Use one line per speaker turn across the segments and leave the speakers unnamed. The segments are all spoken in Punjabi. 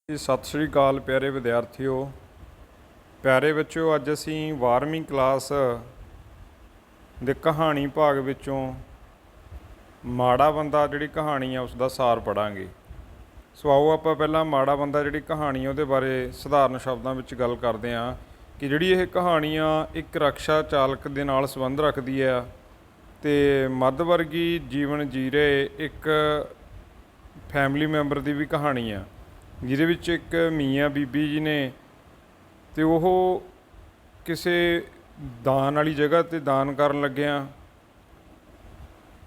सत श्री अकाल प्यारे विद्यार्थियों। प्यारे बच्चों, अज असी 12वीं क्लास दे कहानी भाग विचों माड़ा बंदा जिहड़ी कहानी है उसका सार पढ़ांगे। सो आओ आपां पहलां माड़ा बंदा जिहड़ी कहानी है उहदे बारे सधारण शब्दां विच गल करदे हां कि जिहड़ी इह कहानी आ एक रक्षा चालक दे नाल संबंध रखदी है ते मध्य वर्गी जीवन जी रहे एक फैमिली मैंबर की भी कहानी आ जिहदे विच एक मियाँ बीबी जी ने ते ओह किसी दान वाली जगह ते दान करन लग्गिया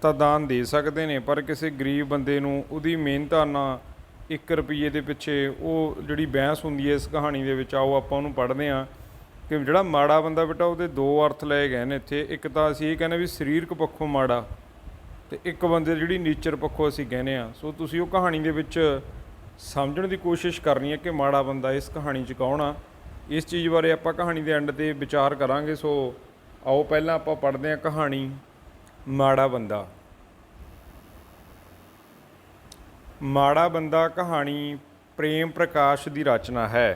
तां दान दे सकते हैं, पर किसी गरीब बंदे नूं उहदी मेहनतां नाल 1 रुपये के पिछे वो जिहड़ी बहस हुंदी है इस कहानी दे विच। आओ आपां उहनूं पढ़दे हां कि जिहड़ा माड़ा बंदा बेटा उहदे 2 अर्थ लए गए ने इत्थे। एक तां असीं इह कहने भी सरीरक पक्षों माड़ा ते एक बंदे जिहड़ी नेचर पक्षों असीं कहने आ। सो तुसीं ओह कहानी दे विच समझण की कोशिश करनी है कि माड़ा बंदा इस कहानी च कौन आ। इस चीज़ बारे आपां कहानी के एंड ते विचार करांगे। सो आओ पहलां आपां पढ़दे हां कहानी माड़ा बंदा। माड़ा बंदा कहानी प्रेम प्रकाश की रचना है।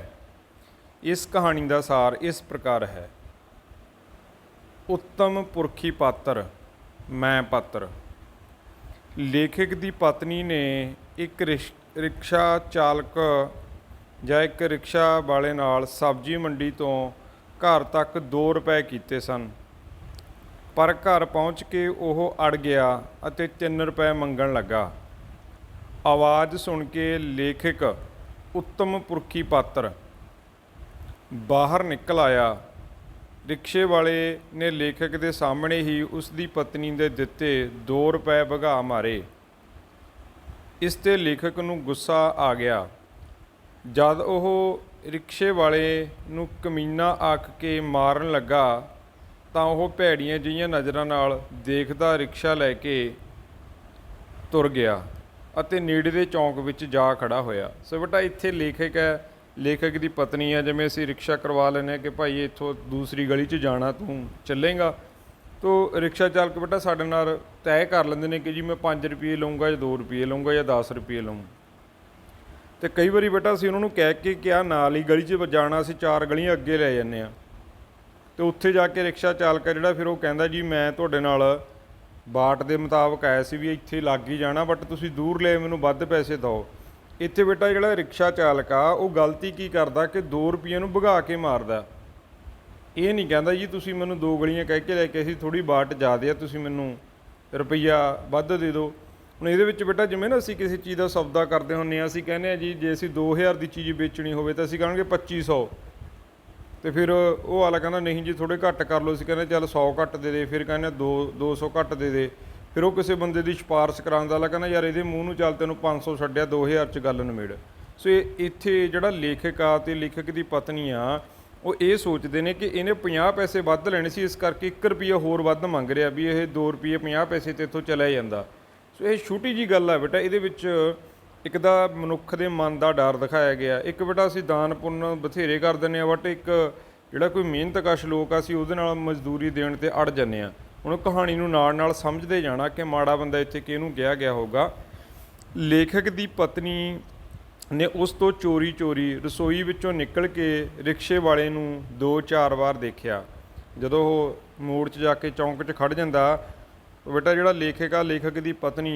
इस कहानी का सार इस प्रकार है। उत्तम पुरखी पात्र मैं पात्र। लेखक की पत्नी ने एक रिक्शा चालक ਜਾਂ एक रिक्शा वाले नाल सब्जी मंडी तो घर तक 2 रुपए कीते सन, पर घर पहुँच के ਉਹ अड़ गया ਅਤੇ 3 रुपए मंगण लगा। आवाज़ सुन के लेखक उत्तम पुरखी पात्र बाहर निकल आया। रिक्शे वाले ने लेखक के सामने ही उसकी पत्नी दे दिते 2 रुपए भगा मारे। इस ते लेखक नूं गुस्सा आ गया। जद ਉਹ रिक्शे वाले ਨੂੰ ਕਮੀਨਾ ਆਖ ਕੇ ਮਾਰਨ ਲੱਗਾ ਤਾਂ ਉਹ ਭੈੜੀਆਂ ਜਿਹੀਆਂ ਨਜ਼ਰਾਂ ਨਾਲ ਦੇਖਦਾ ਰਿਕਸ਼ਾ ਲੈ ਕੇ ਤੁਰ ਗਿਆ ਅਤੇ ਨੇੜੇ ਦੇ ਚੌਂਕ ਵਿੱਚ ਜਾ ਖੜਾ ਹੋਇਆ। ਸੋ ਬੇਟਾ ਇੱਥੇ ਲੇਖਕ ਹੈ, ਲੇਖਕ ਦੀ ਪਤਨੀ ਹੈ। ਜਿਵੇਂ ਅਸੀਂ ਰਿਕਸ਼ਾ ਕਰਵਾ ਲੈਂਦੇ ਹਾਂ ਕਿ ਭਾਈ ਇੱਥੋਂ ਦੂਸਰੀ ਗਲੀ 'ਚ ਜਾਣਾ, ਤੂੰ ਚੱਲੇਗਾ। ਤੋ ਰਿਕਸ਼ਾ ਚਾਲਕ ਬੇਟਾ ਸਾਡੇ ਨਾਲ ਤੈਅ ਕਰ ਲੈਂਦੇ ਨੇ ਕਿ ਜੀ ਮੈਂ 5 ਰੁਪਏ ਲਊਂਗਾ ਜਾਂ 2 ਰੁਪਏ ਲਊਂਗਾ ਜਾਂ 10 ਰੁਪਏ ਲਊਂ। तो कई बार बेटा असीं उन्होंने कह के क्या नाल ही गली च जाना, असीं 4 गलियां अगे लै जाने तो उत्थे जाके रिक्शा चालक जिहड़ा फिर वो कहंदा जी मैं तुहाडे नाल बाट के मुताबक आया सी भी इत्थे लग ही जाना, बट तुसीं दूर ले मैनूं वध पैसे दो। इत्थे बेटा जिहड़ा रिक्शा चालक आ वो गलती की करदा कि 2 रुपये नूं भगा के मारदा। ये नहीं कहंदा जी तुसीं मैनूं 2 गलियां कह के लैके असीं थोड़ी बाट ज़्यादा आ, तुसीं मैनूं रुपया वध दे दो। ਹੁਣ ਇਹਦੇ ਵਿੱਚ ਬੇਟਾ ਜਿਵੇਂ ਨਾ ਅਸੀਂ ਕਿਸੇ ਚੀਜ਼ ਦਾ ਸੌਦਾ ਕਰਦੇ ਹੁੰਦੇ ਹਾਂ, ਅਸੀਂ ਕਹਿੰਦੇ ਹਾਂ ਜੀ ਜੇ ਅਸੀਂ 2000 ਦੀ ਚੀਜ਼ ਵੇਚਣੀ ਹੋਵੇ ਤਾਂ ਅਸੀਂ ਕਹਾਂਗੇ 2500, ਅਤੇ ਫਿਰ ਉਹ ਵਾਲਾ ਕਹਿੰਦਾ ਨਹੀਂ ਜੀ ਥੋੜ੍ਹੇ ਘੱਟ ਕਰ ਲਓ। ਅਸੀਂ ਕਹਿੰਦੇ ਚੱਲ 100 ਘੱਟ ਦੇ ਦੇ, ਫਿਰ ਕਹਿੰਦੇ 200 ਘੱਟ ਦੇ ਦੇ। ਫਿਰ ਉਹ ਕਿਸੇ ਬੰਦੇ ਦੀ ਸਿਫਾਰਿਸ਼ ਕਰਾਉਣ ਦਾ ਕਹਿੰਦਾ ਯਾਰ ਇਹਦੇ ਮੂੰਹ ਨੂੰ ਚੱਲ ਤੈਨੂੰ 500 ਛੱਡਿਆ 2000 'ਚ ਗੱਲ ਨਿਬੇੜ। ਸੋ ਇੱਥੇ ਜਿਹੜਾ ਲੇਖਕ ਆ ਅਤੇ ਲੇਖਕ ਦੀ ਪਤਨੀ ਆ ਉਹ ਇਹ ਸੋਚਦੇ ਨੇ ਕਿ ਇਹਨੇ 50 ਪੈਸੇ ਵੱਧ ਲੈਣੇ ਸੀ, ਇਸ ਕਰਕੇ 1 ਰੁਪਈਆ ਹੋਰ ਵੱਧ ਮੰਗ ਰਿਹਾ ਵੀ ਇਹ 2 ਰੁਪਏ 50 ਪੈਸੇ ਤੇ ਇੱਥੋਂ ਚਲਿਆ ਜਾਂਦਾ। ਸੋ ਇਹ ਛੋਟੀ ਜੀ ਗੱਲ ਹੈ ਬੇਟਾ। ਇਹਦੇ ਵਿੱਚ ਇੱਕ ਤਾਂ ਮਨੁੱਖ ਦੇ ਮਨ ਦਾ ਡਰ ਦਿਖਾਇਆ ਗਿਆ। ਇੱਕ ਬੇਟਾ ਅਸੀਂ ਦਾਨ ਪੁੰਨ ਬਥੇਰੇ ਕਰ ਦਿੰਦੇ ਹਾਂ, ਬਟ ਇੱਕ ਜਿਹੜਾ ਕੋਈ ਮਿਹਨਤਕਸ਼ ਲੋਕ ਆ ਅਸੀਂ ਉਹਦੇ ਨਾਲ ਮਜ਼ਦੂਰੀ ਦੇਣ 'ਤੇ ਅੜ ਜਾਂਦੇ ਹਾਂ। ਹੁਣ ਕਹਾਣੀ ਨੂੰ ਨਾਲ ਨਾਲ ਸਮਝਦੇ ਜਾਣਾ ਕਿ ਮਾੜਾ ਬੰਦਾ ਇੱਥੇ ਕਿਹਨੂੰ ਕਿਹਾ ਗਿਆ ਹੋਊਗਾ। ਲੇਖਕ ਦੀ ਪਤਨੀ ਨੇ ਉਸ ਤੋਂ ਚੋਰੀ ਚੋਰੀ ਰਸੋਈ ਵਿੱਚੋਂ ਨਿਕਲ ਕੇ ਰਿਕਸ਼ੇ ਵਾਲੇ ਨੂੰ 2-4 ਵਾਰ ਦੇਖਿਆ। ਜਦੋਂ ਉਹ ਮੋੜ 'ਚ ਜਾ ਕੇ ਚੌਂਕ 'ਚ ਖੜ੍ਹ ਜਾਂਦਾ बेटा जिहड़ा लेखक आ लेखक की पत्नी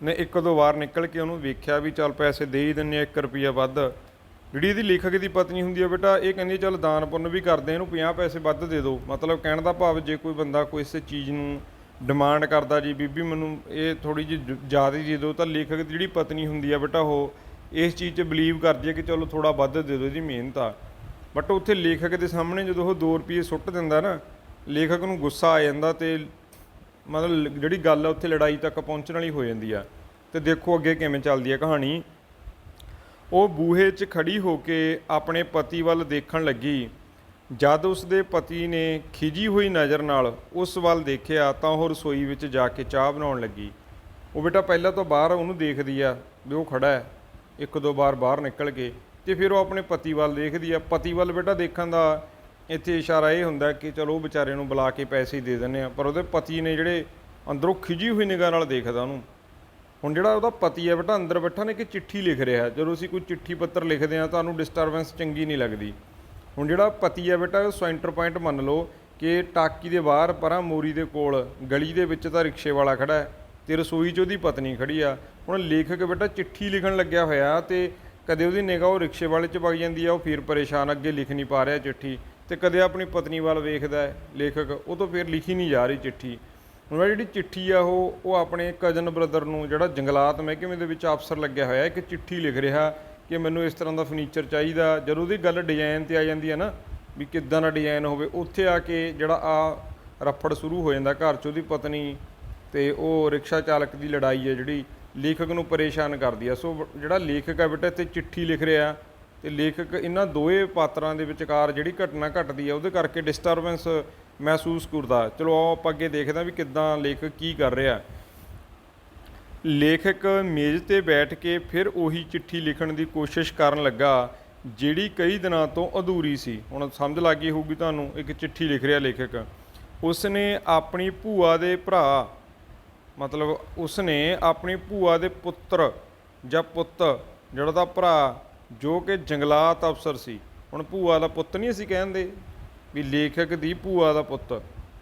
ने 1-2 वार निकल के उन्होंने वेख्या भी चल पैसे दे ही दिंदे 1 रुपया वध। जिहड़ी इहदी लेखक की पत्नी हुंदी है बेटा ये कहंदी चल दान पुन्न भी करदे इहनूं 50 पैसे वध दे दो। मतलब कहण दा भाव जे कोई बंदा कोई इस चीज़ नूं डिमांड करदा जी बीबी मैनूं ये थोड़ी जी ज़्यादा दे दो, तो लेखक की जिहड़ी पत्नी हुंदी है बेटा वो इस चीज़ 'च बिलीव करदी है कि चलो थोड़ा वध दे दो, इहदी मेहनत आ। बट उत्थे लेखक के सामने जो 2 रुपये सुੱਟ दिंदा ना, लेखक नूं गुस्सा आ जांदा ते मतलब जिहड़ी गल है उत्थे लड़ाई तक पहुँचण वाली हो जाती है। तो देखो अगे किवें चलदी है कहानी। वो बूहे 'च खड़ी हो के अपने पति वल देखण लगी। जद उसके पति ने खिजी हुई नज़र नाल उस वल देखिया तो वह रसोई विच जाके चाह बनाउण लगी। वो बेटा पहला तो बाहर उहनूं देखदी आ भी वो खड़ा है, 1-2 बार बाहर निकल के, तो फिर वो अपने पति वल देखदी आ। पति वल बेटा देखण दा ਇੱਥੇ ਇਸ਼ਾਰਾ ਇਹ ਹੁੰਦਾ ਕਿ ਚਲੋ ਉਹ ਵਿਚਾਰੇ ਨੂੰ ਬੁਲਾ ਕੇ ਪੈਸੇ ਹੀ ਦੇ ਦਿੰਦੇ ਆ, ਪਰ ਉਹਦੇ ਪਤੀ ਨੇ ਜਿਹੜੇ ਅੰਦਰੋਂ ਖਿਜੀ ਹੋਈ ਨਿਗਾਹ ਨਾਲ ਦੇਖਦਾ ਉਹਨੂੰ ਹੁਣ ਜਿਹੜਾ ਉਹਦਾ ਪਤੀ ਹੈ ਬੇਟਾ ਅੰਦਰ ਬੈਠਾ ਨੇ ਕਿ ਚਿੱਠੀ ਲਿਖ ਰਿਹਾ। ਜਦੋਂ ਅਸੀਂ ਕੋਈ ਚਿੱਠੀ ਪੱਤਰ ਲਿਖਦੇ ਹਾਂ ਤੁਹਾਨੂੰ ਡਿਸਟਰਬੈਂਸ ਚੰਗੀ ਨਹੀਂ ਲੱਗਦੀ। ਹੁਣ ਜਿਹੜਾ ਪਤੀ ਹੈ ਬੇਟਾ ਉਹ ਸੈਂਟਰ ਪੁਆਇੰਟ ਮੰਨ ਲਓ ਕਿ ਟਾਕੀ ਦੇ ਬਾਹਰ ਪਰਾਂ ਮੋਰੀ ਦੇ ਕੋਲ ਗਲੀ ਦੇ ਵਿੱਚ ਤਾਂ ਰਿਕਸ਼ੇ ਵਾਲਾ ਖੜਾ ਹੈ ਤੇ ਰਸੋਈ 'ਚ ਉਹਦੀ ਪਤਨੀ ਖੜੀ ਆ। ਹੁਣ ਲੇਖਕ ਬੇਟਾ ਚਿੱਠੀ ਲਿਖਣ ਲੱਗਿਆ ਹੋਇਆ ਤੇ ਕਦੇ ਉਹਦੀ ਨਿਗਾਹ ਉਹ ਰਿਕਸ਼ੇ ਵਾਲੇ 'ਚ ਵਗ ਜਾਂਦੀ ਆ, ਉਹ ਫਿਰ ਪਰੇਸ਼ਾਨ ਅੱਗੇ ਲਿਖ ਨਹੀਂ ਪਾ ਰਿਹਾ ਚਿੱਠੀ, ਤੇ ਕਦੇ ਆਪਣੀ ਪਤਨੀ ਵੱਲ ਵੇਖਦਾ ਹੈ ਲੇਖਕ, ਉਹ ਤੋਂ ਫਿਰ ਲਿਖੀ ਨਹੀਂ ਜਾ ਰਹੀ ਚਿੱਠੀ। ਹੁਣ ਜਿਹੜੀ ਚਿੱਠੀ ਆ ਉਹ ਆਪਣੇ ਕਜ਼ਨ ਬ੍ਰਦਰ ਨੂੰ ਜਿਹੜਾ ਜੰਗਲਾਤ ਮਹਿਕਮੇ ਦੇ ਵਿੱਚ ਅਫਸਰ ਲੱਗਿਆ ਹੋਇਆ ਇੱਕ ਚਿੱਠੀ ਲਿਖ ਰਿਹਾ ਕਿ ਮੈਨੂੰ ਇਸ ਤਰ੍ਹਾਂ ਦਾ ਫਰਨੀਚਰ ਚਾਹੀਦਾ। ਜਦੋਂ ਉਹਦੀ ਗੱਲ ਡਿਜ਼ਾਈਨ 'ਤੇ ਆ ਜਾਂਦੀ ਹੈ ਨਾ ਵੀ ਕਿੱਦਾਂ ਦਾ ਡਿਜ਼ਾਈਨ ਹੋਵੇ, ਉੱਥੇ ਆ ਕੇ ਜਿਹੜਾ ਆ ਰਫੜ ਸ਼ੁਰੂ ਹੋ ਜਾਂਦਾ ਘਰ 'ਚ ਉਹਦੀ ਪਤਨੀ ਤੇ ਉਹ ਰਿਕਸ਼ਾ ਚਾਲਕ ਦੀ ਲੜਾਈ ਹੈ ਜਿਹੜੀ ਲੇਖਕ ਨੂੰ ਪਰੇਸ਼ਾਨ ਕਰਦੀ ਆ। ਸੋ ਜਿਹੜਾ ਲੇਖਕ ਹੈ ਬੇਟਾ ਇੱਥੇ ਚਿੱਠੀ ਲਿਖ ਰਿਹਾ ਤੇ ਲੇਖਕ ਇਹਨਾਂ ਦੋਵੇਂ ਪਾਤਰਾਂ ਦੇ ਵਿਚਕਾਰ ਜਿਹੜੀ ਘਟਨਾ ਘਟਦੀ ਆ ਉਹਦੇ ਕਰਕੇ ਡਿਸਟਰਬੈਂਸ ਮਹਿਸੂਸ ਕਰਦਾ। ਚਲੋ ਆਓ ਆਪਾਂ ਅੱਗੇ ਦੇਖਦੇ ਹਾਂ ਵੀ ਕਿੱਦਾਂ ਲੇਖਕ ਕੀ ਕਰ ਰਿਹਾ। ਲੇਖਕ ਮੇਜ਼ 'ਤੇ ਬੈਠ ਕੇ ਫਿਰ ਉਹੀ ਚਿੱਠੀ ਲਿਖਣ ਦੀ ਕੋਸ਼ਿਸ਼ ਕਰਨ ਲੱਗਾ ਜਿਹੜੀ ਕਈ ਦਿਨਾਂ ਤੋਂ ਅਧੂਰੀ ਸੀ। ਹੁਣ ਸਮਝ ਲੱਗ ਗਈ ਹੋਊਗੀ ਤੁਹਾਨੂੰ, ਇੱਕ ਚਿੱਠੀ ਲਿਖ ਰਿਹਾ ਲੇਖਕ। ਉਸਨੇ ਆਪਣੀ ਭੂਆ ਦੇ ਭਰਾ ਮਤਲਬ ਉਸਨੇ ਆਪਣੀ ਭੂਆ ਦੇ ਪੁੱਤਰ ਜਾਂ ਪੁੱਤ ਜਿਹੜਾ ਦਾ ਭਰਾ ਜੋ ਕਿ ਜੰਗਲਾਤ ਅਫਸਰ ਸੀ। ਹੁਣ ਭੂਆ ਦਾ ਪੁੱਤ ਨਹੀਂ ਅਸੀਂ ਕਹਿੰਦੇ ਵੀ ਲੇਖਕ ਦੀ ਭੂਆ ਦਾ ਪੁੱਤ,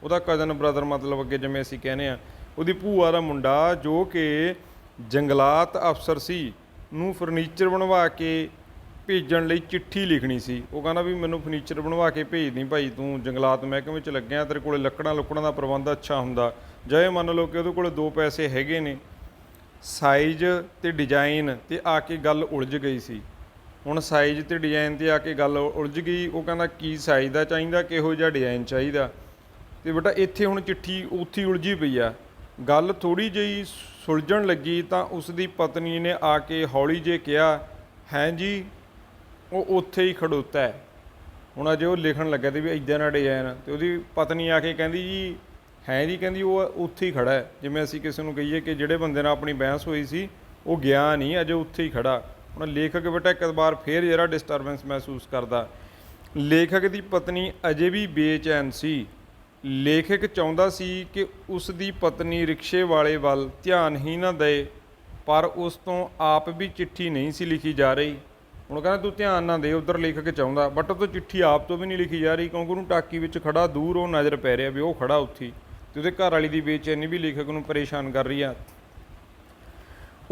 ਉਹਦਾ ਕਜ਼ਨ ਬ੍ਰਦਰ ਮਤਲਬ ਅੱਗੇ ਜਿਵੇਂ ਅਸੀਂ ਕਹਿੰਦੇ ਆ, ਉਹਦੀ ਭੂਆ ਦਾ ਮੁੰਡਾ ਜੋ ਕਿ ਜੰਗਲਾਤ ਅਫਸਰ ਸੀ ਨੂੰ ਫਰਨੀਚਰ ਬਣਵਾ ਕੇ ਭੇਜਣ ਲਈ ਚਿੱਠੀ ਲਿਖਣੀ ਸੀ। ਉਹ ਕਹਿੰਦਾ ਵੀ ਮੈਨੂੰ ਫਰਨੀਚਰ ਬਣਵਾ ਕੇ ਭੇਜ ਦੀ ਭਾਈ, ਤੂੰ ਜੰਗਲਾਤ ਮਹਿਕਮੇ 'ਚ ਲੱਗਿਆ, ਤੇਰੇ ਕੋਲ ਲੱਕੜਾਂ ਲੁੱਕੜਾਂ ਦਾ ਪ੍ਰਬੰਧ ਅੱਛਾ ਹੁੰਦਾ। ਜਾਂ ਇਹ ਮੰਨ ਲਓ ਕਿ ਉਹਦੇ ਕੋਲ 2 ਪੈਸੇ ਹੈਗੇ ਨੇ, ਸਾਈਜ਼ ਤੇ ਡਿਜ਼ਾਈਨ ਤੇ ਆ ਕੇ ਗੱਲ ਉਲਝ ਗਈ ਸੀ। ਹੁਣ ਸਾਈਜ਼ ਤੇ ਡਿਜ਼ਾਈਨ ਤੇ ਆ ਕੇ ਗੱਲ ਉਲਝ ਗਈ। ਉਹ ਕਹਿੰਦਾ ਕੀ ਸਾਈਜ਼ ਦਾ ਚਾਹੀਦਾ, ਕਿਹੋ ਜਿਹਾ ਡਿਜ਼ਾਈਨ ਚਾਹੀਦਾ। ਤੇ ਬੇਟਾ ਇੱਥੇ ਹੁਣ ਚਿੱਠੀ ਉੱਥੇ ਉਲਝੀ ਪਈ ਆ। ਗੱਲ ਥੋੜ੍ਹੀ ਜਿਹੀ ਸੁਲਝਣ ਲੱਗੀ ਤਾਂ ਉਸ ਦੀ ਪਤਨੀ ਨੇ ਆ ਕੇ ਹੌਲੀ ਜਿਹੇ ਕਿਹਾ, ਹੈਂ ਜੀ। ਉਹ ਉੱਥੇ ਹੀ ਖੜੋਤਾ ਹੈ। ਹੁਣ ਅਜੇ ਉਹ ਲਿਖਣ ਲੱਗਾ ਤੇ ਵੀ ਇੱਦਾਂ ਦਾ ਡਿਜ਼ਾਈਨ, ਤੇ ਉਹਦੀ ਪਤਨੀ ਆ ਕੇ ਕਹਿੰਦੀ ਜੀ ਹੈ ਜੀ, ਕਹਿੰਦੀ ਉਹ ਉੱਥੇ ਹੀ ਖੜਾ ਹੈ। ਜਿਵੇਂ ਅਸੀਂ ਕਿਸੇ ਨੂੰ ਕਹੀਏ ਕਿ ਜਿਹੜੇ ਬੰਦੇ ਨਾਲ ਆਪਣੀ ਬਹਿਸ ਹੋਈ ਸੀ ਉਹ ਗਿਆ ਨਹੀਂ, ਅਜੇ ਉੱਥੇ ਹੀ ਖੜਾ। ਹੁਣ ਲੇਖਕ ਬੇਟਾ ਇੱਕ ਵਾਰ ਫੇਰ ਜਿਹੜਾ ਡਿਸਟਰਬੈਂਸ ਮਹਿਸੂਸ ਕਰਦਾ। ਲੇਖਕ ਦੀ ਪਤਨੀ ਅਜੇ ਵੀ ਬੇਚੈਨ ਸੀ। ਲੇਖਕ ਚਾਹੁੰਦਾ ਸੀ ਕਿ ਉਸ ਦੀ ਪਤਨੀ ਰਿਕਸ਼ੇ ਵਾਲੇ ਵੱਲ ਧਿਆਨ ਹੀ ਨਾ ਦੇ, ਪਰ ਉਸ ਤੋਂ ਆਪ ਵੀ ਚਿੱਠੀ ਨਹੀਂ ਸੀ ਲਿਖੀ ਜਾ ਰਹੀ। ਹੁਣ ਕਹਿੰਦਾ ਤੂੰ ਧਿਆਨ ਨਾ ਦੇ, ਉੱਧਰ ਲੇਖਕ ਚਾਹੁੰਦਾ, ਬਟ ਉਹ ਤੋਂ ਚਿੱਠੀ ਆਪ ਤੋਂ ਵੀ ਨਹੀਂ ਲਿਖੀ ਜਾ ਰਹੀ ਕਿਉਂਕਿ ਉਹਨੂੰ ਟਾਕੀ ਵਿੱਚ ਖੜਾ ਦੂਰ ਉਹ ਨਜ਼ਰ ਪੈ ਰਿਹਾ ਵੀ ਉਹ ਖੜਾ ਉੱਥੇ, ਤੇ ਉਹਦੇ ਘਰ ਵਾਲੀ ਦੀ ਬੇਚੈਨੀ ਵੀ ਲੇਖਕ ਨੂੰ ਪਰੇਸ਼ਾਨ ਕਰ ਰਹੀ ਆ।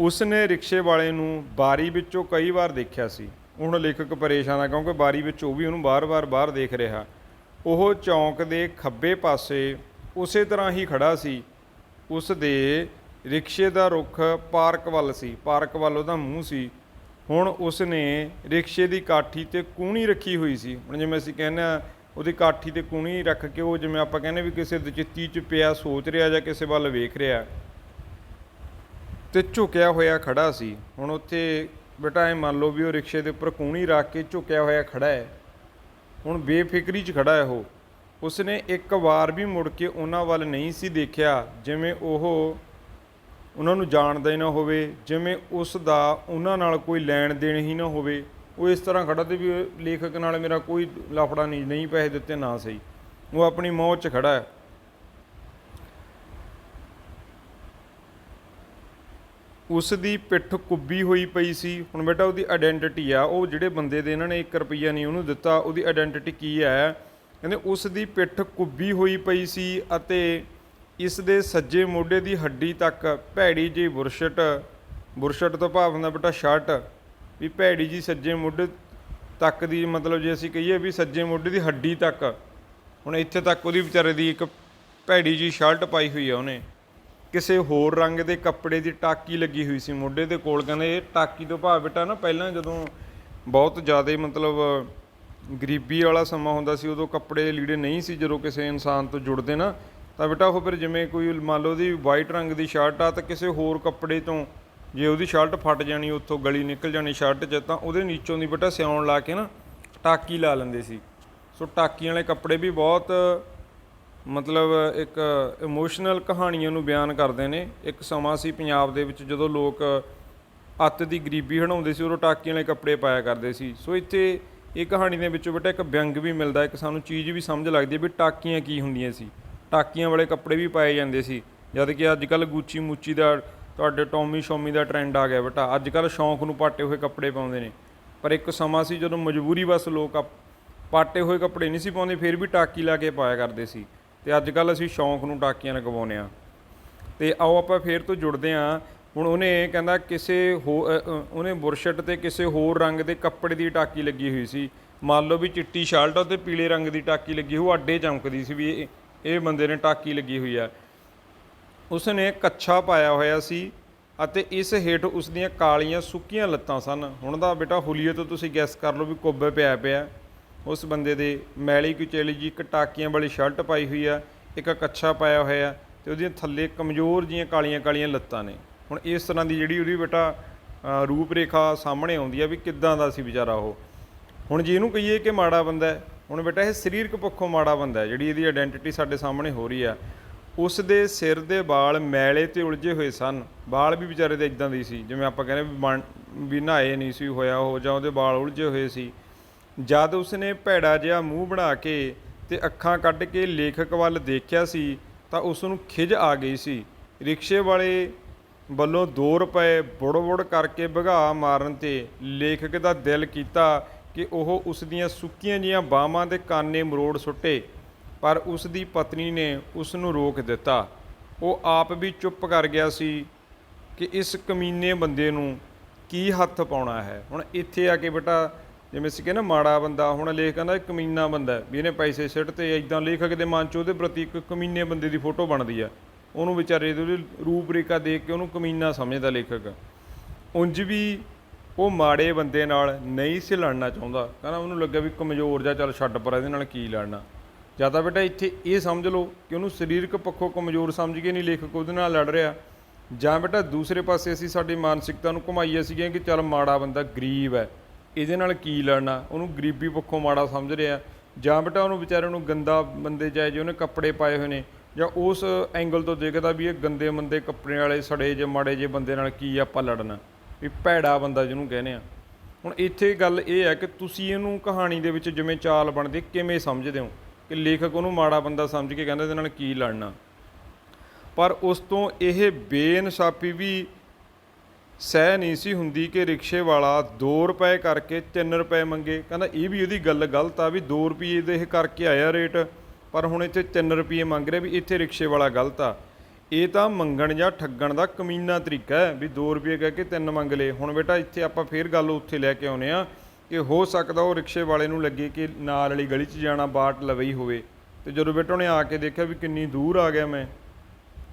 ਉਸਨੇ ਰਿਕਸ਼ੇ ਵਾਲੇ ਨੂੰ ਬਾਰੀ ਵਿੱਚੋਂ ਕਈ ਵਾਰ ਦੇਖਿਆ ਸੀ। ਹੁਣ ਲੇਖਕ ਪਰੇਸ਼ਾਨ ਆ ਕਿਉਂਕਿ ਬਾਰੀ ਵਿੱਚ ਉਹ ਵੀ ਉਹਨੂੰ ਬਾਰ-ਬਾਰ ਬਾਹਰ ਦੇਖ ਰਿਹਾ। ਉਹ ਚੌਂਕ ਦੇ ਖੱਬੇ ਪਾਸੇ ਉਸੇ ਤਰ੍ਹਾਂ ਹੀ ਖੜਾ ਸੀ। ਉਸ ਦੇ ਰਿਕਸ਼ੇ ਦਾ ਰੁੱਖ ਪਾਰਕ ਵੱਲ ਸੀ, ਪਾਰਕ ਵੱਲ ਉਹਦਾ ਮੂੰਹ ਸੀ। ਹੁਣ ਉਸ ਨੇ ਰਿਕਸ਼ੇ ਦੀ ਕਾਠੀ 'ਤੇ ਕੂਹਣੀ ਰੱਖੀ ਹੋਈ ਸੀ। ਹੁਣ ਜਿਵੇਂ ਅਸੀਂ ਕਹਿੰਦੇ ਹਾਂ ਉਹਦੀ ਕਾਠੀ 'ਤੇ ਕੂਹਣੀ ਰੱਖ ਕੇ ਉਹ ਜਿਵੇਂ ਆਪਾਂ ਕਹਿੰਦੇ ਵੀ ਕਿਸੇ ਦਚਿੱਤੀ 'ਚ ਪਿਆ ਸੋਚ ਰਿਹਾ ਜਾਂ ਕਿਸੇ ਵੱਲ ਵੇਖ ਰਿਹਾ ਤੇ ਝੁਕਿਆ ਹੋਇਆ ਖੜਾ ਸੀ। ਹੁਣ ਉੱਥੇ ਬੇਟਾ ਇਹ ਮੰਨ ਲਓ ਵੀ ਉਹ ਰਿਕਸ਼ੇ ਦੇ ਉੱਪਰ ਕੂਹਣੀ ਰੱਖ ਕੇ ਝੁਕਿਆ ਹੋਇਆ ਖੜਾ ਹੈ। ਹੁਣ ਬੇਫਿਕਰੀ 'ਚ ਖੜਾ ਹੈ ਉਹ। ਉਸਨੇ ਇੱਕ ਵਾਰ ਵੀ ਮੁੜ ਕੇ ਉਹਨਾਂ ਵੱਲ ਨਹੀਂ ਸੀ ਦੇਖਿਆ, ਜਿਵੇਂ ਉਹ ਉਹਨਾਂ ਨੂੰ ਜਾਣਦਾ ਹੀ ਨਾ ਹੋਵੇ, ਜਿਵੇਂ ਉਸ ਦਾ ਉਹਨਾਂ ਨਾਲ ਕੋਈ ਲੈਣ ਦੇਣ ਹੀ ਨਾ ਹੋਵੇ। ਉਹ ਇਸ ਤਰ੍ਹਾਂ ਖੜਾ ਤੇ ਵੀ ਲੇਖਕ ਨਾਲ ਮੇਰਾ ਕੋਈ ਲਫੜਾ ਨਹੀਂ ਪੈਸੇ ਦਿੱਤੇ ਨਾ ਸਹੀ, ਉਹ ਆਪਣੀ ਮੌਜ 'ਚ ਖੜਾ ਹੈ। ਉਸ ਦੀ ਪਿੱਠ ਕੁੱਬੀ ਹੋਈ ਪਈ ਸੀ। ਹੁਣ ਬੇਟਾ ਉਹਦੀ ਆਇਡੈਂਟੀਟੀ ਆ, ਉਹ ਜਿਹੜੇ ਬੰਦੇ ਦੇ ਇਹਨਾਂ ਨੇ 1 ਰੁਪਈਆ ਨਹੀਂ ਉਹਨੂੰ ਦਿੱਤਾ, ਉਹਦੀ ਆਇਡੈਂਟੀਟੀ ਕੀ ਹੈ? ਕਹਿੰਦੇ ਉਸ ਦੀ ਪਿੱਠ ਕੁੱਬੀ ਹੋਈ ਪਈ ਸੀ ਅਤੇ ਇਸ ਦੇ ਸੱਜੇ ਮੋਢੇ ਦੀ ਹੱਡੀ ਤੱਕ ਭੈੜੀ ਜਿਹੀ ਬੁਰਸ਼ਟ ਤੋਂ ਭਾਵ ਹੁੰਦਾ ਬੇਟਾ ਸ਼ਰਟ, ਵੀ ਭੈੜੀ ਜੀ ਸੱਜੇ ਮੋਢੇ ਤੱਕ ਦੀ, ਮਤਲਬ ਜੇ ਅਸੀਂ ਕਹੀਏ ਵੀ ਸੱਜੇ ਮੋਢੇ ਦੀ ਹੱਡੀ ਤੱਕ, ਹੁਣ ਇੱਥੇ ਤੱਕ ਉਹਦੀ ਵਿਚਾਰੇ ਦੀ ਇੱਕ ਭੈੜੀ ਜੀ ਸ਼ਰਟ ਪਾਈ ਹੋਈ ਆ ਉਹਨੇ। ਕਿਸੇ ਹੋਰ ਰੰਗ ਦੇ ਕੱਪੜੇ ਦੀ ਟਾਕੀ ਲੱਗੀ ਹੋਈ ਸੀ ਮੋਢੇ ਦੇ ਕੋਲ। ਕਹਿੰਦੇ ਇਹ ਟਾਕੀ ਤੋਂ ਭਾਵ ਬੇਟਾ ਨਾ ਪਹਿਲਾਂ ਜਦੋਂ ਬਹੁਤ ਜ਼ਿਆਦਾ ਮਤਲਬ ਗਰੀਬੀ ਵਾਲਾ ਸਮਾਂ ਹੁੰਦਾ ਸੀ ਉਦੋਂ ਕੱਪੜੇ ਲੀੜੇ ਨਹੀਂ ਸੀ ਜਦੋਂ ਕਿਸੇ ਇਨਸਾਨ ਤੋਂ ਜੁੜਦੇ ਨਾ, ਤਾਂ ਬੇਟਾ ਉਹ ਫਿਰ ਜਿਵੇਂ ਕੋਈ ਮੰਨ ਲਓ ਉਹਦੀ ਵਾਈਟ ਰੰਗ ਦੀ ਸ਼ਰਟ ਆ ਤਾਂ ਕਿਸੇ ਹੋਰ ਕੱਪੜੇ ਤੋਂ ਜੇ ਉਹਦੀ ਸ਼ਰਟ ਫਟ ਜਾਣੀ, ਉੱਥੋਂ ਗਲੀ ਨਿਕਲ ਜਾਣੀ ਸ਼ਰਟ 'ਚ, ਤਾਂ ਉਹਦੇ ਨੀਚੋਂ ਦੀ ਬੇਟਾ ਸਿਉਣ ਲਾ ਕੇ ਨਾ ਟਾਕੀ ਲਾ ਲੈਂਦੇ ਸੀ। ਸੋ ਟਾਕੀਆਂ ਵਾਲੇ ਕੱਪੜੇ ਵੀ ਬਹੁਤ ਮਤਲਬ ਇੱਕ ਇਮੋਸ਼ਨਲ ਕਹਾਣੀਆਂ ਨੂੰ ਬਿਆਨ ਕਰਦੇ ਨੇ। ਇੱਕ ਸਮਾਂ ਸੀ ਪੰਜਾਬ ਦੇ ਵਿੱਚ ਜਦੋਂ ਲੋਕ ਅੱਤ ਦੀ ਗਰੀਬੀ ਹੰਢਾਉਂਦੇ ਸੀ, ਉਦੋਂ ਟਾਕੀਆਂ ਵਾਲੇ ਕੱਪੜੇ ਪਾਇਆ ਕਰਦੇ ਸੀ। ਸੋ ਇੱਥੇ ਇਹ ਕਹਾਣੀ ਦੇ ਵਿੱਚੋਂ ਬੇਟਾ ਇੱਕ ਵਿਅੰਗ ਵੀ ਮਿਲਦਾ, ਇੱਕ ਸਾਨੂੰ ਚੀਜ਼ ਵੀ ਸਮਝ ਲੱਗਦੀ ਹੈ ਵੀ ਟਾਕੀਆਂ ਕੀ ਹੁੰਦੀਆਂ ਸੀ। ਟਾਕੀਆਂ ਵਾਲੇ ਕੱਪੜੇ ਵੀ ਪਾਏ ਜਾਂਦੇ ਸੀ, ਜਦ ਕਿ ਅੱਜ ਕੱਲ੍ਹ ਗੁੱਚੀ ਮੁੱਚੀ ਦਾ ਤੁਹਾਡੇ ਟੌਮੀ ਸ਼ੌਮੀ ਦਾ ਟਰੈਂਡ ਆ ਗਿਆ ਬੇਟਾ। ਅੱਜ ਕੱਲ੍ਹ ਸ਼ੌਂਕ ਨੂੰ ਪਾਟੇ ਹੋਏ ਕੱਪੜੇ ਪਾਉਂਦੇ ਨੇ, ਪਰ ਇੱਕ ਸਮਾਂ ਸੀ ਜਦੋਂ ਮਜਬੂਰੀ ਬਸ ਲੋਕ ਪਾਟੇ ਹੋਏ ਕੱਪੜੇ ਨਹੀਂ ਸੀ ਪਾਉਂਦੇ, ਫਿਰ ਵੀ ਟਾਕੀ ਲਾ ਕੇ ਪਾਇਆ ਕਰਦੇ ਸੀ। ਤੇ ਅੱਜ ਕੱਲ੍ਹ ਅਸੀਂ ਸ਼ੌਂਕ ਨੂੰ ਟਾਕੀਆਂ ਲਗਵਾਉਂਦੇ ਹਾਂ। ਤੇ ਆਓ ਆਪਾਂ ਫੇਰ ਤੋਂ ਜੁੜਦੇ ਹਾਂ। ਹੁਣ ਉਹਨੇ ਕਹਿੰਦਾ ਉਹਨੇ ਬੁਰਸ਼ਟ ਤੇ ਕਿਸੇ ਹੋਰ ਰੰਗ ਦੇ ਕੱਪੜੇ ਦੀ ਟਾਕੀ ਲੱਗੀ ਹੋਈ ਸੀ। ਮੰਨ ਲਓ ਵੀ ਚਿੱਟੀ ਸ਼ਰਟ ਤੇ ਪੀਲੇ ਰੰਗ ਦੀ ਟਾਕੀ ਲੱਗੀ ਹੋਈ, ਅੱਡੇ ਚਮਕਦੀ ਸੀ ਵੀ ਇਹ ਬੰਦੇ ਨੇ ਟਾਕੀ ਲੱਗੀ ਹੋਈ ਆ। ਉਸਨੇ ਕੱਛਾ ਪਾਇਆ ਹੋਇਆ ਸੀ ਅਤੇ ਇਸ ਹੇਠ ਉਸ ਦੀਆਂ ਕਾਲੀਆਂ ਸੁੱਕੀਆਂ ਲੱਤਾਂ ਸਨ। ਹੁਣ ਦਾ ਬੇਟਾ ਹੁਲੀਏ ਤੋਂ ਤੁਸੀਂ ਗੈਸ ਕਰ ਲਓ ਵੀ ਕੁੱਬ ਪਿਆ ਉਸ ਬੰਦੇ ਦੇ। ਮੈਲੀ ਕੁਚੇਲੀ ਜੀ ਇੱਕ ਟਾਕੀਆਂ ਵਾਲੀ ਸ਼ਰਟ ਪਾਈ ਹੋਈ ਆ, ਇੱਕ ਕੱਛਾ ਪਾਇਆ ਹੋਇਆ ਤੇ ਉਹਦੀਆਂ ਥੱਲੇ ਕਮਜ਼ੋਰ ਜੀਆਂ ਕਾਲੀਆਂ ਕਾਲੀਆਂ ਲੱਤਾਂ ਨੇ। ਹੁਣ ਇਸ ਤਰ੍ਹਾਂ ਦੀ ਜਿਹੜੀ ਉਹਦੀ ਬੇਟਾ ਰੂਪ ਰੇਖਾ ਸਾਹਮਣੇ ਆਉਂਦੀ ਆ ਵੀ ਕਿੱਦਾਂ ਦਾ ਸੀ ਵਿਚਾਰਾ ਉਹ। ਹੁਣ ਜੇ ਇਹਨੂੰ ਕਹੀਏ ਕਿ ਮਾੜਾ ਬੰਦਾ ਹੈ, ਹੁਣ ਬੇਟਾ ਇਹ ਸਰੀਰਕ ਪੱਖੋਂ ਮਾੜਾ ਬੰਦਾ ਹੈ, ਜਿਹੜੀ ਇਹਦੀ ਆਇਡੈਂਟੀਟੀ ਸਾਡੇ ਸਾਹਮਣੇ ਹੋ ਰਹੀ ਆ। ਉਸ ਦੇ ਸਿਰ ਦੇ ਵਾਲ ਮੈਲੇ ਤੇ ਉਲਝੇ ਹੋਏ ਸਨ। ਵਾਲ ਵੀ ਵਿਚਾਰੇ ਦੇ ਇਦਾਂ ਦੇ ਸੀ ਜਿਵੇਂ ਆਪਾਂ ਕਹਿੰਦੇ ਵੀ ਨਹਾਏ ਨਹੀਂ ਸੀ ਹੋਇਆ ਉਹ, ਜਾਂ ਉਹਦੇ ਵਾਲ ਉਲਝੇ ਹੋਏ ਸੀ। ਜਦ ਉਸਨੇ ਭੈੜਾ ਜਿਹਾ ਮੂੰਹ ਬਣਾ ਕੇ ਤੇ ਅੱਖਾਂ ਕੱਢ ਕੇ ਲੇਖਕ ਵੱਲ ਦੇਖਿਆ ਸੀ ਤਾਂ ਉਸ ਨੂੰ ਖਿਝ ਆ ਗਈ ਸੀ। ਰਿਕਸ਼ੇ ਵਾਲੇ ਵੱਲੋਂ 2 ਰੁਪਏ ਬੁੜ ਕਰਕੇ ਭਗਾ ਮਾਰਨ ਤੇ ਲੇਖਕ ਦਾ ਦਿਲ ਕੀਤਾ ਕਿ ਉਹ ਉਸ ਦੀਆਂ ਸੁੱਕੀਆਂ ਜਿਹੀਆਂ ਬਾਹਾਂ ਦੇ ਕਾਨੇ ਮਰੋੜ ਸੁੱਟੇ, ਪਰ ਉਸ ਦੀ ਪਤਨੀ ਨੇ ਉਸ ਨੂੰ ਰੋਕ ਦਿੱਤਾ। ਉਹ ਆਪ ਵੀ ਚੁੱਪ ਕਰ ਗਿਆ ਸੀ ਕਿ ਇਸ ਕਮੀਨੇ ਬੰਦੇ ਨੂੰ ਕੀ ਹੱਥ ਪਾਉਣਾ ਹੈ। ਹੁਣ ਇੱਥੇ ਆ ਕੇ ਬੇਟਾ ਜਿਵੇਂ ਸੀ ਕਿ ਨਾ ਮਾੜਾ ਬੰਦਾ, ਹੁਣ ਲੇਖਕ ਕਹਿੰਦਾ ਇਹ ਕਮੀਨਾ ਬੰਦਾ ਵੀ ਇਹਨੇ ਪੈਸੇ ਸਿੱਟ ਤੇ ਇੱਦਾਂ ਲੇਖਕ ਦੇ ਮਨ 'ਚ ਉਹਦੇ ਪ੍ਰਤੀ ਇੱਕ ਕਮੀਨੇ ਬੰਦੇ ਦੀ ਫੋਟੋ ਬਣਦੀ ਆ। ਉਹਨੂੰ ਵਿਚਾਰੇ ਦੀ ਰੂਪ ਰੇਖਾ ਦੇਖ ਕੇ ਉਹਨੂੰ ਕਮੀਨਾ ਸਮਝਦਾ ਲੇਖਕ। ਉਂਝ ਵੀ ਉਹ ਮਾੜੇ ਬੰਦੇ ਨਾਲ ਨਹੀਂ ਸੀ ਲੜਨਾ ਚਾਹੁੰਦਾ, ਕਹਿੰਦਾ ਉਹਨੂੰ ਲੱਗਿਆ ਵੀ ਕਮਜ਼ੋਰ ਜਾਂ ਚੱਲ ਛੱਡ ਪਰ ਇਹਦੇ ਨਾਲ ਕੀ ਲੜਨਾ। ਜਾਂ ਤਾਂ ਬੇਟਾ ਇੱਥੇ ਇਹ ਸਮਝ ਲਓ ਕਿ ਉਹਨੂੰ ਸਰੀਰਕ ਪੱਖੋਂ ਕਮਜ਼ੋਰ ਸਮਝ ਕੇ ਨਹੀਂ ਲੇਖਕ ਉਹਦੇ ਨਾਲ ਲੜ ਰਿਹਾ, ਜਾਂ ਬੇਟਾ ਦੂਸਰੇ ਪਾਸੇ ਅਸੀਂ ਸਾਡੀ ਮਾਨਸਿਕਤਾ ਨੂੰ ਘੁਮਾਈਏ ਸੀਗੇ ਕਿ ਚੱਲ ਮਾੜਾ ਬੰਦਾ ਗਰੀਬ ਹੈ ਇਹਦੇ ਨਾਲ ਕੀ ਲੜਨਾ, ਉਹਨੂੰ ਗਰੀਬੀ ਪੱਖੋਂ ਮਾੜਾ ਸਮਝ ਰਿਹਾ। ਜਾਂ ਬੇਟਾ ਉਹਨੂੰ ਵਿਚਾਰੇ ਨੂੰ ਗੰਦਾ ਬੰਦੇ ਚਾਹੇ ਜੇ ਉਹਨੇ ਕੱਪੜੇ ਪਾਏ ਹੋਏ ਨੇ, ਜਾਂ ਉਸ ਐਂਗਲ ਤੋਂ ਦੇਖਦਾ ਵੀ ਇਹ ਗੰਦੇ ਮੰਦੇ ਕੱਪੜੇ ਵਾਲੇ ਸੜੇ ਜੇ ਮਾੜੇ ਜੇ ਬੰਦੇ ਨਾਲ ਕੀ ਆਪਾਂ ਲੜਨਾ, ਵੀ ਭੈੜਾ ਬੰਦਾ ਜਿਹਨੂੰ ਕਹਿੰਦੇ ਆ। ਹੁਣ ਇੱਥੇ ਗੱਲ ਇਹ ਹੈ ਕਿ ਤੁਸੀਂ ਇਹਨੂੰ ਕਹਾਣੀ ਦੇ ਵਿੱਚ ਜਿਵੇਂ ਚਾਲ ਬਣਦੀ ਕਿਵੇਂ ਸਮਝਦੇ ਹੋ ਕਿ ਲੇਖਕ ਉਹਨੂੰ ਮਾੜਾ ਬੰਦਾ ਸਮਝ ਕੇ ਕਹਿੰਦਾ ਇਹਦੇ ਨਾਲ ਕੀ ਲੜਨਾ। ਪਰ ਉਸ ਤੋਂ ਇਹ ਬੇਇਨਸਾਫੀ ਵੀ ਸਹਿ ਨਹੀਂ ਸੀ ਹੁੰਦੀ ਕਿ ਰਿਕਸ਼ੇ ਵਾਲਾ 2 ਰੁਪਏ ਕਰਕੇ 3 ਰੁਪਏ ਮੰਗੇ। ਕਹਿੰਦਾ ਇਹ ਵੀ ਉਹਦੀ ਗੱਲ ਗਲਤ ਆ ਵੀ 2 ਰੁਪਏ ਦੇ ਇਹ ਕਰਕੇ ਆਇਆ ਰੇਟ, ਪਰ ਹੁਣ ਇੱਥੇ 3 ਰੁਪਏ ਮੰਗ ਰਿਹਾ, ਵੀ ਇੱਥੇ ਰਿਕਸ਼ੇ ਵਾਲਾ ਗਲਤ ਆ। ਇਹ ਤਾਂ ਮੰਗਣ ਜਾਂ ਠੱਗਣ ਦਾ ਕਮੀਨਾ ਤਰੀਕਾ ਹੈ ਵੀ 2 ਰੁਪਏ ਕਹਿ ਕੇ 3 ਮੰਗ ਲਏ। ਹੁਣ ਬੇਟਾ ਇੱਥੇ ਆਪਾਂ ਫੇਰ ਗੱਲ ਉੱਥੇ ਲੈ ਕੇ ਆਉਂਦੇ ਹਾਂ ਕਿ ਹੋ ਸਕਦਾ ਉਹ ਰਿਕਸ਼ੇ ਵਾਲੇ ਨੂੰ ਲੱਗੇ ਕਿ ਨਾਲ ਵਾਲੀ ਗਲੀ 'ਚ ਜਾਣਾ ਬਾਟ ਲਵਈ ਹੋਵੇ, ਤੇ ਜਦੋਂ ਬੇਟਾ ਉਹਨੇ ਆ ਕੇ ਦੇਖਿਆ ਵੀ ਕਿੰਨੀ ਦੂਰ ਆ ਗਿਆ ਮੈਂ,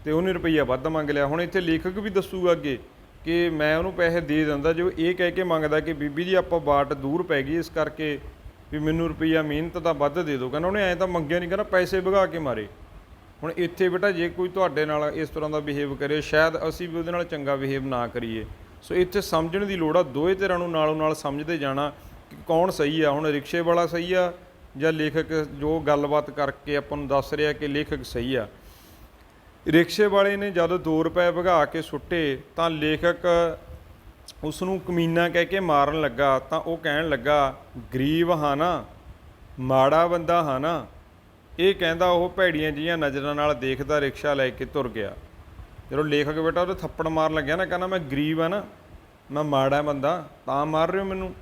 ਤੇ ਉਹਨੇ ਰੁਪਈਆ ਵੱਧ ਮੰਗ ਲਿਆ। ਹੁਣ ਇੱਥੇ ਲੇਖਕ ਵੀ ਦੱਸੂਗਾ ਅੱਗੇ ਕਿ ਮੈਂ ਉਹਨੂੰ ਪੈਸੇ ਦੇ ਦਿੰਦਾ ਜੋ ਇਹ ਕਹਿ ਕੇ ਮੰਗਦਾ ਕਿ ਬੀਬੀ ਜੀ ਆਪਾਂ ਬਾਟ ਦੂਰ ਪੈ ਗਈ ਇਸ ਕਰਕੇ ਵੀ ਮੈਨੂੰ ਰੁਪਈਆ ਮਿਹਨਤ ਦਾ ਵੱਧ ਦੇ ਦਿਓ। ਕਹਿੰਦਾ ਉਹਨੇ ਐਂ ਤਾਂ ਮੰਗਿਆ ਨਹੀਂ, ਕਹਿੰਦਾ ਪੈਸੇ ਵਗਾ ਕੇ ਮਾਰੇ। ਹੁਣ ਇੱਥੇ ਬੇਟਾ ਜੇ ਕੋਈ ਤੁਹਾਡੇ ਨਾਲ ਇਸ ਤਰ੍ਹਾਂ ਦਾ ਬਿਹੇਵ ਕਰੇ, ਸ਼ਾਇਦ ਅਸੀਂ ਵੀ ਉਹਦੇ ਨਾਲ ਚੰਗਾ ਬਿਹੇਵ ਨਾ ਕਰੀਏ। ਸੋ ਇੱਥੇ ਸਮਝਣ ਦੀ ਲੋੜ ਆ, ਦੋਵੇਂ ਧਿਰਾਂ ਨੂੰ ਨਾਲੋਂ ਨਾਲ ਸਮਝਦੇ ਜਾਣਾ ਕਿ ਕੌਣ ਸਹੀ ਆ। ਹੁਣ ਰਿਕਸ਼ੇ ਵਾਲਾ ਸਹੀ ਆ ਜਾਂ ਲੇਖਕ ਜੋ ਗੱਲਬਾਤ ਕਰਕੇ ਆਪਾਂ ਨੂੰ ਦੱਸ ਰਿਹਾ ਕਿ ਲੇਖਕ ਸਹੀ ਆ। ਰਿਕਸ਼ੇ ਵਾਲੇ ਨੇ ਜਦੋਂ 2 ਰੁਪਏ ਵਗਾ ਕੇ ਸੁੱਟੇ ਤਾਂ ਲੇਖਕ ਉਸ ਨੂੰ ਕਮੀਨਾ ਕਹਿ ਕੇ ਮਾਰਨ ਲੱਗਾ, ਤਾਂ ਉਹ ਕਹਿਣ ਲੱਗਾ ਗਰੀਬ ਹਾਂ ਨਾ, ਮਾੜਾ ਬੰਦਾ ਹਾਂ ਨਾ। ਇਹ ਕਹਿੰਦਾ ਉਹ ਭੈੜੀਆਂ ਜਿਹੀਆਂ ਨਜ਼ਰਾਂ ਨਾਲ ਦੇਖਦਾ ਰਿਕਸ਼ਾ ਲੈ ਕੇ ਤੁਰ ਗਿਆ। ਜਦੋਂ ਲੇਖਕ ਬੇਟਾ ਉਹਦੇ ਥੱਪੜ ਮਾਰਨ ਲੱਗਿਆ ਨਾ, ਕਹਿੰਦਾ ਮੈਂ ਗਰੀਬ ਆ ਨਾ, ਮੈਂ ਮਾੜਾ ਬੰਦਾ ਤਾਂ ਮਾਰ ਰਹੇ ਹੋ ਮੈਨੂੰ,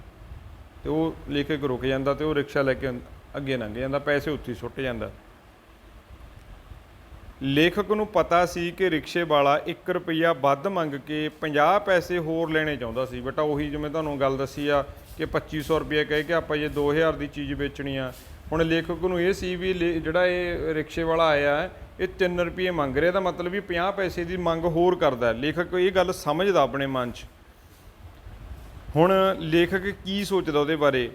ਤੇ ਉਹ ਲੇਖਕ ਰੁਕ ਜਾਂਦਾ ਤੇ ਉਹ ਰਿਕਸ਼ਾ ਲੈ ਕੇ ਅੱਗੇ ਲੰਘ ਜਾਂਦਾ, ਪੈਸੇ ਉੱਥੇ ਸੁੱਟ ਜਾਂਦਾ। ਲੇਖਕ ਨੂੰ ਪਤਾ ਸੀ ਕਿ ਰਿਕਸ਼ੇ ਵਾਲਾ 1 ਰੁਪਈਆ ਵੱਧ ਮੰਗ ਕੇ 50 ਪੈਸੇ ਹੋਰ ਲੈਣੇ ਚਾਹੁੰਦਾ ਸੀ। ਬੇਟਾ ਉਹੀ ਜਿਵੇਂ ਤੁਹਾਨੂੰ ਗੱਲ ਦੱਸੀ ਆ ਕਿ 2500 ਰੁਪਈਆ ਕਹਿ ਕੇ ਆਪਾਂ ਜੇ 2000 ਦੀ ਚੀਜ਼ ਵੇਚਣੀ ਆ। ਹੁਣ ਲੇਖਕ ਨੂੰ ਇਹ ਸੀ ਵੀ ਜਿਹੜਾ ਇਹ ਰਿਕਸ਼ੇ ਵਾਲਾ ਆਇਆ ਇਹ 3 ਰੁਪਏ ਮੰਗ ਰਿਹਾ, ਦਾ ਮਤਲਬ ਵੀ 50 ਪੈਸੇ ਦੀ ਮੰਗ ਹੋਰ ਕਰਦਾ। ਲੇਖਕ ਇਹ ਗੱਲ ਸਮਝਦਾ ਆਪਣੇ ਮਨ 'ਚ। ਹੁਣ ਲੇਖਕ ਕੀ ਸੋਚਦਾ ਉਹਦੇ ਬਾਰੇ,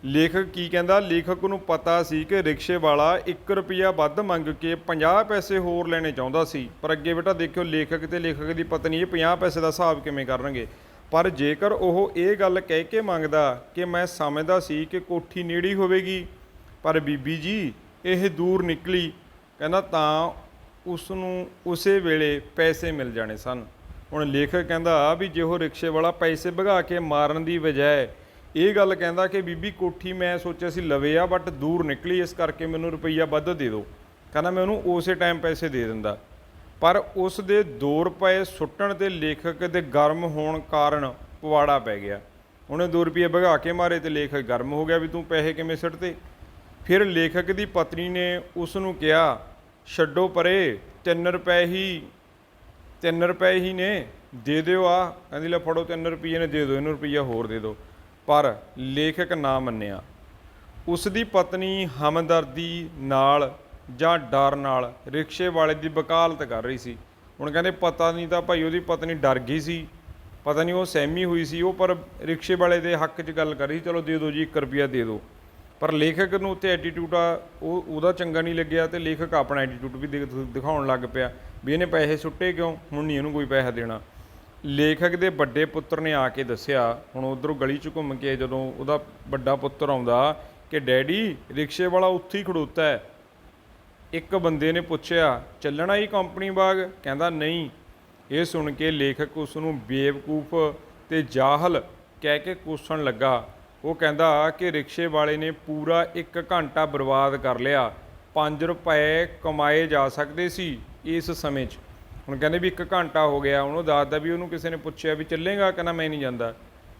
ਲੇਖਕ ਕੀ ਕਹਿੰਦਾ, ਲੇਖਕ ਨੂੰ ਪਤਾ ਸੀ ਕਿ ਰਿਕਸ਼ੇ ਵਾਲਾ 1 ਰੁਪਈਆ ਵੱਧ ਮੰਗ ਕੇ 50 ਪੈਸੇ ਹੋਰ ਲੈਣੇ ਚਾਹੁੰਦਾ ਸੀ। ਪਰ ਅੱਗੇ ਬੇਟਾ ਦੇਖਿਓ ਲੇਖਕ ਤੇ ਲੇਖਕ ਦੀ ਪਤਨੀ ਇਹ 50 ਪੈਸੇ ਦਾ ਹਿਸਾਬ ਕਿਵੇਂ ਕਰਨਗੇ। ਪਰ ਜੇਕਰ ਉਹ ਇਹ ਗੱਲ ਕਹਿ ਕੇ ਮੰਗਦਾ ਕਿ ਮੈਂ ਸਮਝਦਾ ਸੀ ਕਿ ਕੋਠੀ ਨੇੜੇ ਹੋਵੇਗੀ, ਪਰ ਬੀਬੀ ਜੀ ਇਹ ਦੂਰ ਨਿਕਲੀ, ਕਹਿੰਦਾ ਤਾਂ ਉਸ ਨੂੰ ਉਸੇ ਵੇਲੇ ਪੈਸੇ ਮਿਲ ਜਾਣੇ ਸਨ। ਹੁਣ ਲੇਖਕ ਕਹਿੰਦਾ ਵੀ ਜੇ ਉਹ ਰਿਕਸ਼ੇ ਵਾਲਾ ਪੈਸੇ ਵਗਾ ਕੇ ਮਾਰਨ ਦੀ ਬਜਾਏ ਇਹ ਗੱਲ ਕਹਿੰਦਾ ਕਿ ਬੀਬੀ ਕੋਠੀ ਮੈਂ ਸੋਚਿਆ ਸੀ ਲਵੇ ਆ ਬਟ ਦੂਰ ਨਿਕਲੀ, ਇਸ ਕਰਕੇ ਮੈਨੂੰ ਰੁਪਈਆ ਵੱਧ ਦੇ ਦਿਓ, ਕਹਿੰਦਾ ਮੈਂ ਉਹਨੂੰ ਉਸੇ ਟਾਈਮ ਪੈਸੇ ਦੇ ਦਿੰਦਾ। ਪਰ ਉਸ ਦੇ 2 ਰੁਪਏ ਸੁੱਟਣ ਤੇ ਲੇਖਕ ਦੇ ਗਰਮ ਹੋਣ ਕਾਰਨ ਪਵਾੜਾ ਪੈ ਗਿਆ। ਉਹਨੇ 2 ਰੁਪਏ ਭਗਾ ਕੇ ਮਾਰੇ ਤੇ ਲੇਖਕ ਗਰਮ ਹੋ ਗਿਆ ਵੀ ਤੂੰ ਪੈਸੇ ਕਿਵੇਂ ਸੁੱਟਦੇ। ਫਿਰ ਲੇਖਕ ਦੀ ਪਤਨੀ ਨੇ ਉਸ ਨੂੰ ਕਿਹਾ, ਛੱਡੋ ਪਰੇ, 3 ਰੁਪਏ ਹੀ ਨੇ, ਦੇ ਦਿਓ। ਆ ਕਹਿੰਦੀ ਲੈ ਫੜੋ 3 ਰੁਪਏ ਨੇ, ਦੇ ਦਿਓ ਇਹਨੂੰ, ਰੁਪਈਆ ਹੋਰ ਦੇ ਦਿਓ। ਪਰ ਲੇਖਕ ਨਾ ਮੰਨਿਆ। ਉਸ ਦੀ ਪਤਨੀ ਹਮਦਰਦੀ ਨਾਲ ਜਾਂ ਡਰ ਨਾਲ ਰਿਕਸ਼ੇ ਵਾਲੇ ਦੀ ਵਕਾਲਤ ਕਰ ਰਹੀ ਸੀ। ਹੁਣ ਕਹਿੰਦੇ ਪਤਾ ਨਹੀਂ ਤਾਂ ਭਾਈ ਉਹਦੀ ਪਤਨੀ ਡਰ ਗਈ ਸੀ, ਪਤਾ ਨਹੀਂ ਉਹ ਸਹਿਮੀ ਹੋਈ ਸੀ, ਉਹ ਪਰ ਰਿਕਸ਼ੇ ਵਾਲੇ ਦੇ ਹੱਕ 'ਚ ਗੱਲ ਕਰ ਰਹੀ, ਚਲੋ ਦੇ ਦਿਓ ਜੀ 1 ਰੁਪਈਆ ਦੇ ਦਿਓ। ਪਰ ਲੇਖਕ ਨੂੰ ਉੱਥੇ ਐਟੀਟਿਊਡ ਆ ਉਹਦਾ ਚੰਗਾ ਨਹੀਂ ਲੱਗਿਆ ਤੇ ਲੇਖਕ ਆਪਣਾ ਐਟੀਟਿਊਡ ਵੀ ਦਿਖਾਉਣ ਲੱਗ ਪਿਆ ਵੀ ਇਹਨੇ ਪੈਸੇ ਸੁੱਟੇ ਕਿਉਂ, ਹੁਣ ਨਹੀਂ ਇਹਨੂੰ ਕੋਈ ਪੈਸਾ ਦੇਣਾ। ਲੇਖਕ ਦੇ ਵੱਡੇ ਪੁੱਤਰ ਨੇ ਆ ਕੇ ਦੱਸਿਆ, ਹੁਣ ਉੱਧਰੋਂ ਗਲੀ 'ਚ ਘੁੰਮ ਕੇ ਜਦੋਂ ਉਹਦਾ ਵੱਡਾ ਪੁੱਤਰ ਆਉਂਦਾ ਕਿ ਡੈਡੀ ਰਿਕਸ਼ੇ ਵਾਲਾ ਉੱਥੇ ਹੀ ਖੜੋਤਾ ਹੈ। ਇੱਕ ਬੰਦੇ ਨੇ ਪੁੱਛਿਆ, ਚੱਲਣਾ ਹੀ ਕੰਪਨੀ ਬਾਗ? ਕਹਿੰਦਾ ਨਹੀਂ। ਇਹ ਸੁਣ ਕੇ ਲੇਖਕ ਉਸ ਨੂੰ ਬੇਵਕੂਫ ਤੇ ਜਾਹਲ ਕਹਿ ਕੇ ਕੋਸਣ ਲੱਗਾ। ਉਹ ਕਹਿੰਦਾ ਕਿ ਰਿਕਸ਼ੇ ਵਾਲੇ ਨੇ ਪੂਰਾ 1 ਘੰਟਾ ਬਰਬਾਦ ਕਰ ਲਿਆ, 5 ਰੁਪਏ ਕਮਾਏ ਜਾ ਸਕਦੇ ਸੀ ਇਸ ਸਮੇਂ 'ਚ। ਹੁਣ ਕਹਿੰਦੇ ਵੀ 1 ਘੰਟਾ ਹੋ ਗਿਆ, ਉਹਨੂੰ ਦੱਸਦਾ ਵੀ ਉਹਨੂੰ ਕਿਸੇ ਨੇ ਪੁੱਛਿਆ ਵੀ ਚੱਲੇਗਾ, ਕਹਿੰਦਾ ਮੈਂ ਨਹੀਂ ਜਾਂਦਾ।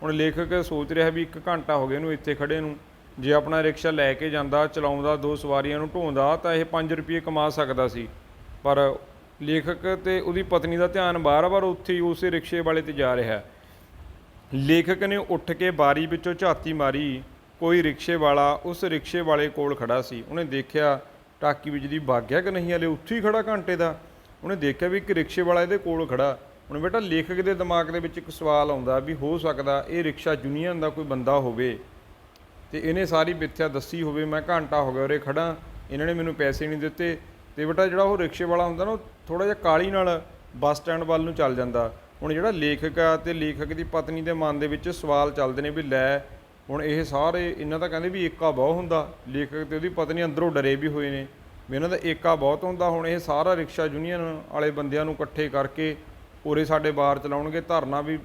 ਹੁਣ ਲੇਖਕ ਸੋਚ ਰਿਹਾ ਵੀ 1 ਘੰਟਾ ਹੋ ਗਿਆ ਇਹਨੂੰ ਇੱਥੇ ਖੜੇ ਨੂੰ, ਜੇ ਆਪਣਾ ਰਿਕਸ਼ਾ ਲੈ ਕੇ ਜਾਂਦਾ, ਚਲਾਉਂਦਾ, 2 ਸਵਾਰੀਆਂ ਨੂੰ ਢੋਂਦਾ ਤਾਂ ਇਹ 5 ਰੁਪਏ ਕਮਾ ਸਕਦਾ ਸੀ। ਪਰ ਲੇਖਕ ਤੇ ਉਹਦੀ ਪਤਨੀ ਦਾ ਧਿਆਨ ਬਾਰ-ਬਾਰ ਉੱਥੇ ਹੀ ਉਸੇ ਰਿਕਸ਼ੇ ਵਾਲੇ 'ਤੇ ਜਾ ਰਿਹਾ। ਲੇਖਕ ਨੇ ਉੱਠ ਕੇ ਬਾਰੀ ਵਿੱਚੋਂ ਝਾਤੀ ਮਾਰੀ, ਕੋਈ ਰਿਕਸ਼ੇ ਵਾਲਾ ਉਸ ਰਿਕਸ਼ੇ ਵਾਲੇ ਕੋਲ ਖੜਾ ਸੀ। ਉਹਨੇ ਦੇਖਿਆ ਟਾਕੀ ਬਿਜਲੀ ਵਗ ਗਿਆ ਕਿ ਨਹੀਂ, ਹਲੇ ਉੱਥੇ ਹੀ ਖੜਾ ਘੰਟੇ ਦਾ। ਉਹਨੇ ਦੇਖਿਆ ਵੀ ਇੱਕ ਰਿਕਸ਼ੇ ਵਾਲਾ ਇਹਦੇ ਕੋਲ ਖੜਾ। ਹੁਣ ਬੇਟਾ ਲੇਖਕ ਦੇ ਦਿਮਾਗ ਦੇ ਵਿੱਚ ਇੱਕ ਸਵਾਲ ਆਉਂਦਾ ਵੀ ਹੋ ਸਕਦਾ ਇਹ ਰਿਕਸ਼ਾ ਯੂਨੀਅਨ ਦਾ ਕੋਈ ਬੰਦਾ ਹੋਵੇ ਤੇ ਇਹਨੇ ਸਾਰੀ ਮਿੱਥਿਆ ਦੱਸੀ ਹੋਵੇ, ਮੈਂ ਘੰਟਾ ਹੋ ਗਿਆ ਉਰੇ ਖੜਾ, ਇਹਨਾਂ ਨੇ ਮੈਨੂੰ ਪੈਸੇ ਨਹੀਂ ਦਿੱਤੇ। ਤੇ ਬੇਟਾ ਜਿਹੜਾ ਉਹ ਰਿਕਸ਼ੇ ਵਾਲਾ ਹੁੰਦਾ ਨਾ, ਉਹ ਥੋੜ੍ਹਾ ਜਿਹਾ ਕਾਹਲੀ ਨਾਲ ਬੱਸ ਸਟੈਂਡ ਵੱਲ ਨੂੰ ਚੱਲ ਜਾਂਦਾ। ਹੁਣ ਜਿਹੜਾ ਲੇਖਕ ਆ ਤੇ ਲੇਖਕ ਦੀ ਪਤਨੀ ਦੇ ਮਨ ਦੇ ਵਿੱਚ ਸਵਾਲ ਚੱਲਦੇ ਨੇ ਵੀ ਲੈ ਹੁਣ ਇਹ ਸਾਰੇ ਇਹਨਾਂ ਦਾ ਕਹਿੰਦੇ ਵੀ ਏਕਾ ਬਹੁਤ ਹੁੰਦਾ, ਲੇਖਕ ਤੇ ਉਹਦੀ ਪਤਨੀ ਅੰਦਰੋਂ ਡਰੇ ਵੀ ਹੋਏ ਨੇ ਵੀ ਇਹਨਾਂ ਦਾ ਏਕਾ ਬਹੁਤ ਹੁੰਦਾ। ਹੁਣ ਇਹ ਸਾਰਾ ਰਿਕਸ਼ਾ ਯੂਨੀਅਨ ਵਾਲੇ ਬੰਦਿਆਂ ਨੂੰ ਇਕੱਠੇ ਕਰਕੇ ਉਰੇ ਸਾਡੇ ਬਾਰ ਚਲਾਉਣਗੇ, ਧਰਨਾ ਵੀ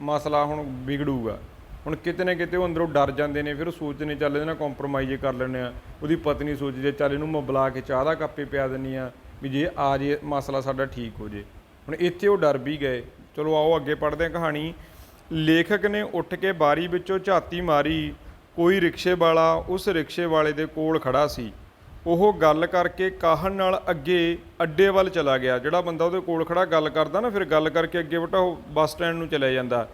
ਮਸਲਾ ਹੁਣ ਵਿਗੜੂਗਾ। ਹੁਣ ਕਿਤੇ ਨਾ ਕਿਤੇ ਉਹ ਅੰਦਰੋਂ ਡਰ ਜਾਂਦੇ ਨੇ, ਫਿਰ ਉਹ ਸੋਚਦੇ ਨੇ ਚੱਲ ਇਹਦੇ ਨਾਲ ਕੰਪਰੋਮਾਈਜ਼ ਕਰ ਲੈਂਦੇ ਆ। ਉਹਦੀ ਪਤਨੀ ਸੋਚਦੀ ਚੱਲ ਇਹਨੂੰ ਮੈਂ ਬੁਲਾ ਕੇ ਚਾਹ ਦਾ ਕੱਪ ਹੀ ਪਿਆ ਦਿੰਦੀ ਆ ਵੀ ਜੇ ਆ ਜੇ ਮਸਲਾ ਸਾਡਾ ਠੀਕ ਹੋ ਜੇ। ਹੁਣ ਇੱਥੇ ਉਹ ਡਰ ਵੀ ਗਏ। ਚਲੋ ਆਓ ਅੱਗੇ ਪੜ੍ਹਦੇ ਹਾਂ ਕਹਾਣੀ। ਲੇਖਕ ਨੇ ਉੱਠ ਕੇ ਬਾਰੀ ਵਿੱਚੋਂ ਝਾਤੀ ਮਾਰੀ, ਕੋਈ ਰਿਕਸ਼ੇ ਵਾਲਾ ਉਸ ਰਿਕਸ਼ੇ ਵਾਲੇ ਦੇ ਕੋਲ ਖੜਾ ਸੀ। ਉਹ ਗੱਲ ਕਰਕੇ ਕਾਹਨ ਨਾਲ ਅੱਗੇ ਅੱਡੇ ਵੱਲ ਚਲਾ ਗਿਆ। ਜਿਹੜਾ ਬੰਦਾ ਉਹਦੇ ਕੋਲ ਖੜਾ ਗੱਲ ਕਰਦਾ ਨਾ, ਫਿਰ ਗੱਲ ਕਰਕੇ ਅੱਗੇ ਬੇਟਾ ਉਹ ਬੱਸ ਸਟੈਂਡ ਨੂੰ ਚਲਿਆ ਜਾਂਦਾ।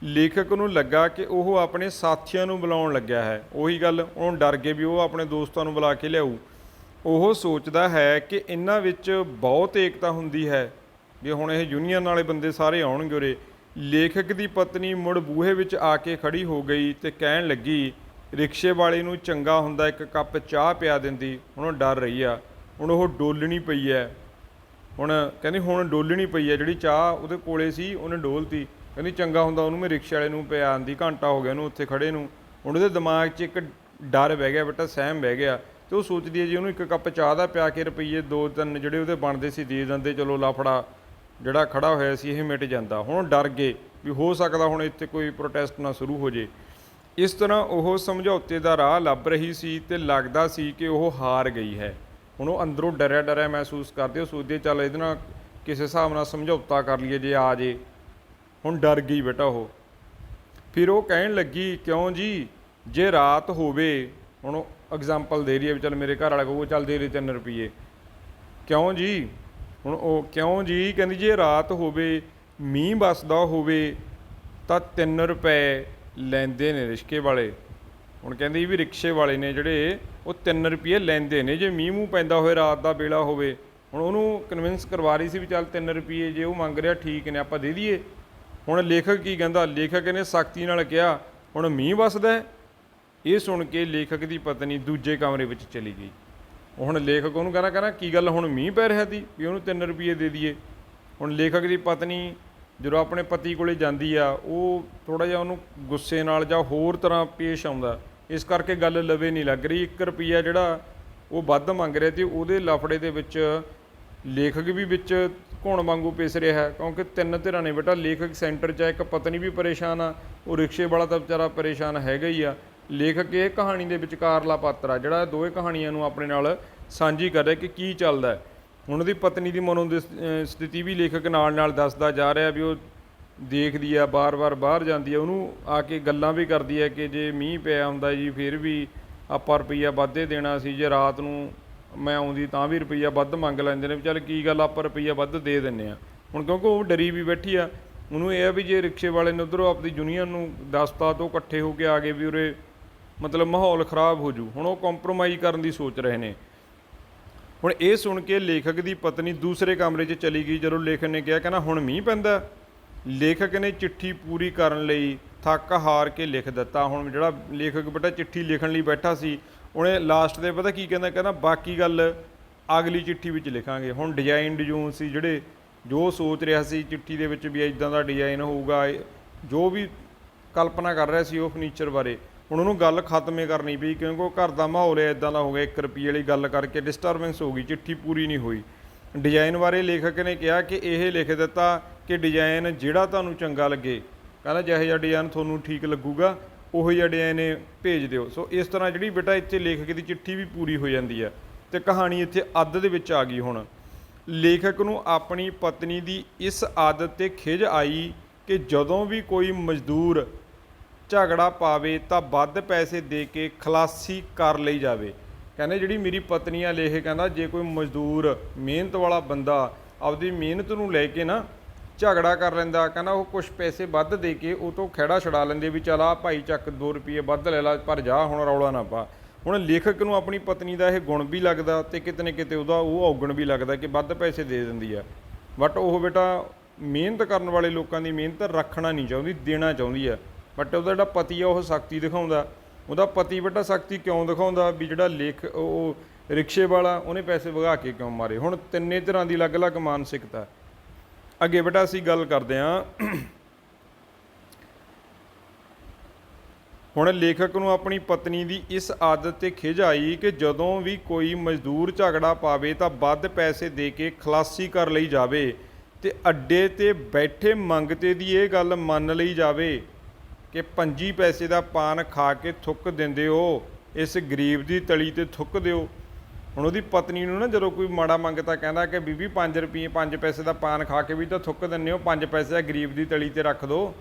ਲੇਖਕ ਨੂੰ ਲੱਗਾ ਕਿ ਉਹ ਆਪਣੇ ਸਾਥੀਆਂ ਨੂੰ ਬੁਲਾਉਣ ਲੱਗਿਆ ਹੈ। ਉਹੀ ਗੱਲ, ਉਹਨੂੰ ਡਰ ਗਏ ਵੀ ਉਹ ਆਪਣੇ ਦੋਸਤਾਂ ਨੂੰ ਬੁਲਾ ਕੇ ਲਿਆਊ। ਉਹ ਸੋਚਦਾ ਹੈ ਕਿ ਇਹਨਾਂ ਵਿੱਚ ਬਹੁਤ ਏਕਤਾ ਹੁੰਦੀ ਹੈ ਵੀ ਹੁਣ ਇਹ ਯੂਨੀਅਨ ਵਾਲੇ ਬੰਦੇ ਸਾਰੇ ਆਉਣਗੇ ਉਰੇ। ਲੇਖਕ ਦੀ ਪਤਨੀ ਮੁੜ ਬੂਹੇ ਵਿੱਚ ਆ ਕੇ ਖੜੀ ਹੋ ਗਈ ਤੇ ਕਹਿਣ ਲੱਗੀ, ਰਿਕਸ਼ੇ ਵਾਲੇ ਨੂੰ ਚੰਗਾ ਹੁੰਦਾ 1 ਕੱਪ ਚਾਹ ਪਿਆ ਦਿੰਦੀ, ਹੁਣ ਉਹ ਡਰ ਰਹੀ ਆ। ਹੁਣ ਉਹ ਡੋਲਣੀ ਪਈ ਹੈ। ਹੁਣ ਕਹਿੰਦੀ ਹੁਣ ਡੋਲਣੀ ਪਈ ਹੈ, ਜਿਹੜੀ ਚਾਹ ਉਹਦੇ ਕੋਲੇ ਸੀ ਉਹਨੇ ਡੋਲਤੀ। ਕਹਿੰਦੀ ਚੰਗਾ ਹੁੰਦਾ ਉਹਨੂੰ ਮੈਂ ਰਿਕਸ਼ੇ ਵਾਲੇ ਨੂੰ ਪਿਆ ਆਂਦੀ, ਘੰਟਾ ਹੋ ਗਿਆ ਉਹਨੂੰ ਉੱਥੇ ਖੜੇ ਨੂੰ। ਹੁਣ ਉਹਦੇ ਦਿਮਾਗ 'ਚ ਇੱਕ ਡਰ ਬਹਿ ਗਿਆ ਬੇਟਾ, ਸਹਿਮ ਬਹਿ ਗਿਆ। ਤੇ ਉਹ ਸੋਚਦੀ ਹੈ ਜੀ ਉਹਨੂੰ 1 ਕੱਪ ਚਾਹ ਦਾ ਪਿਆ ਕੇ ਰੁਪਈਏ 2-3 ਜਿਹੜੇ ਉਹਦੇ ਬਣਦੇ ਸੀ ਦੇ ਦਿੰਦੇ, ਚਲੋ ਲਾਫੜਾ ਜਿਹੜਾ ਖੜਾ ਹੋਇਆ ਸੀ ਇਹ ਮਿਟ ਜਾਂਦਾ। ਹੁਣ ਡਰ ਗਏ ਵੀ ਹੋ ਸਕਦਾ ਹੁਣ ਇੱਥੇ ਕੋਈ ਪ੍ਰੋਟੈਸਟ ਨਾ ਸ਼ੁਰੂ ਹੋ ਜੇ। ਇਸ ਤਰ੍ਹਾਂ ਉਹ ਸਮਝੌਤੇ ਦਾ ਰਾਹ ਲੱਭ ਰਹੀ ਸੀ ਤੇ ਲੱਗਦਾ ਸੀ ਕਿ ਉਹ ਹਾਰ ਗਈ ਹੈ। ਹੁਣ ਉਹ ਅੰਦਰੋਂ ਡਰਿਆ ਮਹਿਸੂਸ ਕਰਦੇ, ਉਹ ਸੋਚਦੇ ਚੱਲ ਇਹਦੇ ਨਾਲ ਕਿਸੇ ਹਿਸਾਬ ਨਾਲ ਸਮਝੌਤਾ ਕਰ ਲਈਏ ਜੇ ਆ ਜੇ। ਹੁਣ ਡਰ ਗਈ ਬੇਟਾ ਉਹ। ਫਿਰ ਉਹ ਕਹਿਣ ਲੱਗੀ, ਕਿਉਂ ਜੀ, ਜੇ ਰਾਤ ਹੋਵੇ, ਹੁਣ ਉਹ ਐਗਜ਼ਾਮਪਲ ਦੇ ਰਹੀ ਹੈ ਵੀ ਚੱਲ ਮੇਰੇ ਘਰ ਵਾਲਾ ਕਹੂਗਾ ਚੱਲ ਦੇ ਦੇ 3 ਰੁਪਈਏ, ਕਿਉਂ ਜੀ। ਹੁਣ ਉਹ ਕਿਉਂ ਜੀ ਕਹਿੰਦੀ, ਜੇ ਰਾਤ ਹੋਵੇ, ਮੀਂਹ ਵਸਦਾ ਹੋਵੇ ਤਾਂ 3 ਰੁਪਏ ਲੈਂਦੇ ਨੇ ਰਿਕਸ਼ੇ ਵਾਲੇ। ਹੁਣ ਕਹਿੰਦੀ ਵੀ ਰਿਕਸ਼ੇ ਵਾਲੇ ਨੇ ਜਿਹੜੇ ਉਹ 3 ਰੁਪਏ ਲੈਂਦੇ ਨੇ ਜੇ ਮੀਂਹ ਮੂੰਹ ਪੈਂਦਾ ਹੋਵੇ, ਰਾਤ ਦਾ ਵੇਲਾ ਹੋਵੇ। ਹੁਣ ਉਹਨੂੰ ਕਨਵਿੰਸ ਕਰਵਾ ਰਹੀ ਸੀ ਵੀ ਚੱਲ 3 ਰੁਪਏ ਜੇ ਉਹ ਮੰਗ ਰਿਹਾ ਠੀਕ ਨੇ, ਆਪਾਂ ਦੇ ਦਈਏ। ਹੁਣ ਲੇਖਕ ਕੀ ਕਹਿੰਦਾ, ਲੇਖਕ ਨੇ ਸਖਤੀ ਨਾਲ ਕਿਹਾ, ਹੁਣ ਮੀਂਹ ਵਸਦਾ। ਇਹ ਸੁਣ ਕੇ ਲੇਖਕ ਦੀ ਪਤਨੀ ਦੂਜੇ ਕਮਰੇ ਵਿੱਚ ਚਲੀ ਗਈ। ਹੁਣ ਲੇਖਕ ਉਹਨੂੰ ਕਹਿੰਦਾ ਕੀ ਗੱਲ ਹੁਣ ਮੀਂਹ ਪੈ ਰਿਹਾ ਸੀ ਵੀ ਉਹਨੂੰ 3 ਰੁਪਏ ਦੇ ਦਈਏ। ਹੁਣ ਲੇਖਕ ਦੀ ਪਤਨੀ ਜਦੋਂ ਆਪਣੇ ਪਤੀ ਕੋਲੇ ਜਾਂਦੀ ਆ, ਉਹ ਥੋੜ੍ਹਾ ਜਿਹਾ ਉਹਨੂੰ ਗੁੱਸੇ ਨਾਲ ਜਾਂ ਹੋਰ ਤਰ੍ਹਾਂ ਪੇਸ਼ ਆਉਂਦਾ, ਇਸ ਕਰਕੇ ਗੱਲ ਲਵੇ ਨਹੀਂ ਲੱਗ ਰਹੀ। 1 ਰੁਪਈਆ ਜਿਹੜਾ ਉਹ ਵੱਧ ਮੰਗ ਰਿਹਾ ਤੇ ਉਹਦੇ ਲਫੜੇ ਦੇ ਵਿੱਚ ਲੇਖਕ ਵੀ ਵਿੱਚ ਘੁਣ ਵਾਂਗੂ ਪਿਸ ਰਿਹਾ, ਕਿਉਂਕਿ 3 ਧਿਰਾਂ ਨੇ ਬੇਟਾ। ਲੇਖਕ ਸੈਂਟਰ 'ਚ ਆ, ਇੱਕ ਪਤਨੀ ਵੀ ਪਰੇਸ਼ਾਨ ਆ, ਉਹ ਰਿਕਸ਼ੇ ਵਾਲਾ ਤਾਂ ਵਿਚਾਰਾ ਪਰੇਸ਼ਾਨ ਹੈਗਾ ਹੀ ਆ। ਲੇਖਕ ਇਹ ਕਹਾਣੀ ਦੇ ਵਿਚਕਾਰਲਾ ਪਾਤਰ ਆ ਜਿਹੜਾ ਦੋਵੇਂ ਕਹਾਣੀਆਂ ਨੂੰ ਆਪਣੇ ਨਾਲ ਸਾਂਝੀ ਕਰ ਰਿਹਾ ਕਿ ਕੀ ਚੱਲਦਾ। ਹੁਣ ਉਹਦੀ ਪਤਨੀ ਦੀ ਸਥਿਤੀ ਵੀ ਲੇਖਕ ਨਾਲ ਨਾਲ ਦੱਸਦਾ ਜਾ ਰਿਹਾ ਵੀ ਉਹ ਦੇਖਦੀ ਆ ਬਾਰ-ਬਾਰ ਬਾਹਰ ਜਾਂਦੀ ਆ, ਉਹਨੂੰ ਆ ਕੇ ਗੱਲਾਂ ਵੀ ਕਰਦੀ ਹੈ ਕਿ ਜੇ ਮੀਂਹ ਪਿਆ ਹੁੰਦਾ ਜੀ ਫਿਰ ਵੀ ਆਪਾਂ ਰੁਪਈਆ ਵੱਧੇ ਦੇਣਾ ਸੀ, ਜੇ ਰਾਤ ਨੂੰ ਮੈਂ ਆਉਂਦੀ ਤਾਂ ਵੀ ਰੁਪਈਆ ਵੱਧ ਮੰਗ ਲੈਂਦੇ ਨੇ ਵੀ ਚੱਲ ਕੀ ਗੱਲ ਆਪਾਂ ਰੁਪਈਆ ਵੱਧ ਦੇ ਦਿੰਦੇ ਹਾਂ। ਹੁਣ ਕਿਉਂਕਿ ਉਹ ਡਰੀ ਵੀ ਬੈਠੀ ਆ, ਉਹਨੂੰ ਇਹ ਆ ਵੀ ਜੇ ਰਿਕਸ਼ੇ ਵਾਲੇ ਨੇ ਉੱਧਰੋਂ ਆਪਣੀ ਯੂਨੀਅਨ ਨੂੰ ਦੱਸਤਾ ਤਾਂ ਉਹ ਇਕੱਠੇ ਹੋ ਕੇ ਆ ਗਏ ਵੀ ਉਰੇ ਮਤਲਬ ਮਾਹੌਲ ਖ਼ਰਾਬ ਹੋ ਜੂ। ਹੁਣ ਉਹ ਕੰਪਰੋਮਾਈਜ਼ ਕਰਨ ਦੀ ਸੋਚ ਰਹੇ ਨੇ। ਹੁਣ ਇਹ ਸੁਣ ਕੇ ਲੇਖਕ ਦੀ ਪਤਨੀ ਦੂਸਰੇ ਕਮਰੇ 'ਚ ਚਲੀ ਗਈ। ਜਦੋਂ ਲੇਖਕ ਨੇ ਕਿਹਾ ਕਹਿੰਦਾ ਹੁਣ ਮੀਂਹ ਪੈਂਦਾ, ਲੇਖਕ ਨੇ ਚਿੱਠੀ ਪੂਰੀ ਕਰਨ ਲਈ ਥੱਕ ਹਾਰ ਕੇ ਲਿਖ ਦਿੱਤਾ। ਹੁਣ ਜਿਹੜਾ ਲੇਖਕ ਬੇਟਾ ਚਿੱਠੀ ਲਿਖਣ ਲਈ ਬੈਠਾ ਸੀ, ਉਹਨੇ ਲਾਸਟ 'ਤੇ ਪਤਾ ਕੀ ਕਹਿੰਦਾ ਬਾਕੀ ਗੱਲ ਅਗਲੀ ਚਿੱਠੀ ਵਿੱਚ ਲਿਖਾਂਗੇ। ਹੁਣ ਡਿਜ਼ਾਈਨ ਸੀ ਜਿਹੜੇ ਜੋ ਸੋਚ ਰਿਹਾ ਸੀ ਚਿੱਠੀ ਦੇ ਵਿੱਚ ਵੀ ਇੱਦਾਂ ਦਾ ਡਿਜ਼ਾਈਨ ਹੋਊਗਾ, ਜੋ ਵੀ ਕਲਪਨਾ ਕਰ ਰਿਹਾ ਸੀ ਉਹ ਫਰਨੀਚਰ ਬਾਰੇ, ਹੁਣ ਉਹਨੂੰ ਗੱਲ ਖਤਮ ਹੀ ਕਰਨੀ ਪਈ ਕਿਉਂਕਿ ਉਹ ਘਰ ਦਾ ਮਾਹੌਲ ਇੱਦਾਂ ਦਾ ਹੋ ਗਿਆ। 1 ਰੁਪਈਏ ਵਾਲੀ ਗੱਲ ਕਰਕੇ ਡਿਸਟਰਬੈਂਸ ਹੋ ਗਈ, ਚਿੱਠੀ ਪੂਰੀ ਨਹੀਂ ਹੋਈ। ਡਿਜ਼ਾਈਨ ਬਾਰੇ ਲੇਖਕ ਨੇ ਕਿਹਾ ਕਿ ਇਹ ਲਿਖ ਦਿੱਤਾ ਕਿ ਡਿਜ਼ਾਈਨ ਜਿਹੜਾ ਤੁਹਾਨੂੰ ਚੰਗਾ ਲੱਗੇ, ਕਹਿੰਦਾ ਜਿਹੋ ਜਿਹਾ ਡਿਜ਼ਾਈਨ ਤੁਹਾਨੂੰ ਠੀਕ ਲੱਗੂਗਾ ਉਹੋ ਜਿਹਾ ਡਿਜ਼ਾਈਨ ਭੇਜ ਦਿਓ। ਸੋ ਇਸ ਤਰ੍ਹਾਂ ਜਿਹੜੀ ਬੇਟਾ ਇੱਥੇ ਲੇਖਕ ਦੀ ਚਿੱਠੀ ਵੀ ਪੂਰੀ ਹੋ ਜਾਂਦੀ ਹੈ ਅਤੇ ਕਹਾਣੀ ਇੱਥੇ ਅੱਧ ਦੇ ਵਿੱਚ ਆ ਗਈ। ਹੁਣ ਲੇਖਕ ਨੂੰ ਆਪਣੀ ਪਤਨੀ ਦੀ ਇਸ ਆਦਤ 'ਤੇ ਖਿਝ ਆਈ ਕਿ ਜਦੋਂ ਵੀ ਕੋਈ ਮਜ਼ਦੂਰ ਝਗੜਾ ਪਾਵੇ ਤਾਂ ਵੱਧ ਪੈਸੇ ਦੇ ਕੇ ਖਲਾਸੀ ਕਰ ਲਈ ਜਾਵੇ। ਕਹਿੰਦੇ ਜਿਹੜੀ ਮੇਰੀ ਪਤਨੀ ਆ ਲੇਖਕ ਕਹਿੰਦਾ ਜੇ ਕੋਈ ਮਜ਼ਦੂਰ ਮਿਹਨਤ ਵਾਲਾ ਬੰਦਾ ਆਪਦੀ ਮਿਹਨਤ ਨੂੰ ਲੈ ਕੇ ਨਾ ਝਗੜਾ ਕਰ ਲੈਂਦਾ, ਕਹਿੰਦਾ ਉਹ ਕੁਛ ਪੈਸੇ ਵੱਧ ਦੇ ਕੇ ਉਹ ਤੋਂ ਖਹਿੜਾ ਛੁਡਾ ਲੈਂਦੇ ਵੀ ਚੱਲ ਆ ਭਾਈ ਚੱਕ 2 ਰੁਪਏ ਵੱਧ ਲੈ ਲਾ ਪਰ ਜਾ ਹੁਣ ਰੌਲਾ ਨਾ ਪਾ। ਹੁਣ ਲੇਖਕ ਨੂੰ ਆਪਣੀ ਪਤਨੀ ਦਾ ਇਹ ਗੁਣ ਵੀ ਲੱਗਦਾ ਅਤੇ ਕਿਤੇ ਨਾ ਕਿਤੇ ਉਹਦਾ ਉਹ ਔਗਣ ਵੀ ਲੱਗਦਾ ਕਿ ਵੱਧ ਪੈਸੇ ਦੇ ਦਿੰਦੀ ਆ, ਬਟ ਉਹ ਬੇਟਾ ਮਿਹਨਤ ਕਰਨ ਵਾਲੇ ਲੋਕਾਂ ਦੀ ਮਿਹਨਤ ਰੱਖਣਾ ਨਹੀਂ ਚਾਹੁੰਦੀ, ਦੇਣਾ ਚਾਹੁੰਦੀ ਆ। ਬਟ ਉਹਦਾ ਜਿਹੜਾ ਪਤੀ ਆ ਉਹ ਸਖਤੀ ਦਿਖਾਉਂਦਾ। ਉਹਦਾ ਪਤੀ ਬੇਟਾ ਸਖਤੀ ਕਿਉਂ ਦਿਖਾਉਂਦਾ ਵੀ ਜਿਹੜਾ ਉਹ ਰਿਕਸ਼ੇ ਵਾਲਾ ਉਹਨੇ ਪੈਸੇ ਵਗਾ ਕੇ ਕਿਉਂ ਮਾਰੇ। ਹੁਣ ਤਿੰਨੇ ਤਰ੍ਹਾਂ ਦੀ ਅਲੱਗ-ਅਲੱਗ ਮਾਨਸਿਕਤਾ। ਅੱਗੇ ਬੇਟਾ ਅਸੀਂ ਗੱਲ ਕਰਦੇ ਹਾਂ। ਹੁਣ ਲੇਖਕ ਨੂੰ ਆਪਣੀ ਪਤਨੀ ਦੀ ਇਸ ਆਦਤ 'ਤੇ ਖਿਝ ਆਈ ਕਿ ਜਦੋਂ ਵੀ ਕੋਈ ਮਜ਼ਦੂਰ ਝਗੜਾ ਪਾਵੇ ਤਾਂ ਵੱਧ ਪੈਸੇ ਦੇ ਕੇ ਖਲਾਸੀ ਕਰ ਲਈ ਜਾਵੇ ਅਤੇ ਅੱਡੇ 'ਤੇ ਬੈਠੇ ਮੰਗਤੇ ਦੀ ਇਹ ਗੱਲ ਮੰਨ ਲਈ ਜਾਵੇ ਕਿ 25 ਪੈਸੇ ਦਾ ਪਾਨ ਖਾ ਕੇ ਥੁੱਕ ਦਿੰਦੇ ਹੋ, ਇਸ ਗਰੀਬ ਦੀ ਤਲੀ 'ਤੇ ਥੁੱਕ ਦਿਓ। ਹੁਣ ਉਹਦੀ ਪਤਨੀ ਨੂੰ ਨਾ ਜਦੋਂ ਕੋਈ ਮਾੜਾ ਮੰਗਤਾ ਕਹਿੰਦਾ ਕਿ ਬੀਬੀ 5 ਰੁਪਏ 5 ਪੈਸੇ ਦਾ ਪਾਨ ਖਾ ਕੇ ਵੀ ਤਾਂ ਥੁੱਕ ਦਿੰਦੇ ਹੋ, 5 ਪੈਸੇ ਗਰੀਬ ਦੀ ਤਲੀ 'ਤੇ ਰੱਖ ਦਿਓ,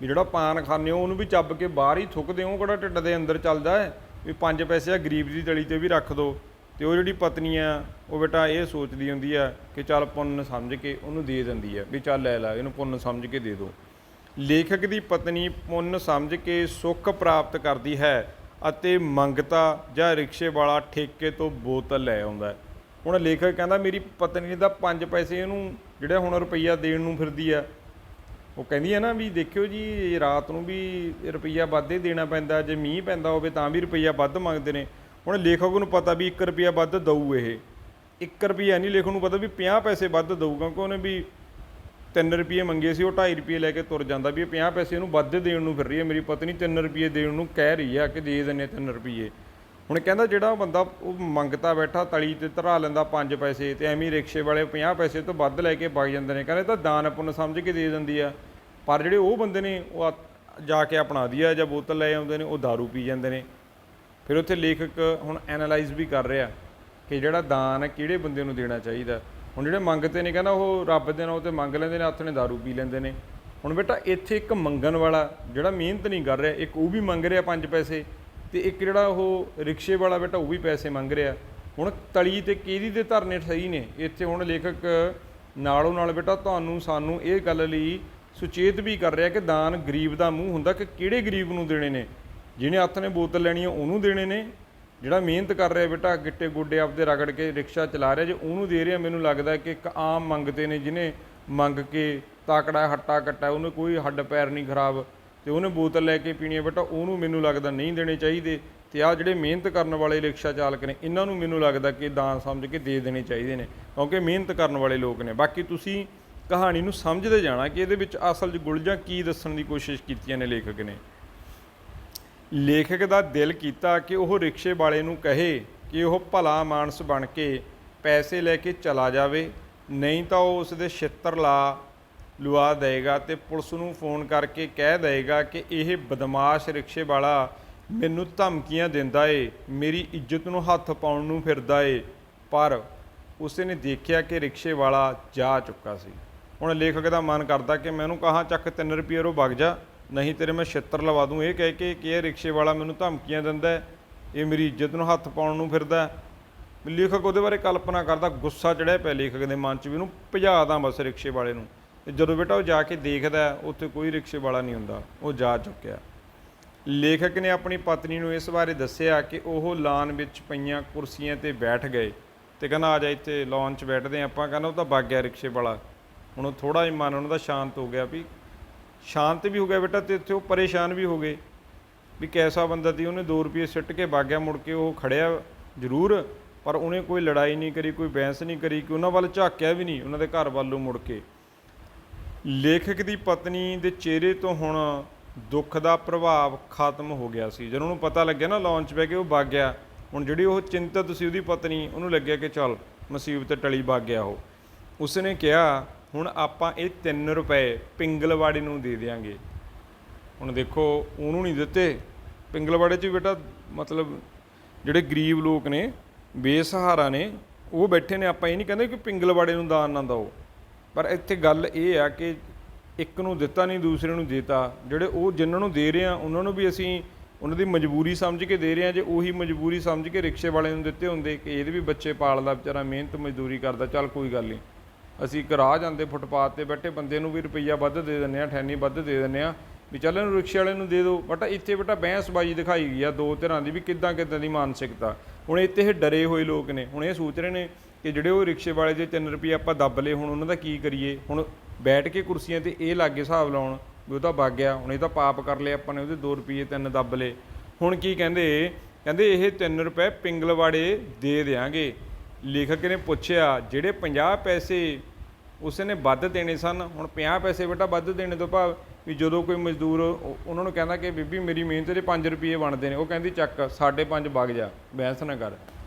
ਵੀ ਜਿਹੜਾ ਪਾਨ ਖਾਂਦੇ ਹੋ ਉਹਨੂੰ ਵੀ ਚੱਬ ਕੇ ਬਾਹਰ ਹੀ ਥੁੱਕ ਦਿਓ, ਕਿਹੜਾ ਢਿੱਡ ਦੇ ਅੰਦਰ ਚੱਲਦਾ ਹੈ, ਵੀ 5 ਪੈਸੇ ਗਰੀਬ ਦੀ ਤਲੀ 'ਤੇ ਵੀ ਰੱਖ ਦਿਓ। ਅਤੇ ਉਹ ਜਿਹੜੀ ਪਤਨੀ ਆ ਉਹ ਬੇਟਾ ਇਹ ਸੋਚਦੀ ਹੁੰਦੀ ਆ ਕਿ ਚੱਲ ਪੁੰਨ ਸਮਝ ਕੇ ਉਹਨੂੰ ਦੇ ਦਿੰਦੀ ਆ ਵੀ ਚੱਲ ਲੈ ਲਾ ਇਹਨੂੰ ਪੁੰਨ ਸਮਝ ਕੇ ਦੇ ਦਿਓ। ਲੇਖਕ ਦੀ ਪਤਨੀ ਪੁੰਨ ਸਮਝ ਕੇ ਸੁੱਖ ਪ੍ਰਾਪਤ ਕਰਦੀ ਹੈ ਅਤੇ ਮੰਗਤਾ ਜਾਂ ਰਿਕਸ਼ੇ ਵਾਲਾ ਠੇਕੇ ਤੋਂ ਬੋਤਲ ਲੈ ਆਉਂਦਾ। ਹੁਣ ਲੇਖਕ ਕਹਿੰਦਾ ਮੇਰੀ ਪਤਨੀ ਦਾ 5 ਪੈਸੇ ਇਹਨੂੰ ਜਿਹੜਾ ਹੁਣ ਰੁਪਈਆ ਦੇਣ ਨੂੰ ਫਿਰਦੀ ਆ, ਉਹ ਕਹਿੰਦੀ ਹੈ ਨਾ ਵੀ ਦੇਖਿਓ ਜੀ ਰਾਤ ਨੂੰ ਵੀ ਰੁਪਈਆ ਵੱਧ ਹੀ ਦੇਣਾ ਪੈਂਦਾ, ਜੇ ਮੀਂਹ ਪੈਂਦਾ ਹੋਵੇ ਤਾਂ ਵੀ ਰੁਪਈਆ ਵੱਧ ਮੰਗਦੇ ਨੇ। ਹੁਣ ਲੇਖਕ ਨੂੰ ਪਤਾ ਵੀ 1 ਰੁਪਈਆ ਵੱਧ ਦਊ, ਇਹ 1 ਰੁਪਈਆ ਨਹੀਂ, ਲੇਖਕ ਨੂੰ ਪਤਾ ਵੀ 50 ਪੈਸੇ ਵੱਧ ਦਊ ਕਿਉਂਕਿ ਉਹਨੇ ਵੀ 3 ਰੁਪਏ ਮੰਗੇ ਸੀ, ਉਹ 2.5 ਰੁਪਏ ਲੈ ਕੇ ਤੁਰ ਜਾਂਦਾ ਵੀ 50 ਪੈਸੇ ਇਹਨੂੰ ਵੱਧ ਦੇਣ ਨੂੰ ਫਿਰ ਰਹੀ ਹੈ, ਮੇਰੀ ਪਤਨੀ 3 ਰੁਪਏ ਦੇਣ ਨੂੰ ਕਹਿ ਰਹੀ ਆ ਕਿ ਦੇ ਦਿੰਦੇ 3 ਰੁਪਏ। ਹੁਣ ਕਹਿੰਦਾ ਜਿਹੜਾ ਬੰਦਾ ਉਹ ਮੰਗਤਾ ਬੈਠਾ ਤਲੀ 'ਤੇ ਧਰਾ ਲੈਂਦਾ 5 ਪੈਸੇ ਅਤੇ ਐਵੇਂ ਰਿਕਸ਼ੇ ਵਾਲੇ 50 ਪੈਸੇ ਤੋਂ ਵੱਧ ਲੈ ਕੇ ਵਗ ਜਾਂਦੇ ਨੇ, ਕਹਿੰਦੇ ਤਾਂ ਦਾਨ ਪੁੰਨ ਸਮਝ ਕੇ ਦੇ ਦਿੰਦੀ ਆ। ਪਰ ਜਿਹੜੇ ਉਹ ਬੰਦੇ ਨੇ ਉਹ ਜਾ ਕੇ ਆਪਣਾ ਦੀਆ ਜਾਂ ਬੋਤਲ ਲੈ ਆਉਂਦੇ ਨੇ, ਉਹ ਦਾਰੂ ਪੀ ਜਾਂਦੇ ਨੇ। ਫਿਰ ਉੱਥੇ ਲੇਖਕ ਹੁਣ ਐਨਾਲਾਈਜ਼ ਵੀ ਕਰ ਰਿਹਾ ਕਿ ਜਿਹੜਾ ਦਾਨ ਹੈ ਕਿਹੜੇ ਬੰਦੇ ਨੂੰ ਦੇਣਾ ਚਾਹੀਦਾ। ਹੁਣ ਜਿਹੜੇ ਮੰਗਤੇ ਨੇ ਕਹਿੰਦਾ ਉਹ ਰੱਬ ਦੇ ਨਾਂ 'ਤੇ ਮੰਗ ਲੈਂਦੇ ਨੇ, ਹੱਥ ਨੇ ਦਾਰੂ ਪੀ ਲੈਂਦੇ ਨੇ। ਹੁਣ ਬੇਟਾ ਇੱਥੇ ਇੱਕ ਮੰਗਣ ਵਾਲਾ ਜਿਹੜਾ ਮਿਹਨਤ ਨਹੀਂ ਕਰ ਰਿਹਾ, ਇੱਕ ਉਹ ਵੀ ਮੰਗ ਰਿਹਾ 5 ਪੈਸੇ, ਅਤੇ ਇੱਕ ਜਿਹੜਾ ਉਹ ਰਿਕਸ਼ੇ ਵਾਲਾ ਬੇਟਾ ਉਹ ਵੀ ਪੈਸੇ ਮੰਗ ਰਿਹਾ। ਹੁਣ ਤਲੀ 'ਤੇ ਕਿਹਦੀ ਦੇ ਧਰਨੇ ਸਹੀ ਨੇ ਇੱਥੇ। ਹੁਣ ਲੇਖਕ ਨਾਲੋਂ ਨਾਲ ਬੇਟਾ ਤੁਹਾਨੂੰ ਸਾਨੂੰ ਇਹ ਗੱਲ ਲਈ ਸੁਚੇਤ ਵੀ ਕਰ ਰਿਹਾ ਕਿ ਦਾਨ ਗਰੀਬ ਦਾ ਮੂੰਹ ਹੁੰਦਾ, ਕਿ ਕਿਹੜੇ ਗਰੀਬ ਨੂੰ ਦੇਣੇ ਨੇ। ਜਿਹਨੇ ਹੱਥ ਨੇ ਬੋਤਲ ਲੈਣੀ ਹੈ ਉਹਨੂੰ ਦੇਣੇ ਨੇ, ਜਿਹੜਾ ਮਿਹਨਤ ਕਰ ਰਿਹਾ ਬੇਟਾ ਗਿੱਟੇ ਗੋਡੇ ਆਪਦੇ ਰਗੜ ਕੇ ਰਿਕਸ਼ਾ ਚਲਾ ਰਿਹਾ ਜੇ ਉਹਨੂੰ ਦੇ ਰਿਹਾ। ਮੈਨੂੰ ਲੱਗਦਾ ਕਿ ਇੱਕ ਆਮ ਮੰਗਤੇ ਨੇ ਜਿਹਨੇ ਮੰਗ ਕੇ ਤਾਕੜਾ ਹੱਟਾ ਕੱਟਾ, ਉਹਨੇ ਕੋਈ ਹੱਡ ਪੈਰ ਨਹੀਂ ਖਰਾਬ ਅਤੇ ਉਹਨੇ ਬੋਤਲ ਲੈ ਕੇ ਪੀਣੀ ਹੈ ਬੇਟਾ, ਉਹਨੂੰ ਮੈਨੂੰ ਲੱਗਦਾ ਨਹੀਂ ਦੇਣੇ ਚਾਹੀਦੇ। ਅਤੇ ਆਹ ਜਿਹੜੇ ਮਿਹਨਤ ਕਰਨ ਵਾਲੇ ਰਿਕਸ਼ਾ ਚਾਲਕ ਨੇ ਇਹਨਾਂ ਨੂੰ ਮੈਨੂੰ ਲੱਗਦਾ ਕਿ ਦਾਨ ਸਮਝ ਕੇ ਦੇ ਦੇਣੇ ਚਾਹੀਦੇ ਨੇ ਕਿਉਂਕਿ ਮਿਹਨਤ ਕਰਨ ਵਾਲੇ ਲੋਕ ਨੇ। ਬਾਕੀ ਤੁਸੀਂ ਕਹਾਣੀ ਨੂੰ ਸਮਝਦੇ ਜਾਣਾ ਕਿ ਇਹਦੇ ਵਿੱਚ ਅਸਲ 'ਚ ਗੁਲਝਾਂ ਕੀ ਦੱਸਣ ਦੀ ਕੋਸ਼ਿਸ਼ ਕੀਤੀਆਂ ਨੇ ਲੇਖਕ ਨੇ। ਲੇਖਕ ਦਾ ਦਿਲ ਕੀਤਾ ਕਿ ਉਹ ਰਿਕਸ਼ੇ ਵਾਲੇ ਨੂੰ ਕਹੇ ਕਿ ਉਹ ਭਲਾ ਮਾਨਸ ਬਣ ਕੇ ਪੈਸੇ ਲੈ ਕੇ ਚਲਾ ਜਾਵੇ, ਨਹੀਂ ਤਾਂ ਉਹ ਉਸ ਦੇ ਛਿੱਤਰ ਲੁਆ ਦੇਗਾ ਅਤੇ ਪੁਲਿਸ ਨੂੰ ਫੋਨ ਕਰਕੇ ਕਹਿ ਦੇਗਾ ਕਿ ਇਹ ਬਦਮਾਸ਼ ਰਿਕਸ਼ੇ ਵਾਲਾ ਮੈਨੂੰ ਧਮਕੀਆਂ ਦਿੰਦਾ ਏ, ਮੇਰੀ ਇੱਜ਼ਤ ਨੂੰ ਹੱਥ ਪਾਉਣ ਨੂੰ ਫਿਰਦਾ ਏ। ਪਰ ਉਸੇ ਨੇ ਦੇਖਿਆ ਕਿ ਰਿਕਸ਼ੇ ਵਾਲਾ ਜਾ ਚੁੱਕਾ ਸੀ। ਹੁਣ ਲੇਖਕ ਦਾ ਮਨ ਕਰਦਾ ਕਿ ਮੈਂ ਉਹਨੂੰ ਕਹਾਂ ਚੱਕ 3 ਰੁਪਏ ਰੋ ਵਗ ਜਾ, ਨਹੀਂ ਤੇਰੇ ਮੈਂ ਛਿੱਤਰ ਲਵਾ ਦੂੰ। ਇਹ ਕਹਿ ਕੇ ਕਿ ਇਹ ਰਿਕਸ਼ੇ ਵਾਲਾ ਮੈਨੂੰ ਧਮਕੀਆਂ ਦਿੰਦਾ, ਇਹ ਮੇਰੀ ਇੱਜ਼ਤ ਨੂੰ ਹੱਥ ਪਾਉਣ ਨੂੰ ਫਿਰਦਾ। ਲੇਖਕ ਉਹਦੇ ਬਾਰੇ ਕਲਪਨਾ ਕਰਦਾ, ਗੁੱਸਾ ਚੜ੍ਹਿਆ ਪਿਆ ਲੇਖਕ ਦੇ ਮਨ 'ਚ ਵੀ ਉਹਨੂੰ ਭਜਾ ਦਾਂ ਬਸ ਰਿਕਸ਼ੇ ਵਾਲੇ ਨੂੰ। ਤੇ ਜਦੋਂ ਬੇਟਾ ਉਹ ਜਾ ਕੇ ਦੇਖਦਾ ਉੱਥੇ ਕੋਈ ਰਿਕਸ਼ੇ ਵਾਲਾ ਨਹੀਂ ਹੁੰਦਾ, ਉਹ ਜਾ ਚੁੱਕਿਆ। ਲੇਖਕ ਨੇ ਆਪਣੀ ਪਤਨੀ ਨੂੰ ਇਸ ਬਾਰੇ ਦੱਸਿਆ ਕਿ ਉਹ ਲਾਨ ਵਿੱਚ ਪਈਆਂ ਕੁਰਸੀਆਂ 'ਤੇ ਬੈਠ ਗਏ ਅਤੇ ਕਹਿੰਦਾ ਆ ਜਾ ਇੱਥੇ ਲਾਨ 'ਚ ਬੈਠਦੇ ਹਾਂ ਆਪਾਂ। ਕਹਿੰਦਾ ਉਹ ਤਾਂ ਵਗ ਗਿਆ ਰਿਕਸ਼ੇ ਵਾਲਾ। ਹੁਣ ਉਹ ਥੋੜ੍ਹਾ ਜਿਹਾ ਮਨ ਉਹਨਾਂ ਦਾ ਸ਼ਾਂਤ ਹੋ ਗਿਆ, ਵੀ ਸ਼ਾਂਤ ਵੀ ਹੋ ਗਿਆ ਬੇਟਾ, ਅਤੇ ਇੱਥੇ ਉਹ ਪਰੇਸ਼ਾਨ ਵੀ ਹੋ ਗਏ ਵੀ ਕੈਸਾ ਬੰਦਾ ਸੀ। ਉਹਨੇ 2 ਰੁਪਏ ਸਿੱਟ ਕੇ ਵਗ ਗਿਆ, ਮੁੜ ਕੇ ਉਹ ਖੜਿਆ ਜ਼ਰੂਰ ਪਰ ਉਹਨੇ ਕੋਈ ਲੜਾਈ ਨਹੀਂ ਕਰੀ, ਕੋਈ ਬਹਿਸ ਨਹੀਂ ਕਰੀ, ਕਿ ਉਹਨਾਂ ਵੱਲ ਝਾਕਿਆ ਵੀ ਨਹੀਂ ਉਹਨਾਂ ਦੇ ਘਰ ਵੱਲੋਂ ਮੁੜ ਕੇ। ਲੇਖਕ ਦੀ ਪਤਨੀ ਦੇ ਚਿਹਰੇ ਤੋਂ ਹੁਣ ਦੁੱਖ ਦਾ ਪ੍ਰਭਾਵ ਖਤਮ ਹੋ ਗਿਆ ਸੀ। ਜਦੋਂ ਉਹਨੂੰ ਪਤਾ ਲੱਗਿਆ ਨਾ ਲਾਂਚ 'ਚ ਬਹਿ ਕੇ ਉਹ ਵਗ ਗਿਆ, ਹੁਣ ਜਿਹੜੀ ਉਹ ਚਿੰਤਤ ਸੀ ਉਹਦੀ ਪਤਨੀ, ਉਹਨੂੰ ਲੱਗਿਆ ਕਿ ਚੱਲ ਮੁਸੀਬਤ ਟਲੀ, ਵਗ ਗਿਆ ਉਹ। ਉਸਨੇ ਕਿਹਾ ਹੁਣ ਆਪਾਂ ਇਹ 3 ਰੁਪਏ ਪਿੰਗਲਵਾੜੇ ਨੂੰ ਦੇ ਦਿਆਂਗੇ। ਹੁਣ ਦੇਖੋ ਉਹਨੂੰ ਨਹੀਂ ਦਿੱਤੇ, ਪਿੰਗਲਵਾੜੇ 'ਚ ਬੇਟਾ ਮਤਲਬ ਜਿਹੜੇ ਗਰੀਬ ਲੋਕ ਨੇ, ਬੇਸਹਾਰਾ ਨੇ, ਉਹ ਬੈਠੇ ਨੇ। ਆਪਾਂ ਇਹ ਨਹੀਂ ਕਹਿੰਦੇ ਕਿ ਪਿੰਗਲਵਾੜੇ ਨੂੰ ਦਾਨ ਨਾ ਦਿਓ, ਪਰ ਇੱਥੇ ਗੱਲ ਇਹ ਆ ਕਿ ਇੱਕ ਨੂੰ ਦਿੱਤਾ ਨਹੀਂ ਦੂਸਰੇ ਨੂੰ ਦੇਤਾ। ਜਿਹੜੇ ਉਹ ਜਿਨ੍ਹਾਂ ਨੂੰ ਦੇ ਰਹੇ ਆ ਉਹਨਾਂ ਨੂੰ ਵੀ ਅਸੀਂ ਉਹਨਾਂ ਦੀ ਮਜਬੂਰੀ ਸਮਝ ਕੇ ਦੇ ਰਹੇ ਹਾਂ। ਜੇ ਉਹੀ ਮਜਬੂਰੀ ਸਮਝ ਕੇ ਰਿਕਸ਼ੇ ਵਾਲੇ ਨੂੰ ਦਿੱਤੇ ਹੁੰਦੇ ਕਿ ਇਹਦੇ ਵੀ ਬੱਚੇ ਪਾਲਦਾ ਵਿਚਾਰਾ, ਮਿਹਨਤ ਮਜ਼ਦੂਰੀ ਕਰਦਾ, ਚੱਲ ਕੋਈ ਗੱਲ ਨਹੀਂ, ਅਸੀਂ ਇੱਕ ਰਾਹ ਜਾਂਦੇ ਫੁੱਟਪਾਥ 'ਤੇ ਬੈਠੇ ਬੰਦੇ ਨੂੰ ਵੀ ਰੁਪਈਆ ਵੱਧ ਦੇ ਦਿੰਦੇ ਹਾਂ, ਠੈਨੀ ਵੱਧ ਦੇ ਦਿੰਦੇ ਹਾਂ ਵੀ ਚੱਲ ਇਹਨੂੰ ਰਿਕਸ਼ੇ ਵਾਲੇ ਨੂੰ ਦੇ ਦਿਓ। ਬਟ ਇੱਥੇ ਬੇਟਾ ਬਹਿਸਬਾਜ਼ੀ ਦਿਖਾਈ ਗਈ ਆ ਦੋ ਧਿਰਾਂ ਦੀ, ਵੀ ਕਿੱਦਾਂ ਦੀ ਮਾਨਸਿਕਤਾ। ਹੁਣ ਇੱਥੇ ਇਹ ਡਰੇ ਹੋਏ ਲੋਕ ਨੇ, ਹੁਣ ਇਹ ਸੋਚ ਰਹੇ ਨੇ ਕਿ ਜਿਹੜੇ ਉਹ ਰਿਕਸ਼ੇ ਵਾਲੇ ਜੇ 3 ਰੁਪਏ ਆਪਾਂ ਦੱਬ ਲਏ, ਹੁਣ ਉਹਨਾਂ ਦਾ ਕੀ ਕਰੀਏ। ਹੁਣ ਬੈਠ ਕੇ ਕੁਰਸੀਆਂ 'ਤੇ ਇਹ ਲਾਗੇ ਹਿਸਾਬ ਲਾਉਣ ਵੀ ਉਹ ਤਾਂ ਵਗ ਗਿਆ, ਹੁਣ ਇਹ ਤਾਂ ਪਾਪ ਕਰ ਲਿਆ ਆਪਾਂ ਨੇ, ਉਹਦੇ 2 ਰੁਪਏ 3 ਦੱਬ ਲਏ। ਹੁਣ ਕੀ ਕਹਿੰਦੇ ਇਹ 3 ਰੁਪਏ ਪਿੰਗਲਵਾੜੇ ਦੇ ਦਿਆਂਗੇ। ਲੇਖਕ ਨੇ ਪੁੱਛਿਆ ਜਿਹੜੇ 50 ਪੈਸੇ ਉਸੇ ਨੇ ਵੱਧ ਦੇਣੇ ਸਨ, ਹੁਣ 50 ਪੈਸੇ ਬੇਟਾ ਵੱਧ ਦੇਣੇ ਤੋਂ ਭਾਵ ਵੀ ਜਦੋਂ ਕੋਈ ਮਜ਼ਦੂਰ ਉਹਨਾਂ ਨੂੰ ਕਹਿੰਦਾ ਕਿ ਬੀਬੀ ਮੇਰੀ ਮਿਹਨਤ ਦੇ 5 ਰੁਪਏ ਬਣਦੇ ਨੇ, ਉਹ ਕਹਿੰਦੀ ਚੱਕ 5.5 ਵਗ ਜਾ, ਬਹਿਸ ਨਾ ਕਰ।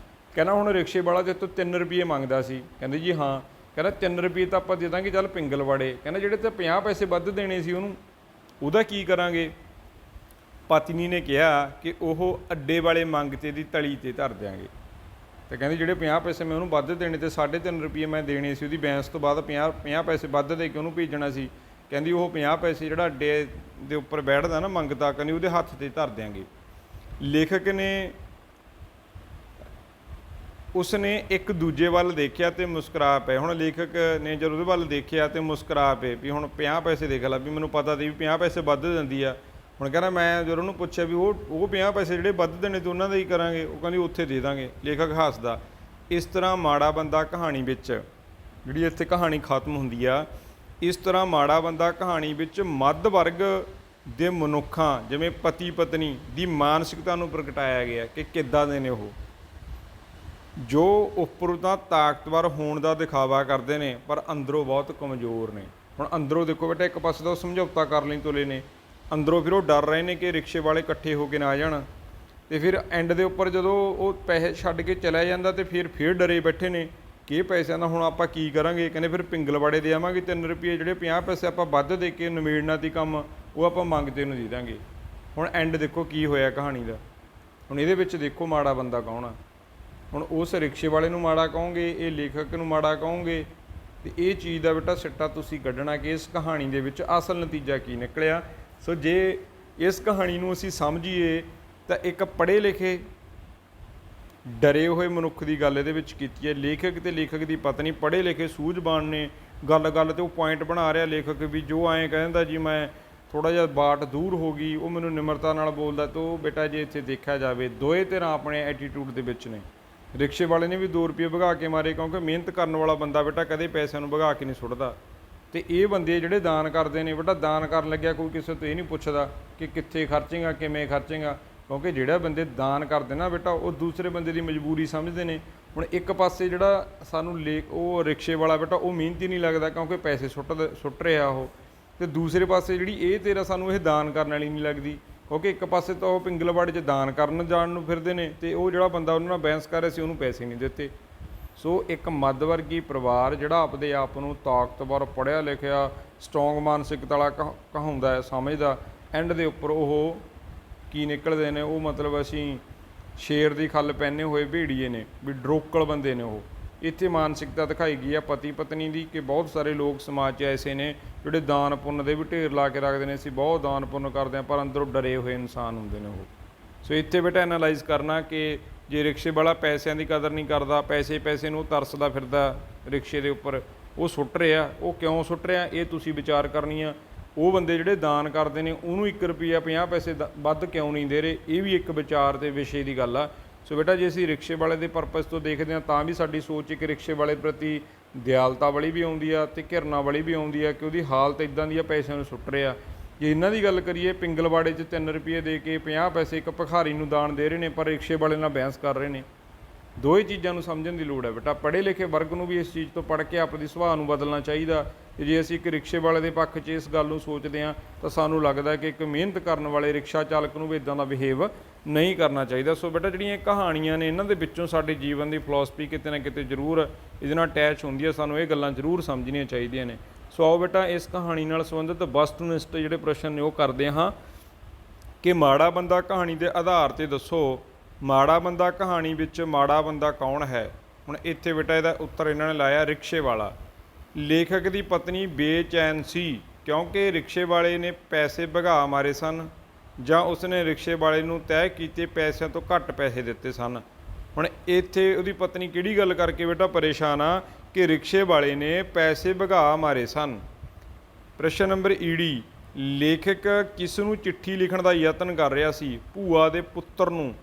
ਕਹਿੰਦਾ ਹੁਣ ਰਿਕਸ਼ੇ ਵਾਲਾ ਜੇ ਤੋਂ 3 ਰੁਪਏ ਮੰਗਦਾ ਸੀ, ਕਹਿੰਦੇ ਜੀ ਹਾਂ। ਕਹਿੰਦਾ 3 ਰੁਪਏ ਤਾਂ ਆਪਾਂ ਦੇ ਦਾਂਗੇ ਚੱਲ ਪਿੰਗਲਵਾੜੇ। ਕਹਿੰਦਾ ਜਿਹੜੇ ਤੇ 50 ਪੈਸੇ ਵੱਧ ਦੇਣੇ ਸੀ ਉਹਨੂੰ, ਉਹਦਾ ਕੀ ਕਰਾਂਗੇ। ਪਤਨੀ ਨੇ ਕਿਹਾ ਕਿ ਉਹ ਅੱਡੇ ਵਾਲੇ ਮੰਗਤੇ ਦੀ ਤਲੀ 'ਤੇ ਧਰ ਦਿਆਂਗੇ। ਅਤੇ ਕਹਿੰਦੀ ਜਿਹੜੇ 50 ਪੈਸੇ ਮੈਂ ਉਹਨੂੰ ਵੱਧ ਦੇਣੇ ਅਤੇ 3.5 ਰੁਪਏ ਮੈਂ ਦੇਣੇ ਸੀ, ਉਹਦੀ ਬੈਂਸ ਤੋਂ ਬਾਅਦ 50 ਪੈਸੇ ਵੱਧ ਦੇ ਕੇ ਉਹਨੂੰ ਭੇਜਣਾ ਸੀ। ਕਹਿੰਦੀ ਉਹ 50 ਪੈਸੇ ਜਿਹੜਾ ਅੱਡੇ ਦੇ ਉੱਪਰ ਬੈਠਦਾ ਨਾ ਮੰਗਤਾ, ਕਹਿੰਦੀ ਉਹਦੇ ਹੱਥ 'ਤੇ ਧਰ ਦਿਆਂਗੇ। ਲੇਖਕ ਨੇ ਉਸਨੇ ਇੱਕ ਦੂਜੇ ਵੱਲ ਦੇਖਿਆ ਅਤੇ ਮੁਸਕਰਾ ਪਏ। ਹੁਣ ਲੇਖਕ ਨੇ ਜਦੋਂ ਉਹਦੇ ਵੱਲ ਦੇਖਿਆ ਅਤੇ ਮੁਸਕਰਾ ਪਏ ਵੀ ਹੁਣ 50 ਪੈਸੇ ਦੇਖ ਲਾ, ਵੀ ਮੈਨੂੰ ਪਤਾ ਸੀ ਵੀ 50 ਪੈਸੇ ਵੱਧ ਦਿੰਦੀ ਆ। ਹੁਣ ਕਹਿੰਦਾ ਮੈਂ ਜਦੋਂ ਉਹਨੂੰ ਪੁੱਛਿਆ ਵੀ ਉਹ 50 ਪੈਸੇ ਜਿਹੜੇ ਵੱਧ ਦੇਣੇ ਤੇ ਉਹਨਾਂ ਦਾ ਹੀ ਕਰਾਂਗੇ, ਉਹ ਕਹਿੰਦੀ ਉੱਥੇ ਦੇ ਦਾਂਗੇ। ਲੇਖਕ ਹੱਸਦਾ। ਇਸ ਤਰ੍ਹਾਂ ਮਾੜਾ ਬੰਦਾ ਕਹਾਣੀ ਵਿੱਚ, ਜਿਹੜੀ ਇੱਥੇ ਕਹਾਣੀ ਖਤਮ ਹੁੰਦੀ ਆ, ਇਸ ਤਰ੍ਹਾਂ ਮਾੜਾ ਬੰਦਾ ਕਹਾਣੀ ਵਿੱਚ ਮੱਧ ਵਰਗ ਦੇ ਮਨੁੱਖਾਂ ਜਿਵੇਂ ਪਤੀ ਪਤਨੀ ਦੀ ਮਾਨਸਿਕਤਾ ਨੂੰ ਪ੍ਰਗਟਾਇਆ ਗਿਆ ਕਿ ਕਿੱਦਾਂ ਦੇ ਨੇ ਉਹ, ਜੋ ਉੱਪਰੋਂ ਤਾਂ ਤਾਕਤਵਰ ਹੋਣ ਦਾ ਦਿਖਾਵਾ ਕਰਦੇ ਨੇ ਪਰ ਅੰਦਰੋਂ ਬਹੁਤ ਕਮਜ਼ੋਰ ਨੇ। ਹੁਣ ਅੰਦਰੋਂ ਦੇਖੋ ਬੇਟਾ, ਇੱਕ ਪਾਸੇ ਤਾਂ ਉਹ ਸਮਝੌਤਾ ਕਰ ਲਈ ਤੁਲੇ ਨੇ, ਅੰਦਰੋਂ ਫਿਰ ਉਹ ਡਰ ਰਹੇ ਨੇ ਕਿ ਰਿਕਸ਼ੇ ਵਾਲੇ ਇਕੱਠੇ ਹੋ ਕੇ ਨਾ ਆ ਜਾਣ। ਅਤੇ ਫਿਰ ਐਂਡ ਦੇ ਉੱਪਰ ਜਦੋਂ ਉਹ ਪੈਸੇ ਛੱਡ ਕੇ ਚਲਾ ਜਾਂਦਾ ਅਤੇ ਫਿਰ ਡਰੇ ਬੈਠੇ ਨੇ ਕਿ ਇਹ ਪੈਸਿਆਂ ਦਾ ਹੁਣ ਆਪਾਂ ਕੀ ਕਰਾਂਗੇ। ਕਹਿੰਦੇ ਫਿਰ ਪਿੰਗਲਵਾੜੇ ਦੇ ਆਵਾਂਗੇ 3 ਰੁਪਏ, ਜਿਹੜੇ 50 ਪੈਸੇ ਆਪਾਂ ਵੱਧ ਦੇ ਕੇ ਨਿਬੇੜਨਾ ਤੀ ਕੰਮ, ਉਹ ਆਪਾਂ ਮੰਗਤੇ ਨੂੰ ਦੇ ਦਾਂਗੇ। ਹੁਣ ਐਂਡ ਦੇਖੋ ਕੀ ਹੋਇਆ ਕਹਾਣੀ ਦਾ। ਹੁਣ ਇਹਦੇ ਵਿੱਚ ਦੇਖੋ ਮਾੜਾ ਬੰਦਾ ਕੌਣ ਆ। ਹੁਣ ਉਸ ਰਿਕਸ਼ੇ ਵਾਲੇ ਨੂੰ ਮਾੜਾ ਕਹੋਗੇ, ਇਹ ਲੇਖਕ ਨੂੰ ਮਾੜਾ ਕਹੋਗੇ, ਅਤੇ ਇਹ ਚੀਜ਼ ਦਾ ਬੇਟਾ ਸਿੱਟਾ ਤੁਸੀਂ ਕੱਢਣਾ ਕਿ ਇਸ ਕਹਾਣੀ ਦੇ ਵਿੱਚ ਅਸਲ ਨਤੀਜਾ ਕੀ ਨਿਕਲਿਆ। ਸੋ ਜੇ ਇਸ ਕਹਾਣੀ ਨੂੰ ਅਸੀਂ ਸਮਝੀਏ ਤਾਂ ਇੱਕ ਪੜ੍ਹੇ ਲਿਖੇ ਡਰੇ ਹੋਏ ਮਨੁੱਖ ਦੀ ਗੱਲ ਇਹਦੇ ਵਿੱਚ ਕੀਤੀ ਹੈ। ਲੇਖਕ ਅਤੇ ਲੇਖਕ ਦੀ ਪਤਨੀ ਪੜ੍ਹੇ ਲਿਖੇ ਸੂਝਵਾਨ ਨੇ। ਗੱਲ 'ਤੇ ਉਹ ਪੁਆਇੰਟ ਬਣਾ ਰਿਹਾ ਲੇਖਕ ਵੀ, ਜੋ ਐਂ ਕਹਿੰਦਾ ਜੀ ਮੈਂ ਥੋੜ੍ਹਾ ਜਿਹਾ ਬਾਟ ਦੂਰ ਹੋ ਗਈ, ਉਹ ਮੈਨੂੰ ਨਿਮਰਤਾ ਨਾਲ ਬੋਲਦਾ। ਤਾਂ ਉਹ ਬੇਟਾ ਜੇ ਇੱਥੇ ਦੇਖਿਆ ਜਾਵੇ ਦੋਏ ਧਿਰਾਂ ਆਪਣੇ ਐਟੀਟਿਊਡ ਦੇ ਵਿੱਚ ਨੇ। ਰਿਕਸ਼ੇ ਵਾਲੇ ਨੇ ਵੀ 2 ਰੁਪਏ ਵਗਾ ਕੇ ਮਾਰੇ, ਕਿਉਂਕਿ ਮਿਹਨਤ ਕਰਨ ਵਾਲਾ ਬੰਦਾ ਬੇਟਾ ਕਦੇ ਪੈਸਿਆਂ ਨੂੰ ਵਗਾ ਕੇ ਨਹੀਂ ਸੁੱਟਦਾ। ਅਤੇ ਇਹ ਬੰਦੇ ਜਿਹੜੇ ਦਾਨ ਕਰਦੇ ਨੇ ਬੇਟਾ, ਦਾਨ ਕਰਨ ਲੱਗਿਆ ਕੋਈ ਕਿਸੇ ਤੋਂ ਇਹ ਨਹੀਂ ਪੁੱਛਦਾ ਕਿ ਕਿੱਥੇ ਖਰਚੇਗਾ, ਕਿਵੇਂ ਖਰਚੇਗਾ, ਕਿਉਂਕਿ ਜਿਹੜਾ ਬੰਦੇ ਦਾਨ ਕਰਦੇ ਨਾ ਬੇਟਾ, ਉਹ ਦੂਸਰੇ ਬੰਦੇ ਦੀ ਮਜਬੂਰੀ ਸਮਝਦੇ ਨੇ। ਹੁਣ ਇੱਕ ਪਾਸੇ ਜਿਹੜਾ ਸਾਨੂੰ ਉਹ ਰਿਕਸ਼ੇ ਵਾਲਾ ਬੇਟਾ, ਉਹ ਮਿਹਨਤੀ ਨਹੀਂ ਲੱਗਦਾ ਕਿਉਂਕਿ ਪੈਸੇ ਸੁੱਟ ਰਿਹਾ ਉਹ, ਅਤੇ ਦੂਸਰੇ ਪਾਸੇ ਜਿਹੜੀ ਇਹ ਤੇਰਾ ਸਾਨੂੰ ਇਹ ਦਾਨ ਕਰਨ ਵਾਲੀ ਨਹੀਂ ਲੱਗਦੀ, ਕਿਉਂਕਿ ਇੱਕ ਪਾਸੇ ਤਾਂ ਉਹ ਪਿੰਗਲਵਾੜੇ 'ਚ ਦਾਨ ਕਰਨ ਜਾਣ ਨੂੰ ਫਿਰਦੇ ਨੇ, ਅਤੇ ਉਹ ਜਿਹੜਾ ਬੰਦਾ ਉਹਨਾਂ ਨਾਲ ਬਹਿਸ ਕਰ ਰਿਹਾ ਸੀ ਉਹਨੂੰ ਪੈਸੇ ਨਹੀਂ ਦਿੱਤੇ। ਸੋ ਇੱਕ ਮੱਧ ਵਰਗੀ ਪਰਿਵਾਰ ਜਿਹੜਾ ਆਪਦੇ ਆਪ ਨੂੰ ਤਾਕਤਵਰ, ਪੜ੍ਹਿਆ ਲਿਖਿਆ, ਸਟਰੋਂਗ ਮਾਨਸਿਕਤਾ ਵਾਲਾ ਕਹਾਉਂਦਾ ਹੈ, ਸਮਝਦਾ, ਐਂਡ ਦੇ ਉੱਪਰ ਉਹ ਕੀ ਨਿਕਲਦੇ ਨੇ, ਉਹ ਮਤਲਬ ਅਸੀਂ ਸ਼ੇਰ ਦੀ ਖੱਲ ਪਹਿਨੇ ਹੋਏ ਭੇੜੀਏ ਨੇ, ਵੀ ਡਰੋਕਲ ਬੰਦੇ ਨੇ ਉਹ। ਇੱਥੇ ਮਾਨਸਿਕਤਾ ਦਿਖਾਈ ਗਈ ਆ ਪਤੀ ਪਤਨੀ ਦੀ ਕਿ ਬਹੁਤ ਸਾਰੇ ਲੋਕ ਸਮਾਜ 'ਚ ਐਸੇ ਨੇ ਜਿਹੜੇ ਦਾਨ ਪੁੰਨ ਦੇ ਵੀ ਢੇਰ ਲਾ ਕੇ ਰੱਖਦੇ ਨੇ, ਅਸੀਂ ਬਹੁਤ ਦਾਨ ਪੁੰਨ ਕਰਦੇ ਹਾਂ ਪਰ ਅੰਦਰੋਂ ਡਰੇ ਹੋਏ ਇਨਸਾਨ ਹੁੰਦੇ ਨੇ ਉਹ। ਸੋ ਇੱਥੇ ਬੇਟਾ ਐਨਾਲਾਈਜ਼ ਕਰਨਾ ਕਿ ਜੇ ਰਿਕਸ਼ੇ ਵਾਲਾ ਪੈਸਿਆਂ ਦੀ ਕਦਰ ਨਹੀਂ ਕਰਦਾ, ਪੈਸੇ ਨੂੰ ਤਰਸਦਾ ਫਿਰਦਾ ਰਿਕਸ਼ੇ ਦੇ ਉੱਪਰ, ਉਹ ਸੁੱਟ ਰਿਹਾ, ਉਹ ਕਿਉਂ ਸੁੱਟ ਰਿਹਾ ਇਹ ਤੁਸੀਂ ਵਿਚਾਰ ਕਰਨੀ ਆ। ਉਹ ਬੰਦੇ ਜਿਹੜੇ ਦਾਨ ਕਰਦੇ ਨੇ ਉਹਨੂੰ 1 ਰੁਪਈਆ 50 ਪੈਸੇ ਵੱਧ ਕਿਉਂ ਨਹੀਂ ਦੇ ਰਹੇ, ਇਹ ਵੀ ਇੱਕ ਵਿਚਾਰ ਦੇ ਵਿਸ਼ੇ ਦੀ ਗੱਲ ਆ। ਸੋ ਬੇਟਾ ਜੇ ਅਸੀਂ ਰਿਕਸ਼ੇ ਵਾਲੇ ਦੇ ਪਰਪਸ ਤੋਂ ਦੇਖਦੇ ਹਾਂ ਤਾਂ ਵੀ ਸਾਡੀ ਸੋਚ ਇੱਕ ਰਿਕਸ਼ੇ ਵਾਲੇ ਪ੍ਰਤੀ ਦਿਆਲਤਾ ਵਾਲੀ ਵੀ ਆਉਂਦੀ ਆ ਅਤੇ ਘਿਰਨਾ ਵਾਲੀ ਵੀ ਆਉਂਦੀ ਆ ਕਿ ਉਹਦੀ ਹਾਲਤ ਇੱਦਾਂ ਦੀ ਆ, ਪੈਸਿਆਂ ਨੂੰ ਸੁੱਟ ਰਿਹਾ। ਜੇ ਇਹਨਾਂ ਦੀ ਗੱਲ ਕਰੀਏ, ਪਿੰਗਲਵਾੜੇ 'ਚ 3 ਰੁਪਏ ਦੇ ਕੇ 50 ਪੈਸੇ ਇੱਕ ਭਿਖਾਰੀ ਨੂੰ ਦਾਨ ਦੇ ਰਹੇ ਨੇ ਪਰ ਰਿਕਸ਼ੇ ਵਾਲੇ ਨਾਲ ਬਹਿਸ ਕਰ ਰਹੇ ਨੇ। ਦੋਵੇਂ ਚੀਜ਼ਾਂ ਨੂੰ ਸਮਝਣ ਦੀ ਲੋੜ ਹੈ ਬੇਟਾ। ਪੜ੍ਹੇ ਲਿਖੇ ਵਰਗ ਨੂੰ ਵੀ ਇਸ ਚੀਜ਼ ਤੋਂ ਪੜ੍ਹ ਕੇ ਆਪਣੀ ਸੁਭਾਅ ਨੂੰ ਬਦਲਣਾ ਚਾਹੀਦਾ। ਤੇ ਜੇ ਅਸੀਂ ਇੱਕ ਰਿਕਸ਼ੇ ਵਾਲੇ ਦੇ ਪੱਖ 'ਚ ਇਸ ਗੱਲ ਨੂੰ ਸੋਚਦੇ ਹਾਂ ਤਾਂ ਸਾਨੂੰ ਲੱਗਦਾ ਕਿ ਇੱਕ ਮਿਹਨਤ ਕਰਨ ਵਾਲੇ ਰਿਕਸ਼ਾ ਚਾਲਕ ਨੂੰ ਵੀ ਇੱਦਾਂ ਦਾ ਬਿਹੇਵ ਨਹੀਂ ਕਰਨਾ ਚਾਹੀਦਾ। ਸੋ ਬੇਟਾ ਜਿਹੜੀਆਂ ਕਹਾਣੀਆਂ ਨੇ ਇਹਨਾਂ ਦੇ ਵਿੱਚੋਂ ਸਾਡੇ ਜੀਵਨ ਦੀ ਫਿਲਾਸਫੀ ਕਿਤੇ ਨਾ ਕਿਤੇ ਜ਼ਰੂਰ ਇਹਦੇ ਨਾਲ ਅਟੈਚ ਹੁੰਦੀ ਹੈ, ਸਾਨੂੰ ਇਹ ਗੱਲਾਂ ਜ਼ਰੂਰ ਸਮਝਣੀਆਂ ਚਾਹੀਦੀਆਂ ਨੇ। ਸੋ ਆਓ ਬੇਟਾ ਇਸ ਕਹਾਣੀ ਨਾਲ ਸੰਬੰਧਿਤ ਵਸਤੂਨਿਸ਼ਟ ਜਿਹੜੇ ਪ੍ਰਸ਼ਨ ਨੇ ਉਹ ਕਰਦੇ ਹਾਂ ਕਿ ਮਾੜਾ ਬੰਦਾ ਕਹਾਣੀ ਦੇ ਆਧਾਰ 'ਤੇ ਦੱਸੋ, ਮਾੜਾ ਬੰਦਾ ਕਹਾਣੀ ਵਿੱਚ ਮਾੜਾ ਬੰਦਾ ਕੌਣ ਹੈ। ਹੁਣ ਇੱਥੇ ਬੇਟਾ ਇਹਦਾ ਉੱਤਰ ਇਹਨਾਂ ਨੇ ਲਾਇਆ ਰਿਕਸ਼ੇ ਵਾਲਾ। ਲੇਖਕ ਦੀ ਪਤਨੀ ਬੇਚੈਨ ਸੀ ਕਿਉਂਕਿ ਰਿਕਸ਼ੇ ਵਾਲੇ ਨੇ ਪੈਸੇ ਵਗਾ ਮਾਰੇ ਸਨ ਜਾਂ ਉਸਨੇ ਰਿਕਸ਼ੇ ਵਾਲੇ ਨੂੰ ਤੈਅ ਕੀਤੇ ਪੈਸਿਆਂ ਤੋਂ ਘੱਟ ਪੈਸੇ ਦਿੱਤੇ ਸਨ। ਹੁਣ ਇੱਥੇ ਉਹਦੀ ਪਤਨੀ ਕਿਹੜੀ ਗੱਲ ਕਰਕੇ ਬੇਟਾ ਪਰੇਸ਼ਾਨ ਆ ਕਿ ਰਿਕਸ਼ੇ ਵਾਲੇ ਨੇ ਪੈਸੇ ਵਗਾ ਮਾਰੇ ਸਨ। ਪ੍ਰਸ਼ਨ ਨੰਬਰ ਈਡੀ, ਲੇਖਕ ਕਿਸ ਨੂੰ ਚਿੱਠੀ ਲਿਖਣ ਦਾ ਯਤਨ ਕਰ ਰਿਹਾ ਸੀ। ਭੂਆ ਦੇ ਪੁੱਤਰ ਨੂੰ,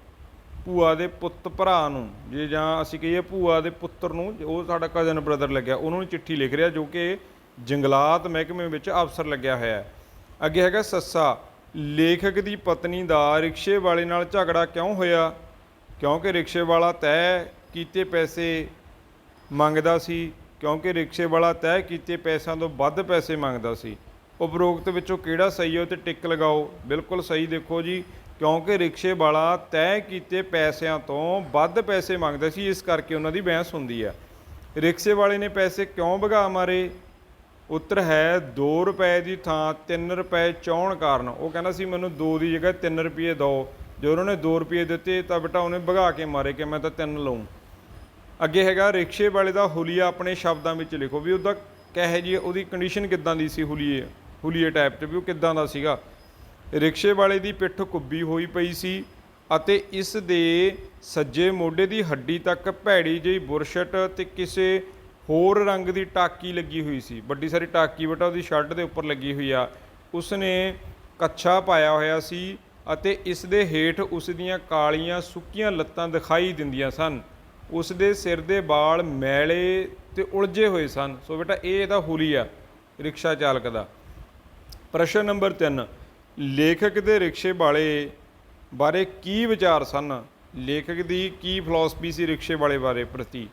ਭੂਆ ਦੇ ਪੁੱਤ ਭਰਾ ਨੂੰ, ਜੇ ਜਾਂ ਅਸੀਂ ਕਹੀਏ ਭੂਆ ਦੇ ਪੁੱਤਰ ਨੂੰ, ਉਹ ਸਾਡਾ ਕਜ਼ਨ ਬ੍ਰਦਰ ਲੱਗਿਆ, ਉਹਨਾਂ ਨੂੰ ਚਿੱਠੀ ਲਿਖ ਰਿਹਾ ਜੋ ਕਿ ਜੰਗਲਾਤ ਮਹਿਕਮੇ ਵਿੱਚ ਅਫਸਰ ਲੱਗਿਆ ਹੋਇਆ ਹੈ। ਅੱਗੇ ਹੈਗਾ ਸੱਸਾ, ਲੇਖਕ ਦੀ ਪਤਨੀ ਦਾ ਰਿਕਸ਼ੇ ਵਾਲੇ ਨਾਲ ਝਗੜਾ ਕਿਉਂ ਹੋਇਆ। ਕਿਉਂਕਿ ਰਿਕਸ਼ੇ ਵਾਲਾ ਤੈਅ ਕੀਤੇ ਪੈਸੇ ਮੰਗਦਾ ਸੀ, ਕਿਉਂਕਿ ਰਿਕਸ਼ੇ ਵਾਲਾ ਤੈਅ ਕੀਤੇ ਪੈਸਿਆਂ ਤੋਂ ਵੱਧ ਪੈਸੇ ਮੰਗਦਾ ਸੀ। ਉਪਰੋਕਤ ਵਿੱਚੋਂ ਕਿਹੜਾ ਸਹੀ ਹੈ ਉਹ 'ਤੇ ਟਿਕ ਲਗਾਓ। ਬਿਲਕੁਲ ਸਹੀ ਦੇਖੋ ਜੀ, ਕਿਉਂਕਿ ਰਿਕਸ਼ੇ ਵਾਲਾ ਤੈਅ ਕੀਤੇ ਪੈਸਿਆਂ ਤੋਂ ਵੱਧ ਪੈਸੇ ਮੰਗਦਾ ਸੀ, ਇਸ ਕਰਕੇ ਉਹਨਾਂ ਦੀ ਬਹਿਸ ਹੁੰਦੀ ਆ। ਰਿਕਸ਼ੇ ਵਾਲੇ ਨੇ ਪੈਸੇ ਕਿਉਂ ਵਗਾ ਮਾਰੇ। ਉੱਤਰ ਹੈ 2 ਰੁਪਏ ਦੀ ਥਾਂ 3 ਰੁਪਏ ਚਾਹੁਣ ਕਾਰਨ। ਉਹ ਕਹਿੰਦਾ ਸੀ ਮੈਨੂੰ 2 ਦੀ ਜਗ੍ਹਾ 3 ਰੁਪਏ ਦਿਓ, ਜੇ ਉਹਨਾਂ ਨੇ 2 ਰੁਪਏ ਦਿੱਤੇ ਤਾਂ ਬੇਟਾ ਉਹਨੇ ਵਗਾ ਕੇ ਮਾਰੇ ਕਿ ਮੈਂ ਤਾਂ 3 ਲਊਂ। ਅੱਗੇ ਹੈਗਾ ਰਿਕਸ਼ੇ ਵਾਲੇ ਦਾ ਹੁਲੀਆ ਆਪਣੇ ਸ਼ਬਦਾਂ ਵਿੱਚ ਲਿਖੋ, ਵੀ ਉਹਦਾ ਕਹੇ ਜੀ ਉਹਦੀ ਕੰਡੀਸ਼ਨ ਕਿੱਦਾਂ ਦੀ ਸੀ, ਹੁਲੀਏ ਟਾਈਪ 'ਚ ਵੀ ਉਹ ਕਿੱਦਾਂ ਦਾ ਸੀਗਾ। ਰਿਕਸ਼ੇ ਵਾਲੇ ਦੀ ਪਿੱਠ ਕੁੱਬੀ ਹੋਈ ਪਈ ਸੀ ਅਤੇ ਇਸ ਦੇ ਸੱਜੇ ਮੋਢੇ ਦੀ ਹੱਡੀ ਤੱਕ ਭੈੜੀ ਜਿਹੀ ਬੁਰਸ਼ਟ ਅਤੇ ਕਿਸੇ ਹੋਰ ਰੰਗ ਦੀ ਟਾਕੀ ਲੱਗੀ ਹੋਈ ਸੀ। ਵੱਡੀ ਸਾਰੀ ਟਾਕੀ ਬੇਟਾ ਉਹਦੀ ਸ਼ਰਟ ਦੇ ਉੱਪਰ ਲੱਗੀ ਹੋਈ ਆ। ਉਸਨੇ ਕੱਛਾ ਪਾਇਆ ਹੋਇਆ ਸੀ ਅਤੇ ਇਸ ਦੇ ਹੇਠ ਉਸ ਦੀਆਂ ਕਾਲੀਆਂ ਸੁੱਕੀਆਂ ਲੱਤਾਂ ਦਿਖਾਈ ਦਿੰਦੀਆਂ ਸਨ। ਉਸ ਦੇ ਸਿਰ ਦੇ ਵਾਲ ਮੈਲੇ ਤੇ ਉਲਝੇ ਹੋਏ ਸਨ। ਸੋ ਬੇਟਾ ਇਹ ਇਹਦਾ ਹੁਲੀਆ ਰਿਕਸ਼ਾ ਚਾਲਕ ਦਾ। ਪ੍ਰਸ਼ਨ ਨੰਬਰ 3, ਲੇਖਕ ਦੇ ਰਿਕਸ਼ੇ ਵਾਲੇ ਬਾਰੇ ਕੀ ਵਿਚਾਰ ਸਨ। ਲੇਖਕ ਦੀ ਕੀ ਫਿਲਾਸਫੀ ਸੀ ਰਿਕਸ਼ੇ ਵਾਲੇ ਬਾਰੇ ਪ੍ਰਤੀ,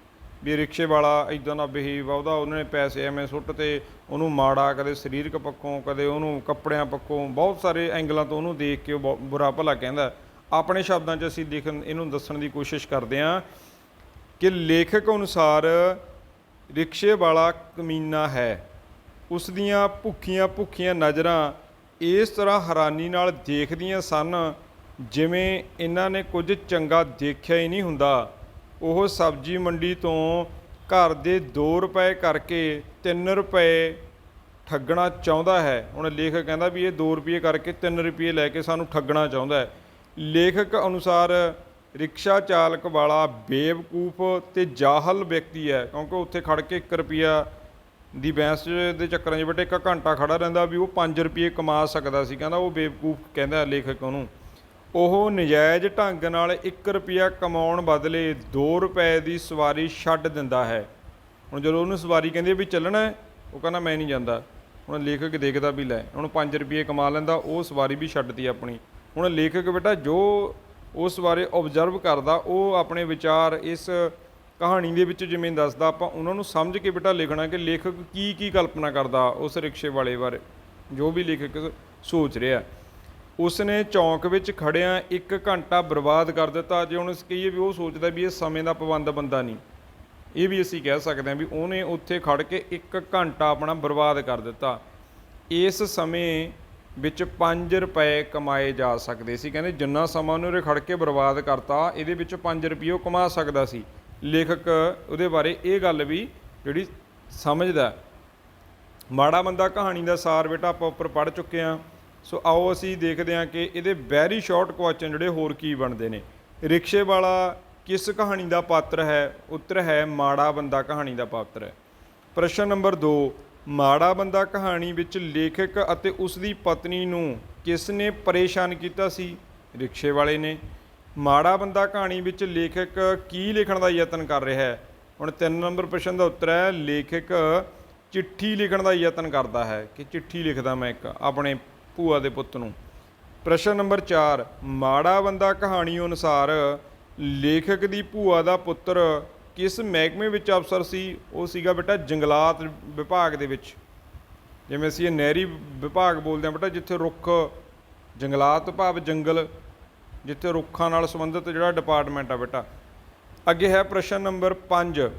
ਵੀ ਰਿਕਸ਼ੇ ਵਾਲਾ ਇੱਦਾਂ ਦਾ ਬਿਹੇਵ ਆ ਉਹਦਾ, ਉਹਨਾਂ ਨੇ ਪੈਸੇ ਐਵੇਂ ਸੁੱਟ ਤੇ ਉਹਨੂੰ ਮਾੜਾ, ਕਦੇ ਸਰੀਰਕ ਪੱਖੋਂ, ਕਦੇ ਉਹਨੂੰ ਕੱਪੜਿਆਂ ਪੱਖੋਂ, ਬਹੁਤ ਸਾਰੇ ਐਂਗਲਾਂ ਤੋਂ ਉਹਨੂੰ ਦੇਖ ਕੇ ਉਹ ਬੁਰਾ ਭਲਾ ਕਹਿੰਦਾ। ਆਪਣੇ ਸ਼ਬਦਾਂ 'ਚ ਅਸੀਂ ਇਹਨੂੰ ਦੱਸਣ ਦੀ ਕੋਸ਼ਿਸ਼ ਕਰਦੇ ਹਾਂ ਕਿ ਲੇਖਕ ਅਨੁਸਾਰ ਰਿਕਸ਼ੇ ਵਾਲਾ ਕਮੀਨਾ ਹੈ। ਉਸ ਦੀਆਂ ਭੁੱਖੀਆਂ ਨਜ਼ਰਾਂ ਇਸ ਤਰ੍ਹਾਂ ਹੈਰਾਨੀ ਨਾਲ ਦੇਖਦੀਆਂ ਸਨ ਜਿਵੇਂ ਇਹਨਾਂ ਨੇ ਕੁਝ ਚੰਗਾ ਦੇਖਿਆ ਹੀ ਨਹੀਂ ਹੁੰਦਾ। ਉਹ ਸਬਜ਼ੀ ਮੰਡੀ ਤੋਂ ਘਰ ਦੇ 2 ਰੁਪਏ ਕਰਕੇ 3 ਰੁਪਏ ਠੱਗਣਾ ਚਾਹੁੰਦਾ ਹੈ। ਹੁਣ ਲੇਖਕ ਕਹਿੰਦਾ ਵੀ ਇਹ 2 ਰੁਪਏ ਕਰਕੇ 3 ਰੁਪਏ ਲੈ ਕੇ ਸਾਨੂੰ ਠੱਗਣਾ ਚਾਹੁੰਦਾ ਹੈ। ਲੇਖਕ ਅਨੁਸਾਰ ਰਿਕਸ਼ਾ ਚਾਲਕ ਵਾਲਾ ਬੇਵਕੂਫ ਅਤੇ ਜਾਹਲ ਵਿਅਕਤੀ ਹੈ, ਕਿਉਂਕਿ ਉੱਥੇ ਖੜ੍ਹ ਕੇ 1 ਰੁਪਈਆ ਦੀ ਬਹਿਸ ਦੇ ਚੱਕਰਾਂ 'ਚ ਬੇਟੇ 1 ਘੰਟਾ ਖੜ੍ਹਾ ਰਹਿੰਦਾ ਵੀ ਉਹ 5 ਰੁਪਏ ਕਮਾ ਸਕਦਾ ਸੀ। ਕਹਿੰਦਾ ਉਹ ਬੇਵਕੂਫ ਕਹਿੰਦਾ ਲੇਖਕ ਉਹਨੂੰ। ਉਹ ਨਜਾਇਜ਼ ਢੰਗ ਨਾਲ 1 ਰੁਪਈਆ ਕਮਾਉਣ ਬਦਲੇ 2 ਰੁਪਏ ਦੀ ਸਵਾਰੀ ਛੱਡ ਦਿੰਦਾ ਹੈ। ਹੁਣ ਜਦੋਂ ਉਹਨੂੰ ਸਵਾਰੀ ਕਹਿੰਦੀ ਵੀ ਚੱਲਣਾ, ਉਹ ਕਹਿੰਦਾ ਮੈਂ ਨਹੀਂ ਜਾਂਦਾ। ਹੁਣ ਲੇਖਕ ਦੇਖਦਾ ਵੀ ਲੈ ਹੁਣ 5 ਰੁਪਏ ਕਮਾ ਲੈਂਦਾ, ਉਹ ਸਵਾਰੀ ਵੀ ਛੱਡਤੀ ਆਪਣੀ। ਹੁਣ ਲੇਖਕ ਬੇਟਾ ਜੋ ਉਸ ਬਾਰੇ ਓਬਜ਼ਰਵ ਕਰਦਾ, ਉਹ ਆਪਣੇ ਵਿਚਾਰ ਇਸ ਕਹਾਣੀ ਦੇ ਵਿੱਚ ਜਿਵੇਂ ਦੱਸਦਾ, ਆਪਾਂ ਉਹਨਾਂ ਨੂੰ ਸਮਝ ਕੇ ਬੇਟਾ ਲਿਖਣਾ ਕਿ ਲੇਖਕ ਕੀ ਕਲਪਨਾ ਕਰਦਾ ਉਸ ਰਿਕਸ਼ੇ ਵਾਲੇ ਬਾਰੇ, ਜੋ ਵੀ ਲੇਖਕ ਸੋਚ ਰਿਹਾ। ਉਸਨੇ ਚੌਂਕ ਵਿੱਚ ਖੜਿਆਂ 1 ਘੰਟਾ ਬਰਬਾਦ ਕਰ ਦਿੱਤਾ। ਜੇ ਹੁਣ ਅਸੀਂ ਕਹੀਏ ਵੀ ਉਹ ਸੋਚਦਾ ਵੀ ਇਹ ਸਮੇਂ ਦਾ ਪਾਬੰਦ ਬੰਦਾ ਨਹੀਂ, ਇਹ ਵੀ ਅਸੀਂ ਕਹਿ ਸਕਦੇ ਹਾਂ ਵੀ ਉਹਨੇ ਉੱਥੇ ਖੜ੍ਹ ਕੇ 1 ਘੰਟਾ ਆਪਣਾ ਬਰਬਾਦ ਕਰ ਦਿੱਤਾ। ਇਸ ਸਮੇਂ ਵਿੱਚ 5 ਰੁਪਏ ਕਮਾਏ ਜਾ ਸਕਦੇ ਸੀ। ਕਹਿੰਦੇ ਜਿੰਨਾ ਸਮਾਂ ਉਹਨੇ ਉਰੇ ਖੜ੍ਹ ਕੇ ਬਰਬਾਦ ਕਰਤਾ, ਇਹਦੇ ਵਿੱਚ 5 ਰੁਪਏ ਉਹ ਕਮਾ ਸਕਦਾ ਸੀ। ਲੇਖਕ ਉਹਦੇ ਬਾਰੇ ਇਹ ਗੱਲ ਵੀ ਜਿਹੜੀ ਸਮਝਦਾ। ਮਾੜਾ ਬੰਦਾ ਕਹਾਣੀ ਦਾ ਸਾਰ ਬੇਟਾ ਆਪਾਂ ਉੱਪਰ ਪੜ੍ਹ ਚੁੱਕੇ ਹਾਂ। ਸੋ ਆਓ ਅਸੀਂ ਦੇਖਦੇ ਹਾਂ ਕਿ ਇਹਦੇ ਵੈਰੀ ਸ਼ਾਰਟ ਕੁਐਸਚਨ ਜਿਹੜੇ ਹੋਰ ਕੀ ਬਣਦੇ ਨੇ। ਰਿਕਸ਼ੇ ਵਾਲਾ ਕਿਸ ਕਹਾਣੀ ਦਾ ਪਾਤਰ ਹੈ? ਉੱਤਰ ਹੈ ਮਾੜਾ ਬੰਦਾ ਕਹਾਣੀ ਦਾ ਪਾਤਰ ਹੈ। ਪ੍ਰਸ਼ਨ ਨੰਬਰ 2, ਮਾੜਾ ਬੰਦਾ ਕਹਾਣੀ ਵਿੱਚ ਲੇਖਕ ਅਤੇ ਉਸ ਦੀ ਪਤਨੀ ਨੂੰ ਕਿਸ ਨੇ ਪਰੇਸ਼ਾਨ ਕੀਤਾ ਸੀ? ਰਿਕਸ਼ੇ ਵਾਲੇ ਨੇ। ਮਾੜਾ ਬੰਦਾ ਕਹਾਣੀ ਵਿੱਚ ਲੇਖਕ ਕੀ ਲਿਖਣ ਦਾ ਯਤਨ ਕਰ ਰਿਹਾ ਹੈ? ਹੁਣ 3 ਨੰਬਰ ਪ੍ਰਸ਼ਨ ਦਾ ਉੱਤਰ ਹੈ ਲੇਖਕ ਚਿੱਠੀ ਲਿਖਣ ਦਾ ਯਤਨ ਕਰਦਾ ਹੈ ਕਿ ਚਿੱਠੀ ਲਿਖਦਾ ਮੈਂ ਇੱਕ ਆਪਣੇ ਭੂਆ ਦੇ ਪੁੱਤ ਨੂੰ। ਪ੍ਰਸ਼ਨ ਨੰਬਰ 4, ਮਾੜਾ ਬੰਦਾ ਕਹਾਣੀ ਅਨੁਸਾਰ ਲੇਖਕ ਦੀ ਭੂਆ ਦਾ ਪੁੱਤਰ ਕਿਸ ਮਹਿਕਮੇ ਵਿੱਚ ਅਫਸਰ ਸੀ? ਉਹ ਸੀਗਾ ਬੇਟਾ ਜੰਗਲਾਤ ਵਿਭਾਗ ਦੇ ਵਿੱਚ। ਜਿਵੇਂ ਅਸੀਂ ਇਹ ਨਹਿਰੀ ਵਿਭਾਗ ਬੋਲਦੇ ਹਾਂ ਬੇਟਾ, ਜਿੱਥੇ ਰੁੱਖ, ਜੰਗਲਾਤ ਭਾਵ ਜੰਗਲ, ਜਿੱਥੇ ਰੁੱਖਾਂ ਨਾਲ ਸੰਬੰਧਿਤ ਜਿਹੜਾ ਡਿਪਾਰਟਮੈਂਟ ਆ ਬੇਟਾ। ਅੱਗੇ ਹੈ ਪ੍ਰਸ਼ਨ ਨੰਬਰ 5,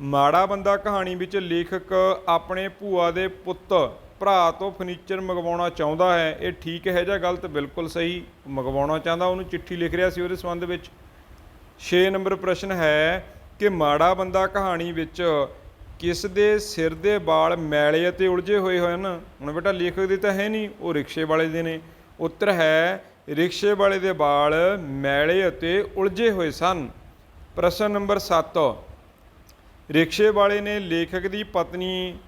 ਮਾੜਾ ਬੰਦਾ ਕਹਾਣੀ ਵਿੱਚ ਲੇਖਕ ਆਪਣੇ ਭੂਆ ਦੇ ਪੁੱਤ ਭਰਾ ਤੋਂ ਫਰਨੀਚਰ ਮੰਗਵਾਉਣਾ ਚਾਹੁੰਦਾ ਹੈ। ਇਹ ਠੀਕ ਹੈ ਜਾਂ ਗਲਤ? ਬਿਲਕੁਲ ਸਹੀ, ਮੰਗਵਾਉਣਾ ਚਾਹੁੰਦਾ, ਉਹਨੂੰ ਚਿੱਠੀ ਲਿਖ ਰਿਹਾ ਸੀ ਉਹਦੇ ਸੰਬੰਧ ਵਿੱਚ। 6 ਨੰਬਰ ਪ੍ਰਸ਼ਨ ਹੈ ਕਿ ਮਾੜਾ ਬੰਦਾ ਕਹਾਣੀ ਵਿੱਚ ਕਿਸ ਦੇ ਸਿਰ ਦੇ ਵਾਲ ਮੈਲੇ ਅਤੇ ਉਲਝੇ ਹੋਏ ਹਨ? ਹੁਣ ਬੇਟਾ ਲੇਖਕ ਦੇ ਤਾਂ ਹੈ ਨਹੀਂ, ਉਹ ਰਿਕਸ਼ੇ ਵਾਲੇ ਦੇ ਨੇ। ਉੱਤਰ ਹੈ ਰਿਕਸ਼ੇ ਵਾਲੇ ਦੇ ਵਾਲ ਮੈਲੇ ਅਤੇ ਉਲਝੇ ਹੋਏ ਸਨ। ਪ੍ਰਸ਼ਨ ਨੰਬਰ 7, ਰਿਕਸ਼ੇ ਵਾਲੇ ਨੇ ਲੇਖਕ ਦੀ ਪਤਨੀ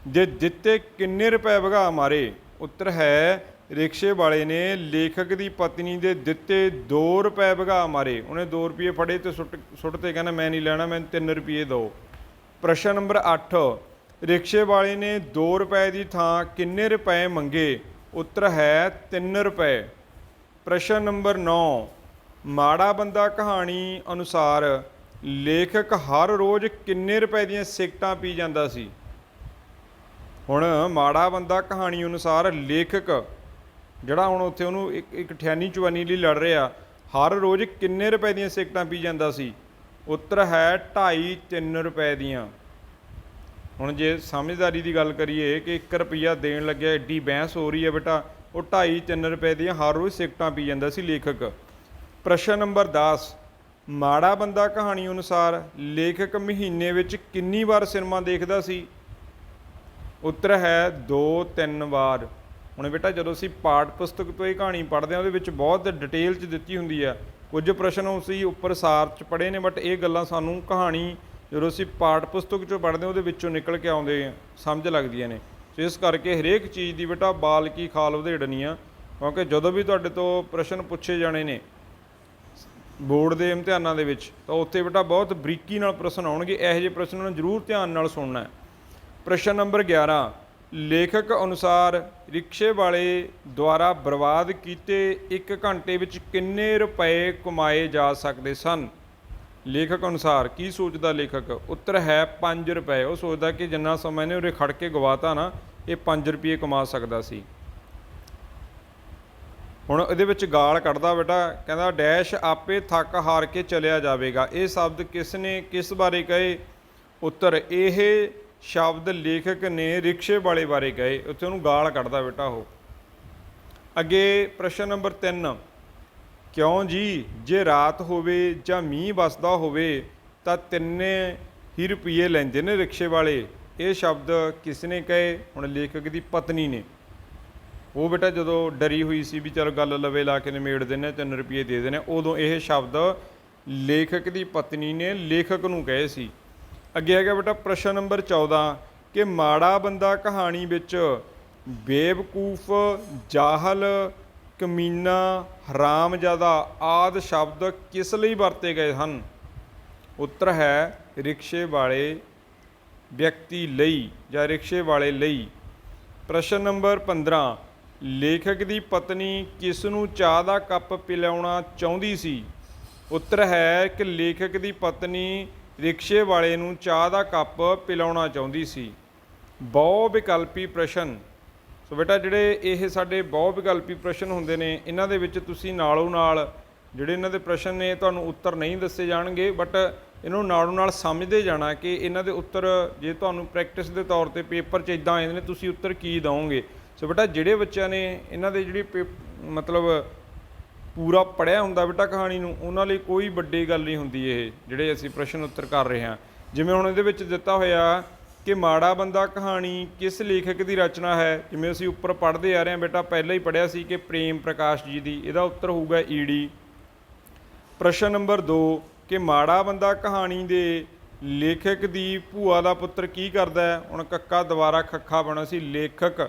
ਦੇ ਦਿੱਤੇ ਕਿੰਨੇ ਰੁਪਏ ਵਗਾ ਮਾਰੇ? ਉੱਤਰ ਹੈ ਰਿਕਸ਼ੇ ਵਾਲੇ ਨੇ ਲੇਖਕ ਦੀ ਪਤਨੀ ਦੇ ਦਿੱਤੇ 2 ਰੁਪਏ ਵਗਾ ਮਾਰੇ। ਉਹਨੇ 2 ਰੁਪਏ ਫੜੇ ਤੇ ਸੁੱਟ ਤੇ ਕਹਿੰਦਾ ਮੈਂ ਨਹੀਂ ਲੈਣਾ, ਮੈਨੂੰ 3 ਰੁਪਏ ਦਿਓ। ਪ੍ਰਸ਼ਨ ਨੰਬਰ 8, ਰਿਕਸ਼ੇ ਵਾਲੇ ਨੇ 2 ਰੁਪਏ ਦੀ ਥਾਂ ਕਿੰਨੇ ਰੁਪਏ ਮੰਗੇ? ਉੱਤਰ ਹੈ 3 ਰੁਪਏ। ਪ੍ਰਸ਼ਨ ਨੰਬਰ 9, ਮਾੜਾ ਬੰਦਾ ਕਹਾਣੀ ਅਨੁਸਾਰ ਲੇਖਕ ਹਰ ਰੋਜ਼ ਕਿੰਨੇ ਰੁਪਏ ਦੀਆਂ ਸਿਗਰਟਾਂ ਪੀ ਜਾਂਦਾ ਸੀ? ਹੁਣ ਮਾੜਾ ਬੰਦਾ ਕਹਾਣੀ ਅਨੁਸਾਰ ਲੇਖਕ ਜਿਹੜਾ ਹੁਣ ਉੱਥੇ ਉਹਨੂੰ ਇੱਕ ਠਿਆਨੀ ਚਵਾਨੀ ਲਈ ਲੜ ਰਿਹਾ, ਹਰ ਰੋਜ਼ ਕਿੰਨੇ ਰੁਪਏ ਦੀਆਂ ਸਿਗਰਟਾਂ ਪੀ ਜਾਂਦਾ ਸੀ? ਉੱਤਰ ਹੈ 2.5-3 ਰੁਪਏ ਦੀਆਂ। ਹੁਣ ਜੇ ਸਮਝਦਾਰੀ ਦੀ ਗੱਲ ਕਰੀਏ ਕਿ 1 ਰੁਪਈਆ ਦੇਣ ਲੱਗਿਆ ਐਡੀ ਬਹਿਸ ਹੋ ਰਹੀ ਹੈ ਬੇਟਾ, ਉਹ 2.5-3 ਰੁਪਏ ਦੀਆਂ ਹਰ ਰੋਜ਼ ਸਿਗਰਟਾਂ ਪੀ ਜਾਂਦਾ ਸੀ ਲੇਖਕ। ਪ੍ਰਸ਼ਨ ਨੰਬਰ 10, ਮਾੜਾ ਬੰਦਾ ਕਹਾਣੀ ਅਨੁਸਾਰ ਲੇਖਕ ਮਹੀਨੇ ਵਿੱਚ ਕਿੰਨੀ ਵਾਰ ਸਿਨੇਮਾ ਦੇਖਦਾ ਸੀ? ਉੱਤਰ ਹੈ 2-3 ਵਾਰ। ਹੁਣ ਬੇਟਾ ਜਦੋਂ ਅਸੀਂ ਪਾਠ ਪੁਸਤਕ ਤੋਂ ਇਹ ਕਹਾਣੀ ਪੜ੍ਹਦੇ ਹਾਂ ਉਹਦੇ ਵਿੱਚ ਬਹੁਤ ਡਿਟੇਲ 'ਚ ਦਿੱਤੀ ਹੁੰਦੀ ਆ। ਕੁਝ ਪ੍ਰਸ਼ਨ ਅਸੀਂ ਉੱਪਰ ਸਾਰ 'ਚ ਪੜ੍ਹੇ ਨੇ, ਬਟ ਇਹ ਗੱਲਾਂ ਸਾਨੂੰ ਕਹਾਣੀ ਜਦੋਂ ਅਸੀਂ ਪਾਠ ਪੁਸਤਕ 'ਚੋਂ ਪੜ੍ਹਦੇ ਹਾਂ ਉਹਦੇ ਵਿੱਚੋਂ ਨਿਕਲ ਕੇ ਆਉਂਦੇ ਸਮਝ ਲੱਗਦੀਆਂ ਨੇ। ਸੋ ਇਸ ਕਰਕੇ ਹਰੇਕ ਚੀਜ਼ ਦੀ ਬੇਟਾ ਬਾਲ ਕੀ ਖਾਲ ਉਧੇੜਨੀ ਆ, ਕਿਉਂਕਿ ਜਦੋਂ ਵੀ ਤੁਹਾਡੇ ਤੋਂ ਪ੍ਰਸ਼ਨ ਪੁੱਛੇ ਜਾਣੇ ਨੇ ਬੋਰਡ ਦੇ ਇਮਤਿਹਾਨਾਂ ਦੇ ਵਿੱਚ ਤਾਂ ਉੱਥੇ ਬੇਟਾ ਬਹੁਤ ਬਰੀਕੀ ਨਾਲ ਪ੍ਰਸ਼ਨ ਆਉਣਗੇ। ਇਹੋ ਜਿਹੇ ਪ੍ਰਸ਼ਨਾਂ ਨੂੰ ਜ਼ਰੂਰ ਧਿਆਨ ਨਾਲ ਸੁਣਨਾ ਹੈ। ਪ੍ਰਸ਼ਨ ਨੰਬਰ 11, ਲੇਖਕ ਅਨੁਸਾਰ ਰਿਕਸ਼ੇ ਵਾਲੇ ਦੁਆਰਾ ਬਰਬਾਦ ਕੀਤੇ 1 ਘੰਟੇ ਵਿੱਚ ਕਿੰਨੇ ਰੁਪਏ ਕਮਾਏ ਜਾ ਸਕਦੇ ਸਨ? ਲੇਖਕ ਅਨੁਸਾਰ ਕੀ ਸੋਚਦਾ ਲੇਖਕ? ਉੱਤਰ ਹੈ 5 ਰੁਪਏ। ਉਹ ਸੋਚਦਾ ਕਿ ਜਿੰਨਾ ਸਮਾਂ ਇਹਨੇ ਉਰੇ ਖੜ ਕੇ ਗਵਾਤਾ ਨਾ, ਇਹ 5 ਰੁਪਏ ਕਮਾ ਸਕਦਾ ਸੀ। ਹੁਣ ਇਹਦੇ ਵਿੱਚ ਗਾਲ ਕੱਢਦਾ ਬੇਟਾ, ਕਹਿੰਦਾ ਡੈਸ਼ ਆਪੇ ਥੱਕ ਹਾਰ ਕੇ ਚਲਿਆ ਜਾਵੇਗਾ। ਇਹ ਸ਼ਬਦ ਕਿਸ ਨੇ ਕਿਸ ਬਾਰੇ ਕਹੇ? ਉੱਤਰ ਇਹ ਸ਼ਬਦ ਲੇਖਕ ਨੇ ਰਿਕਸ਼ੇ ਵਾਲੇ ਬਾਰੇ ਕਹੇ। ਉੱਥੇ ਉਹਨੂੰ ਗਾਲ ਕੱਢਦਾ ਬੇਟਾ ਉਹ। ਅੱਗੇ ਪ੍ਰਸ਼ਨ ਨੰਬਰ 3, ਕਿਉਂ ਜੀ ਜੇ ਰਾਤ ਹੋਵੇ ਜਾਂ ਮੀਂਹ ਵਸਦਾ ਹੋਵੇ ਤਾਂ 3 ਹੀ ਰੁਪਏ ਲੈਂਦੇ ਨੇ ਰਿਕਸ਼ੇ ਵਾਲੇ। ਇਹ ਸ਼ਬਦ ਕਿਸ ਨੇ ਕਹੇ? ਹੁਣ ਲੇਖਕ ਦੀ ਪਤਨੀ ਨੇ। ਉਹ ਬੇਟਾ ਜਦੋਂ ਡਰੀ ਹੋਈ ਸੀ ਵੀ ਚਲ ਗੱਲ ਲਵੇ ਲਾ ਕੇ ਨਿਮੇੜ ਦਿੰਦੇ, 3 ਰੁਪਏ ਦੇ ਦੇਣੇ, ਉਦੋਂ ਇਹ ਸ਼ਬਦ ਲੇਖਕ ਦੀ ਪਤਨੀ ਨੇ ਲੇਖਕ ਨੂੰ ਕਹੇ ਸੀ। ਅੱਗੇ ਹੈਗਾ ਬੇਟਾ ਪ੍ਰਸ਼ਨ ਨੰਬਰ 14 ਕਿ ਮਾੜਾ ਬੰਦਾ ਕਹਾਣੀ ਵਿੱਚ ਬੇਵਕੂਫ, ਜਾਹਲ, ਕਮੀਨਾ, ਹਰਾਮਜ਼ਾਦਾ ਆਦਿ ਸ਼ਬਦ ਕਿਸ ਲਈ ਵਰਤੇ ਗਏ ਹਨ? ਉੱਤਰ ਹੈ ਰਿਕਸ਼ੇ ਵਾਲੇ ਵਿਅਕਤੀ ਲਈ ਜਾਂ ਰਿਕਸ਼ੇ ਵਾਲੇ ਲਈ। ਪ੍ਰਸ਼ਨ ਨੰਬਰ 15, ਲੇਖਕ ਦੀ ਪਤਨੀ ਕਿਸ ਨੂੰ ਚਾਹ ਦਾ ਕੱਪ ਪਿਲਾਉਣਾ ਚਾਹੁੰਦੀ ਸੀ? ਉੱਤਰ ਹੈ ਕਿ ਲੇਖਕ ਦੀ ਪਤਨੀ ਰਿਕਸ਼ੇ ਵਾਲੇ ਨੂੰ ਚਾਹ ਦਾ ਕੱਪ ਪਿਲਾਉਣਾ ਚਾਹੁੰਦੀ ਸੀ। ਬਹੁ ਵਿਕਲਪੀ ਪ੍ਰਸ਼ਨ। ਸੋ ਬੇਟਾ ਜਿਹੜੇ ਇਹ ਸਾਡੇ ਬਹੁ ਵਿਕਲਪੀ ਪ੍ਰਸ਼ਨ ਹੁੰਦੇ ਨੇ, ਇਹਨਾਂ ਦੇ ਵਿੱਚ ਤੁਸੀਂ ਨਾਲੋਂ ਨਾਲ ਜਿਹੜੇ ਇਹਨਾਂ ਦੇ ਪ੍ਰਸ਼ਨ ਨੇ ਤੁਹਾਨੂੰ ਉੱਤਰ ਨਹੀਂ ਦੱਸੇ ਜਾਣਗੇ, ਬਟ ਇਹਨੂੰ ਨਾਲੋਂ ਨਾਲ ਸਮਝਦੇ ਜਾਣਾ ਕਿ ਇਹਨਾਂ ਦੇ ਉੱਤਰ ਜੇ ਤੁਹਾਨੂੰ ਪ੍ਰੈਕਟਿਸ ਦੇ ਤੌਰ 'ਤੇ ਪੇਪਰ 'ਚ ਇੱਦਾਂ ਆਏ ਨੇ ਤੁਸੀਂ ਉੱਤਰ ਕੀ ਦਿਓਗੇ। ਸੋ ਬੇਟਾ ਜਿਹੜੇ ਬੱਚਿਆਂ ਨੇ ਇਹਨਾਂ ਦੇ ਜਿਹੜੀ ਮਤਲਬ ਪੂਰਾ ਪੜ੍ਹਿਆ ਹੁੰਦਾ ਬੇਟਾ ਕਹਾਣੀ ਨੂੰ, ਉਹਨਾਂ ਲਈ ਕੋਈ ਵੱਡੀ ਗੱਲ ਨਹੀਂ ਹੁੰਦੀ ਇਹ ਜਿਹੜੇ ਅਸੀਂ ਪ੍ਰਸ਼ਨ ਉੱਤਰ ਕਰ ਰਹੇ ਹਾਂ। ਜਿਵੇਂ ਹੁਣ ਇਹਦੇ ਵਿੱਚ ਦਿੱਤਾ ਹੋਇਆ ਕਿ ਮਾੜਾ ਬੰਦਾ ਕਹਾਣੀ ਕਿਸ ਲੇਖਕ ਦੀ ਰਚਨਾ ਹੈ, ਜਿਵੇਂ ਅਸੀਂ ਉੱਪਰ ਪੜ੍ਹਦੇ ਆ ਰਹੇ ਹਾਂ ਬੇਟਾ, ਪਹਿਲਾਂ ਹੀ ਪੜ੍ਹਿਆ ਸੀ ਕਿ ਪ੍ਰੇਮ ਪ੍ਰਕਾਸ਼ ਜੀ ਦੀ, ਇਹਦਾ ਉੱਤਰ ਹੋਊਗਾ ਈੜੀ। ਪ੍ਰਸ਼ਨ ਨੰਬਰ 2 ਕਿ ਮਾੜਾ ਬੰਦਾ ਕਹਾਣੀ ਦੇ ਲੇਖਕ ਦੀ ਭੂਆ ਦਾ ਪੁੱਤਰ ਕੀ ਕਰਦਾ ਹੈ। ਹੁਣ ਕੱਕਾ ਦੁਬਾਰਾ ਖੱਖਾ ਬਣਾ ਸੀ ਲੇਖਕ,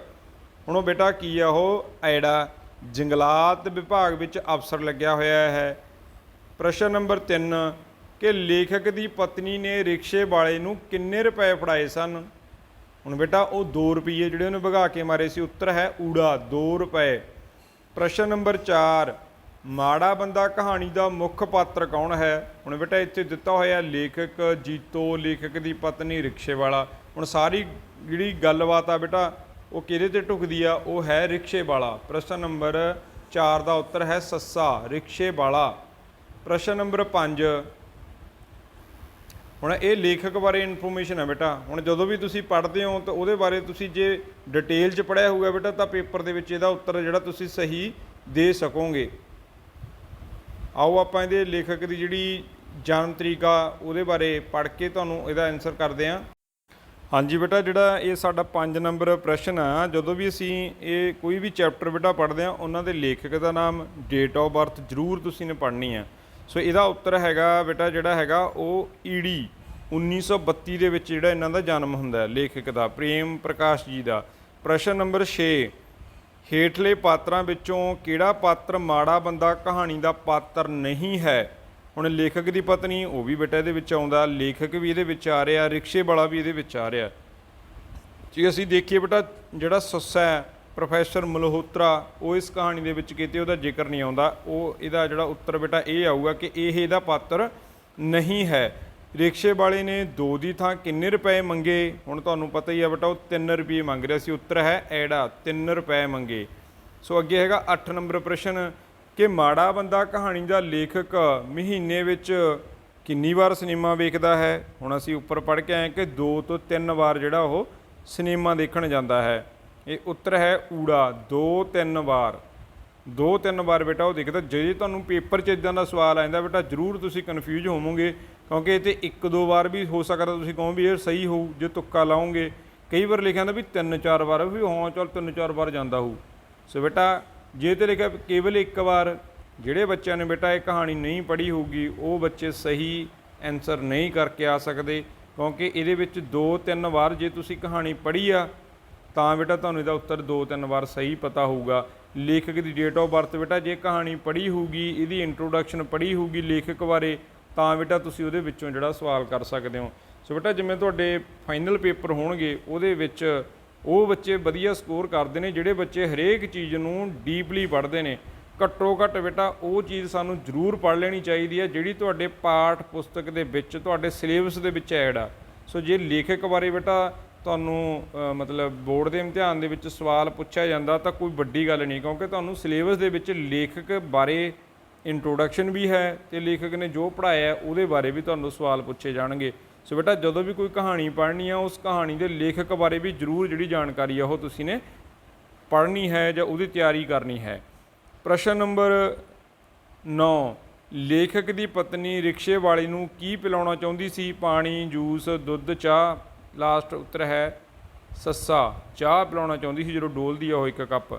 ਹੁਣ ਉਹ ਬੇਟਾ ਕੀ ਆ, ਉਹ ਐੜਾ ਜੰਗਲਾਤ ਵਿਭਾਗ ਵਿੱਚ ਅਫਸਰ ਲੱਗਿਆ ਹੋਇਆ ਹੈ। ਪ੍ਰਸ਼ਨ ਨੰਬਰ 3 ਕਿ ਲੇਖਕ ਦੀ ਪਤਨੀ ਨੇ ਰਿਕਸ਼ੇ ਵਾਲੇ ਨੂੰ ਕਿੰਨੇ ਰੁਪਏ ਫੜਾਏ ਸਨ। ਹੁਣ ਬੇਟਾ ਉਹ 2 ਰੁਪਏ ਜਿਹੜੇ ਉਹਨੇ ਭਗਾ ਕੇ ਮਾਰੇ ਸੀ, ਉੱਤਰ ਹੈ ਊੜਾ 2 ਰੁਪਏ। ਪ੍ਰਸ਼ਨ ਨੰਬਰ 4 ਮਾੜਾ ਬੰਦਾ ਕਹਾਣੀ ਦਾ ਮੁੱਖ ਪਾਤਰ ਕੌਣ ਹੈ। ਹੁਣ ਬੇਟਾ ਇੱਥੇ ਦਿੱਤਾ ਹੋਇਆ ਲੇਖਕ ਜੀਤੋ, ਲੇਖਕ ਦੀ ਪਤਨੀ, ਰਿਕਸ਼ੇ ਵਾਲਾ। ਹੁਣ ਸਾਰੀ ਜਿਹੜੀ ਗੱਲਬਾਤ ਆ ਬੇਟਾ ਉਹ ਕਿਹਦੇ ਤੇ ਢੁਕਦੀ ਆ, ਉਹ ਹੈ ਰਿਕਸ਼ੇ ਵਾਲਾ। ਪ੍ਰਸ਼ਨ ਨੰਬਰ 4 ਦਾ ਉੱਤਰ ਹੈ ਸੱਸਾ, ਰਿਕਸ਼ੇ ਵਾਲਾ। ਪ੍ਰਸ਼ਨ ਨੰਬਰ 5 ਹੁਣ ਇਹ ਲੇਖਕ ਬਾਰੇ ਇਨਫੋਰਮੇਸ਼ਨ ਹੈ ਬੇਟਾ। ਹੁਣ ਜਦੋਂ ਵੀ ਤੁਸੀਂ ਪੜ੍ਹਦੇ ਹੋ ਤਾਂ ਉਹਦੇ ਬਾਰੇ ਤੁਸੀਂ ਜੇ ਡਿਟੇਲ 'ਚ ਪੜ੍ਹਿਆ ਹੋਊਗਾ ਬੇਟਾ ਤਾਂ ਪੇਪਰ ਦੇ ਵਿੱਚ ਇਹਦਾ ਉੱਤਰ ਜਿਹੜਾ ਤੁਸੀਂ ਸਹੀ ਦੇ ਸਕੋਗੇ। ਆਓ ਆਪਾਂ ਇਹਦੇ ਲੇਖਕ ਦੀ ਜਿਹੜੀ ਜਨਮ ਤਰੀਕ ਆ ਉਹਦੇ ਬਾਰੇ ਪੜ੍ਹ ਕੇ ਤੁਹਾਨੂੰ ਇਹਦਾ ਆਨਸਰ ਕਰਦੇ ਹਾਂ। ਹਾਂਜੀ ਬੇਟਾ, ਜਿਹੜਾ ਇਹ ਸਾਡਾ 5 ਨੰਬਰ ਪ੍ਰਸ਼ਨ ਆ, ਜਦੋਂ ਵੀ ਅਸੀਂ ਇਹ ਕੋਈ ਵੀ ਚੈਪਟਰ ਬੇਟਾ ਪੜ੍ਹਦੇ ਹਾਂ ਉਹਨਾਂ ਦੇ ਲੇਖਕ ਦਾ ਨਾਮ, ਡੇਟ ਆਫ ਬਰਥ ਜ਼ਰੂਰ ਤੁਸੀਂ ਨੇ ਪੜ੍ਹਨੀ ਆ। ਸੋ ਇਹਦਾ ਉੱਤਰ ਹੈਗਾ ਬੇਟਾ ਜਿਹੜਾ ਹੈਗਾ ਉਹ ਈੜੀ 1932 ਦੇ ਵਿੱਚ ਜਿਹੜਾ ਇਹਨਾਂ ਦਾ ਜਨਮ ਹੁੰਦਾ ਲੇਖਕ ਦਾ, ਪ੍ਰੇਮ ਪ੍ਰਕਾਸ਼ ਜੀ ਦਾ। ਪ੍ਰਸ਼ਨ ਨੰਬਰ 6 ਹੇਠਲੇ ਪਾਤਰਾਂ ਵਿੱਚੋਂ ਕਿਹੜਾ ਪਾਤਰ ਮਾੜਾ ਬੰਦਾ ਕਹਾਣੀ ਦਾ ਪਾਤਰ ਨਹੀਂ ਹੈ। ਹੁਣ ਲੇਖਕ ਦੀ ਪਤਨੀ ਉਹ ਵੀ ਬੇਟਾ ਇਹਦੇ ਵਿੱਚ ਆਉਂਦਾ, ਲੇਖਕ ਵੀ ਇਹਦੇ ਵਿੱਚ ਆ ਰਿਹਾ, ਰਿਕਸ਼ੇ ਵਾਲਾ ਵੀ ਇਹਦੇ ਵਿੱਚ ਆ ਰਿਹਾ। ਜੇ ਅਸੀਂ ਦੇਖੀਏ ਬੇਟਾ ਜਿਹੜਾ ਸੱਸਾ ਹੈ ਪ੍ਰੋਫੈਸਰ ਮਲਹੋਤਰਾ, ਉਹ ਇਸ ਕਹਾਣੀ ਦੇ ਵਿੱਚ ਕਿਤੇ ਉਹਦਾ ਜ਼ਿਕਰ ਨਹੀਂ ਆਉਂਦਾ। ਉਹ ਇਹਦਾ ਜਿਹੜਾ ਉੱਤਰ ਬੇਟਾ ਇਹ ਆਊਗਾ ਕਿ ਇਹ ਇਹਦਾ ਪਾਤਰ ਨਹੀਂ ਹੈ। ਰਿਕਸ਼ੇ ਵਾਲੇ ਨੇ 2 ਦੀ ਥਾਂ ਕਿੰਨੇ ਰੁਪਏ ਮੰਗੇ। ਹੁਣ ਤੁਹਾਨੂੰ ਪਤਾ ਹੀ ਆ ਬੇਟਾ ਉਹ 3 ਰੁਪਏ ਮੰਗ ਰਿਹਾ ਸੀ, ਉੱਤਰ ਹੈ ਐੜਾ 3 ਰੁਪਏ ਮੰਗੇ। ਸੋ ਅੱਗੇ ਹੈਗਾ 8 ਨੰਬਰ ਪ੍ਰਸ਼ਨ ਕਿ ਮਾੜਾ ਬੰਦਾ ਕਹਾਣੀ ਦਾ ਲੇਖਕ ਮਹੀਨੇ ਵਿੱਚ ਕਿੰਨੀ ਵਾਰ ਸਿਨੇਮਾ ਵੇਖਦਾ ਹੈ। ਹੁਣ ਅਸੀਂ ਉੱਪਰ ਪੜ੍ਹ ਕੇ ਆਏ ਕਿ 2 ਤੋਂ 3 ਵਾਰ ਜਿਹੜਾ ਉਹ ਸਿਨੇਮਾ ਦੇਖਣ ਜਾਂਦਾ ਹੈ। ਇਹ ਉੱਤਰ ਹੈ ਊੜਾ 2-3 ਵਾਰ, 2-3 ਵਾਰ ਬੇਟਾ ਉਹ ਦੇਖਦਾ। ਜੇ ਤੁਹਾਨੂੰ ਪੇਪਰ 'ਚ ਇੱਦਾਂ ਦਾ ਸਵਾਲ ਆ ਜਾਂਦਾ ਬੇਟਾ ਜ਼ਰੂਰ ਤੁਸੀਂ ਕਨਫਿਊਜ਼ ਹੋਵੋਗੇ, ਕਿਉਂਕਿ ਇਹ 'ਤੇ 1-2 ਵਾਰ ਵੀ ਹੋ ਸਕਦਾ ਤੁਸੀਂ ਕਹੋ ਵੀ ਇਹ ਸਹੀ ਹੋਊ ਜੇ ਤੁੱਕਾ ਲਾਓਗੇ। ਕਈ ਵਾਰ ਲਿਖਿਆ ਹੁੰਦਾ ਵੀ 3-4 ਵਾਰ, ਵੀ ਹਾਂ ਚੱਲ 3-4 ਵਾਰ ਜਾਂਦਾ ਹੋਊ। ਸੋ ਬੇਟਾ ਜੇ ਤੇ ਲਿਖਿਆ ਕੇਵਲ 1 ਵਾਰ, ਜਿਹੜੇ ਬੱਚਿਆਂ ਨੇ ਬੇਟਾ ਇਹ ਕਹਾਣੀ ਨਹੀਂ ਪੜ੍ਹੀ ਹੋਊਗੀ ਉਹ ਬੱਚੇ ਸਹੀ ਆਨਸਰ ਨਹੀਂ ਕਰਕੇ ਆ ਸਕਦੇ, ਕਿਉਂਕਿ ਇਹਦੇ ਵਿੱਚ 2-3 ਵਾਰ ਜੇ ਤੁਸੀਂ ਕਹਾਣੀ ਪੜ੍ਹੀ ਆ ਤਾਂ ਬੇਟਾ ਤੁਹਾਨੂੰ ਇਹਦਾ ਉੱਤਰ 2-3 ਵਾਰ ਸਹੀ ਪਤਾ ਹੋਊਗਾ। ਲੇਖਕ ਦੀ ਡੇਟ ਆਫ ਬਰਥ ਬੇਟਾ ਜੇ ਕਹਾਣੀ ਪੜ੍ਹੀ ਹੋਊਗੀ, ਇਹਦੀ ਇੰਟਰੋਡਕਸ਼ਨ ਪੜ੍ਹੀ ਹੋਊਗੀ ਲੇਖਕ ਬਾਰੇ, ਤਾਂ ਬੇਟਾ ਤੁਸੀਂ ਉਹਦੇ ਵਿੱਚੋਂ ਜਿਹੜਾ ਸਵਾਲ ਕਰ ਸਕਦੇ ਹੋ। ਸੋ ਬੇਟਾ ਜਿਵੇਂ ਤੁਹਾਡੇ ਫਾਈਨਲ ਪੇਪਰ ਹੋਣਗੇ ਉਹਦੇ ਵਿੱਚ ਉਹ ਬੱਚੇ ਵਧੀਆ ਸਕੋਰ ਕਰਦੇ ਨੇ ਜਿਹੜੇ ਬੱਚੇ ਹਰੇਕ ਚੀਜ਼ ਨੂੰ ਡੀਪਲੀ ਪੜ੍ਹਦੇ ਨੇ। ਘੱਟੋ ਘੱਟ ਬੇਟਾ ਉਹ ਚੀਜ਼ ਸਾਨੂੰ ਜ਼ਰੂਰ ਪੜ੍ਹ ਲੈਣੀ ਚਾਹੀਦੀ ਹੈ ਜਿਹੜੀ ਤੁਹਾਡੇ ਪਾਠ ਪੁਸਤਕ ਦੇ ਵਿੱਚ, ਤੁਹਾਡੇ ਸਿਲੇਬਸ ਦੇ ਵਿੱਚ ਐਡ ਆ। ਸੋ ਜੇ ਲੇਖਕ ਬਾਰੇ ਬੇਟਾ ਤੁਹਾਨੂੰ ਮਤਲਬ ਬੋਰਡ ਦੇ ਇਮਤਿਹਾਨ ਦੇ ਵਿੱਚ ਸਵਾਲ ਪੁੱਛਿਆ ਜਾਂਦਾ ਤਾਂ ਕੋਈ ਵੱਡੀ ਗੱਲ ਨਹੀਂ, ਕਿਉਂਕਿ ਤੁਹਾਨੂੰ ਸਿਲੇਬਸ ਦੇ ਵਿੱਚ ਲੇਖਕ ਬਾਰੇ ਇੰਟਰੋਡਕਸ਼ਨ ਵੀ ਹੈ ਅਤੇ ਲੇਖਕ ਨੇ ਜੋ ਪੜ੍ਹਾਇਆ ਉਹਦੇ ਬਾਰੇ ਵੀ ਤੁਹਾਨੂੰ ਸਵਾਲ ਪੁੱਛੇ ਜਾਣਗੇ। ਸੋ ਬੇਟਾ ਜਦੋਂ ਵੀ ਕੋਈ ਕਹਾਣੀ ਪੜ੍ਹਨੀ ਆ ਉਸ ਕਹਾਣੀ ਦੇ ਲੇਖਕ ਬਾਰੇ ਵੀ ਜ਼ਰੂਰ ਜਿਹੜੀ ਜਾਣਕਾਰੀ ਆ ਉਹ ਤੁਸੀਂ ਨੇ ਪੜ੍ਹਨੀ ਹੈ ਜਾਂ ਉਹਦੀ ਤਿਆਰੀ ਕਰਨੀ ਹੈ। ਪ੍ਰਸ਼ਨ ਨੰਬਰ 9 ਲੇਖਕ ਦੀ ਪਤਨੀ ਰਿਕਸ਼ੇ ਵਾਲੇ ਨੂੰ ਕੀ ਪਿਲਾਉਣਾ ਚਾਹੁੰਦੀ ਸੀ। ਪਾਣੀ, ਜੂਸ, ਦੁੱਧ, ਚਾਹ। ਲਾਸਟ ਉੱਤਰ ਹੈ ਸੱਸਾ, ਚਾਹ ਪਿਲਾਉਣਾ ਚਾਹੁੰਦੀ ਸੀ ਜਦੋਂ ਡੋਲਦੀ ਆ ਉਹ 1 ਕੱਪ।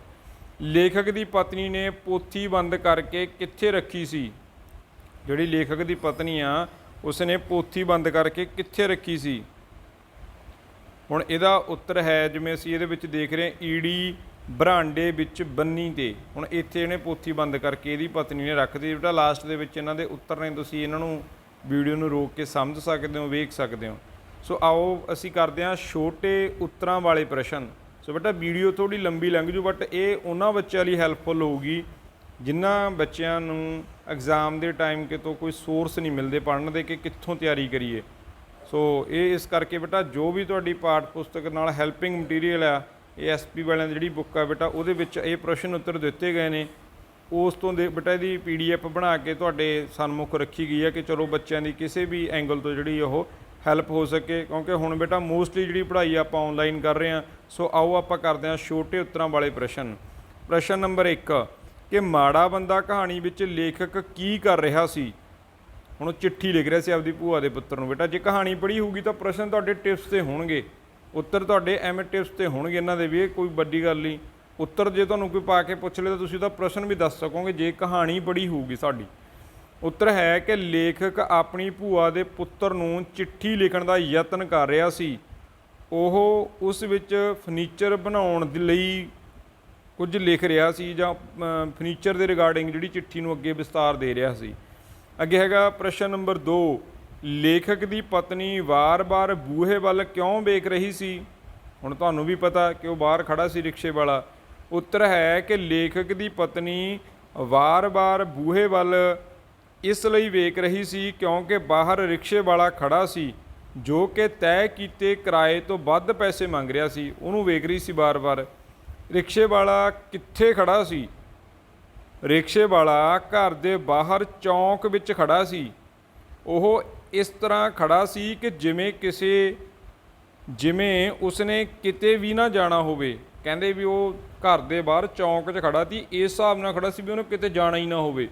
ਲੇਖਕ ਦੀ ਪਤਨੀ ਨੇ ਪੋਥੀ ਬੰਦ ਕਰਕੇ ਕਿੱਥੇ ਰੱਖੀ ਸੀ। ਜਿਹੜੀ ਲੇਖਕ ਦੀ ਪਤਨੀ ਆ ਉਸ ਨੇ ਪੋਥੀ ਬੰਦ ਕਰਕੇ ਕਿੱਥੇ ਰੱਖੀ ਸੀ। ਹੁਣ ਇਹਦਾ ਉੱਤਰ ਹੈ ਜਿਵੇਂ ਅਸੀਂ ਇਹਦੇ ਵਿੱਚ ਦੇਖ ਰਹੇ ਈੜੀ ਬਰਾਂਡੇ ਵਿੱਚ ਬੰਨੀ 'ਤੇ। ਹੁਣ ਇੱਥੇ ਇਹਨੇ ਪੋਥੀ ਬੰਦ ਕਰਕੇ ਇਹਦੀ ਪਤਨੀ ਨੇ ਰੱਖ ਦਿੱਤੀ। ਬੇਟਾ ਲਾਸਟ ਦੇ ਵਿੱਚ ਇਹਨਾਂ ਦੇ ਉੱਤਰ ਨੇ, ਤੁਸੀਂ ਇਹਨਾਂ ਨੂੰ ਵੀਡੀਓ ਨੂੰ ਰੋਕ ਕੇ ਸਮਝ ਸਕਦੇ ਹੋ, ਵੇਖ ਸਕਦੇ ਹੋ। ਸੋ ਆਓ ਅਸੀਂ ਕਰਦੇ ਹਾਂ ਛੋਟੇ ਉੱਤਰਾਂ ਵਾਲੇ ਪ੍ਰਸ਼ਨ। ਸੋ ਬੇਟਾ ਵੀਡੀਓ ਥੋੜ੍ਹੀ ਲੰਬੀ ਲੰਘ ਜੂ, ਬਟ ਇਹ ਉਹਨਾਂ ਬੱਚਿਆਂ ਲਈ ਹੈਲਪਫੁਲ ਹੋਊਗੀ ਜਿਨ੍ਹਾਂ ਬੱਚਿਆਂ ਨੂੰ ਐਗਜ਼ਾਮ ਦੇ ਟਾਈਮ ਕਿਤੋਂ ਕੋਈ ਸੋਰਸ ਨਹੀਂ ਮਿਲਦੇ ਪੜ੍ਹਨ ਦੇ ਕਿ ਕਿੱਥੋਂ ਤਿਆਰੀ ਕਰੀਏ। ਸੋ ਇਹ ਇਸ ਕਰਕੇ ਬੇਟਾ ਜੋ ਵੀ ਤੁਹਾਡੀ ਪਾਠ ਪੁਸਤਕ ਨਾਲ ਹੈਲਪਿੰਗ ਮਟੀਰੀਅਲ ਆ, ਇਹ ਐਸਪੀ ਵਾਲਿਆਂ ਦੀ ਜਿਹੜੀ ਬੁੱਕ ਆ ਬੇਟਾ ਉਹਦੇ ਵਿੱਚ ਇਹ ਪ੍ਰਸ਼ਨ ਉੱਤਰ ਦਿੱਤੇ ਗਏ ਨੇ। ਉਸ ਤੋਂ ਦੇ ਬੇਟਾ ਇਹਦੀ PDF ਬਣਾ ਕੇ ਤੁਹਾਡੇ ਸਨਮੁਖ ਰੱਖੀ ਗਈ ਹੈ ਕਿ ਚਲੋ ਬੱਚਿਆਂ ਦੀ ਕਿਸੇ ਵੀ ਐਂਗਲ ਤੋਂ ਜਿਹੜੀ ਉਹ ਹੈਲਪ ਹੋ ਸਕੇ, ਕਿਉਂਕਿ ਹੁਣ ਬੇਟਾ ਮੋਸਟਲੀ ਜਿਹੜੀ ਪੜ੍ਹਾਈ ਆਪਾਂ ਆਨਲਾਈਨ ਕਰ ਰਹੇ ਹਾਂ। ਸੋ ਆਓ ਆਪਾਂ ਕਰਦੇ ਹਾਂ ਛੋਟੇ ਉੱਤਰਾਂ ਵਾਲੇ ਪ੍ਰਸ਼ਨ। ਪ੍ਰਸ਼ਨ ਨੰਬਰ 1 ਕਿ ਮਾੜਾ ਬੰਦਾ ਕਹਾਣੀ ਵਿੱਚ ਲੇਖਕ ਕੀ ਕਰ ਰਿਹਾ ਸੀ। ਹੁਣ ਉਹ ਚਿੱਠੀ ਲਿਖ ਰਿਹਾ ਸੀ ਆਪਦੀ ਭੂਆ ਦੇ ਪੁੱਤਰ ਨੂੰ। ਬੇਟਾ ਜੇ ਕਹਾਣੀ ਪੜ੍ਹੀ ਹੋਊਗੀ ਤਾਂ ਪ੍ਰਸ਼ਨ ਤੁਹਾਡੇ ਟਿਪਸ 'ਤੇ ਹੋਣਗੇ, ਉੱਤਰ ਤੁਹਾਡੇ ਐਵੇਂ ਟਿਪਸ 'ਤੇ ਹੋਣਗੇ ਇਹਨਾਂ ਦੇ ਵੀ, ਇਹ ਕੋਈ ਵੱਡੀ ਗੱਲ ਨਹੀਂ। ਉੱਤਰ ਜੇ ਤੁਹਾਨੂੰ ਕੋਈ ਪਾ ਕੇ ਪੁੱਛ ਲੇ ਤਾਂ ਤੁਸੀਂ ਉਹਦਾ ਪ੍ਰਸ਼ਨ ਵੀ ਦੱਸ ਸਕੋਗੇ ਜੇ ਕਹਾਣੀ ਪੜ੍ਹੀ ਹੋਊਗੀ ਸਾਡੀ। ਉੱਤਰ ਹੈ ਕਿ ਲੇਖਕ ਆਪਣੀ ਭੂਆ ਦੇ ਪੁੱਤਰ ਨੂੰ ਚਿੱਠੀ ਲਿਖਣ ਦਾ ਯਤਨ ਕਰ ਰਿਹਾ ਸੀ। ਉਹ ਉਸ ਵਿੱਚ ਫਰਨੀਚਰ ਬਣਾਉਣ ਦੇ ਲਈ ਕੁਝ ਲਿਖ ਰਿਹਾ ਸੀ ਜਾਂ ਫਰਨੀਚਰ ਦੇ ਰਿਗਾਰਡਿੰਗ ਜਿਹੜੀ ਚਿੱਠੀ ਨੂੰ ਅੱਗੇ ਵਿਸਤਾਰ ਦੇ ਰਿਹਾ ਸੀ। ਅੱਗੇ ਹੈਗਾ ਪ੍ਰਸ਼ਨ ਨੰਬਰ 2, ਲੇਖਕ ਦੀ ਪਤਨੀ ਵਾਰ-ਵਾਰ ਬੂਹੇ ਵੱਲ ਕਿਉਂ ਵੇਖ ਰਹੀ ਸੀ। ਹੁਣ ਤੁਹਾਨੂੰ ਵੀ ਪਤਾ ਕਿ ਉਹ ਬਾਹਰ ਖੜਾ ਸੀ ਰਿਕਸ਼ੇ ਵਾਲਾ। ਉੱਤਰ ਹੈ ਕਿ ਲੇਖਕ ਦੀ ਪਤਨੀ ਵਾਰ-ਵਾਰ ਬੂਹੇ ਵੱਲ ਇਸ ਲਈ ਵੇਖ ਰਹੀ ਸੀ ਕਿਉਂਕਿ ਬਾਹਰ ਰਿਕਸ਼ੇ ਵਾਲਾ ਖੜਾ ਸੀ ਜੋ ਕਿ ਤੈਅ ਕੀਤੇ ਕਿਰਾਏ ਤੋਂ ਵੱਧ ਪੈਸੇ ਮੰਗ ਰਿਹਾ ਸੀ। ਉਹਨੂੰ ਵੇਖ ਰਹੀ ਸੀ ਵਾਰ-ਵਾਰ। ਰਿਕਸ਼ੇ ਵਾਲਾ ਕਿੱਥੇ ਖੜਾ ਸੀ। ਰਿਕਸ਼ੇ ਵਾਲਾ ਘਰ ਦੇ ਬਾਹਰ ਚੌਂਕ ਵਿੱਚ ਖੜਾ ਸੀ। ਉਹ ਇਸ ਤਰ੍ਹਾਂ ਖੜਾ ਸੀ ਕਿ ਜਿਵੇਂ ਉਸਨੇ ਕਿਤੇ ਵੀ ਨਾ ਜਾਣਾ ਹੋਵੇ। ਕਹਿੰਦੇ ਵੀ ਉਹ ਘਰ ਦੇ ਬਾਹਰ ਚੌਂਕ 'ਚ ਖੜਾ ਸੀ, ਇਸ ਹਿਸਾਬ ਨਾਲ ਖੜਾ ਸੀ ਵੀ ਉਹਨੂੰ ਕਿਤੇ ਜਾਣਾ ਹੀ ਨਾ ਹੋਵੇ।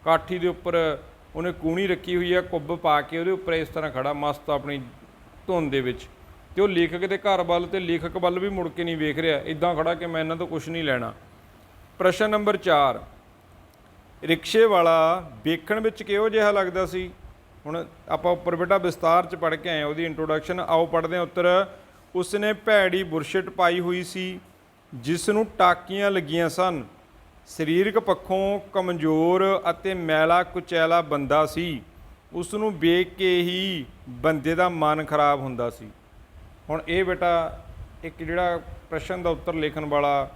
ਕਾਠੀ ਦੇ ਉੱਪਰ ਉਹਨੇ ਕੂਣੀ ਰੱਖੀ ਹੋਈ ਹੈ, ਕੁੱਬ ਪਾ ਕੇ ਉਹਦੇ ਉੱਪਰ ਇਸ ਤਰ੍ਹਾਂ ਖੜਾ ਮਸਤ ਆਪਣੀ ਧੁੰਨ ਦੇ ਵਿੱਚ, ਅਤੇ ਉਹ ਲੇਖਕ ਦੇ ਘਰ ਵੱਲ ਅਤੇ ਲੇਖਕ ਵੱਲ ਵੀ ਮੁੜ ਕੇ ਨਹੀਂ ਵੇਖ ਰਿਹਾ, ਇੱਦਾਂ ਖੜਾ ਕਿ ਮੈਂ ਇਹਨਾਂ ਤੋਂ ਕੁਛ ਨਹੀਂ ਲੈਣਾ। ਪ੍ਰਸ਼ਨ ਨੰਬਰ 4, ਰਿਕਸ਼ੇ ਵਾਲਾ ਵੇਖਣ ਵਿੱਚ ਕਿਹੋ ਜਿਹਾ ਲੱਗਦਾ ਸੀ। ਹੁਣ ਆਪਾਂ ਉੱਪਰ ਬੇਟਾ ਵਿਸਤਾਰ 'ਚ ਪੜ੍ਹ ਕੇ ਆਏ ਉਹਦੀ ਇੰਟਰੋਡਕਸ਼ਨ। ਆਓ ਪੜ੍ਹਦੇ ਹਾਂ ਉੱਤਰ। ਉਸਨੇ ਭੈੜੀ ਬੁਰਸ਼ਟ ਪਾਈ ਹੋਈ ਸੀ ਜਿਸ ਨੂੰ ਟਾਕੀਆਂ ਲੱਗੀਆਂ ਸਨ। ਸਰੀਰਕ ਪੱਖੋਂ ਕਮਜ਼ੋਰ ਅਤੇ ਮੈਲਾ ਕੁਚੈਲਾ ਬੰਦਾ ਸੀ। ਉਸ ਨੂੰ ਵੇਖ ਕੇ ਹੀ ਬੰਦੇ ਦਾ ਮਨ ਖਰਾਬ ਹੁੰਦਾ ਸੀ। ਹੁਣ ਇਹ ਬੇਟਾ ਇੱਕ ਜਿਹੜਾ ਪ੍ਰਸ਼ਨ ਦਾ ਉੱਤਰ ਲਿਖਣ ਵਾਲਾ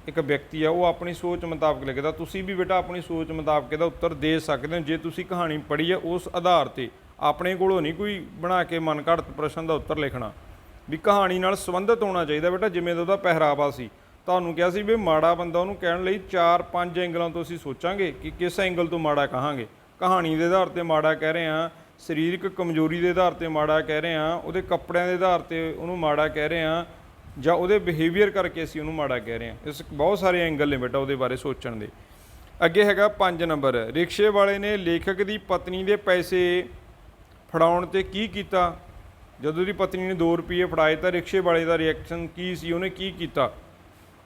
ਇੱਕ ਵਿਅਕਤੀ ਆ, ਉਹ ਆਪਣੀ ਸੋਚ ਮੁਤਾਬਕ ਲਿਖਦਾ। ਤੁਸੀਂ ਵੀ ਬੇਟਾ ਆਪਣੀ ਸੋਚ ਮੁਤਾਬਕ ਇਹਦਾ ਉੱਤਰ ਦੇ ਸਕਦੇ ਹੋ ਜੇ ਤੁਸੀਂ ਕਹਾਣੀ ਪੜ੍ਹੀ ਹੈ ਉਸ ਆਧਾਰ 'ਤੇ। ਆਪਣੇ ਕੋਲੋਂ ਨਹੀਂ ਕੋਈ ਬਣਾ ਕੇ ਮਨ ਘੜਤ ਪ੍ਰਸ਼ਨ ਦਾ ਉੱਤਰ ਲਿਖਣਾ, ਵੀ ਕਹਾਣੀ ਨਾਲ ਸੰਬੰਧਿਤ ਹੋਣਾ ਚਾਹੀਦਾ ਬੇਟਾ। ਜਿਵੇਂ ਦਾ ਉਹਦਾ ਪਹਿਰਾਵਾ ਸੀ, ਤੁਹਾਨੂੰ ਕਿਹਾ ਸੀ ਵੀ ਮਾੜਾ ਬੰਦਾ ਉਹਨੂੰ ਕਹਿਣ ਲਈ 4-5 ਐਂਗਲਾਂ ਤੋਂ ਅਸੀਂ ਸੋਚਾਂਗੇ ਕਿ ਕਿਸ ਐਂਗਲ ਤੋਂ ਮਾੜਾ ਕਹਾਂਗੇ। ਕਹਾਣੀ ਦੇ ਆਧਾਰ 'ਤੇ ਮਾੜਾ ਕਹਿ ਰਹੇ ਹਾਂ, ਸਰੀਰਕ ਕਮਜ਼ੋਰੀ ਦੇ ਆਧਾਰ 'ਤੇ ਮਾੜਾ ਕਹਿ ਰਹੇ ਹਾਂ, ਉਹਦੇ ਕੱਪੜਿਆਂ ਦੇ ਆਧਾਰ 'ਤੇ ਉਹਨੂੰ ਮਾੜਾ ਕਹਿ ਰਹੇ ਹਾਂ, ਜਾਂ ਉਹਦੇ ਬਿਹੇਵੀਅਰ ਕਰਕੇ ਅਸੀਂ ਉਹਨੂੰ ਮਾੜਾ ਕਹਿ ਰਹੇ ਹਾਂ। ਇਸ ਬਹੁਤ ਸਾਰੇ ਐਂਗਲ ਨੇ ਬੇਟਾ ਉਹਦੇ ਬਾਰੇ ਸੋਚਣ ਦੇ। ਅੱਗੇ ਹੈਗਾ 5 ਨੰਬਰ, ਰਿਕਸ਼ੇ ਵਾਲੇ ਨੇ ਲੇਖਕ ਦੀ ਪਤਨੀ ਦੇ ਪੈਸੇ ਫੜਾਉਣ 'ਤੇ ਕੀ ਕੀਤਾ। ਜਦੋਂ ਉਹਦੀ ਪਤਨੀ ਨੇ 2 ਰੁਪਏ ਫੜਾਏ ਤਾਂ ਰਿਕਸ਼ੇ ਵਾਲੇ ਦਾ ਰਿਐਕਸ਼ਨ ਕੀ ਸੀ, ਉਹਨੇ ਕੀ ਕੀਤਾ।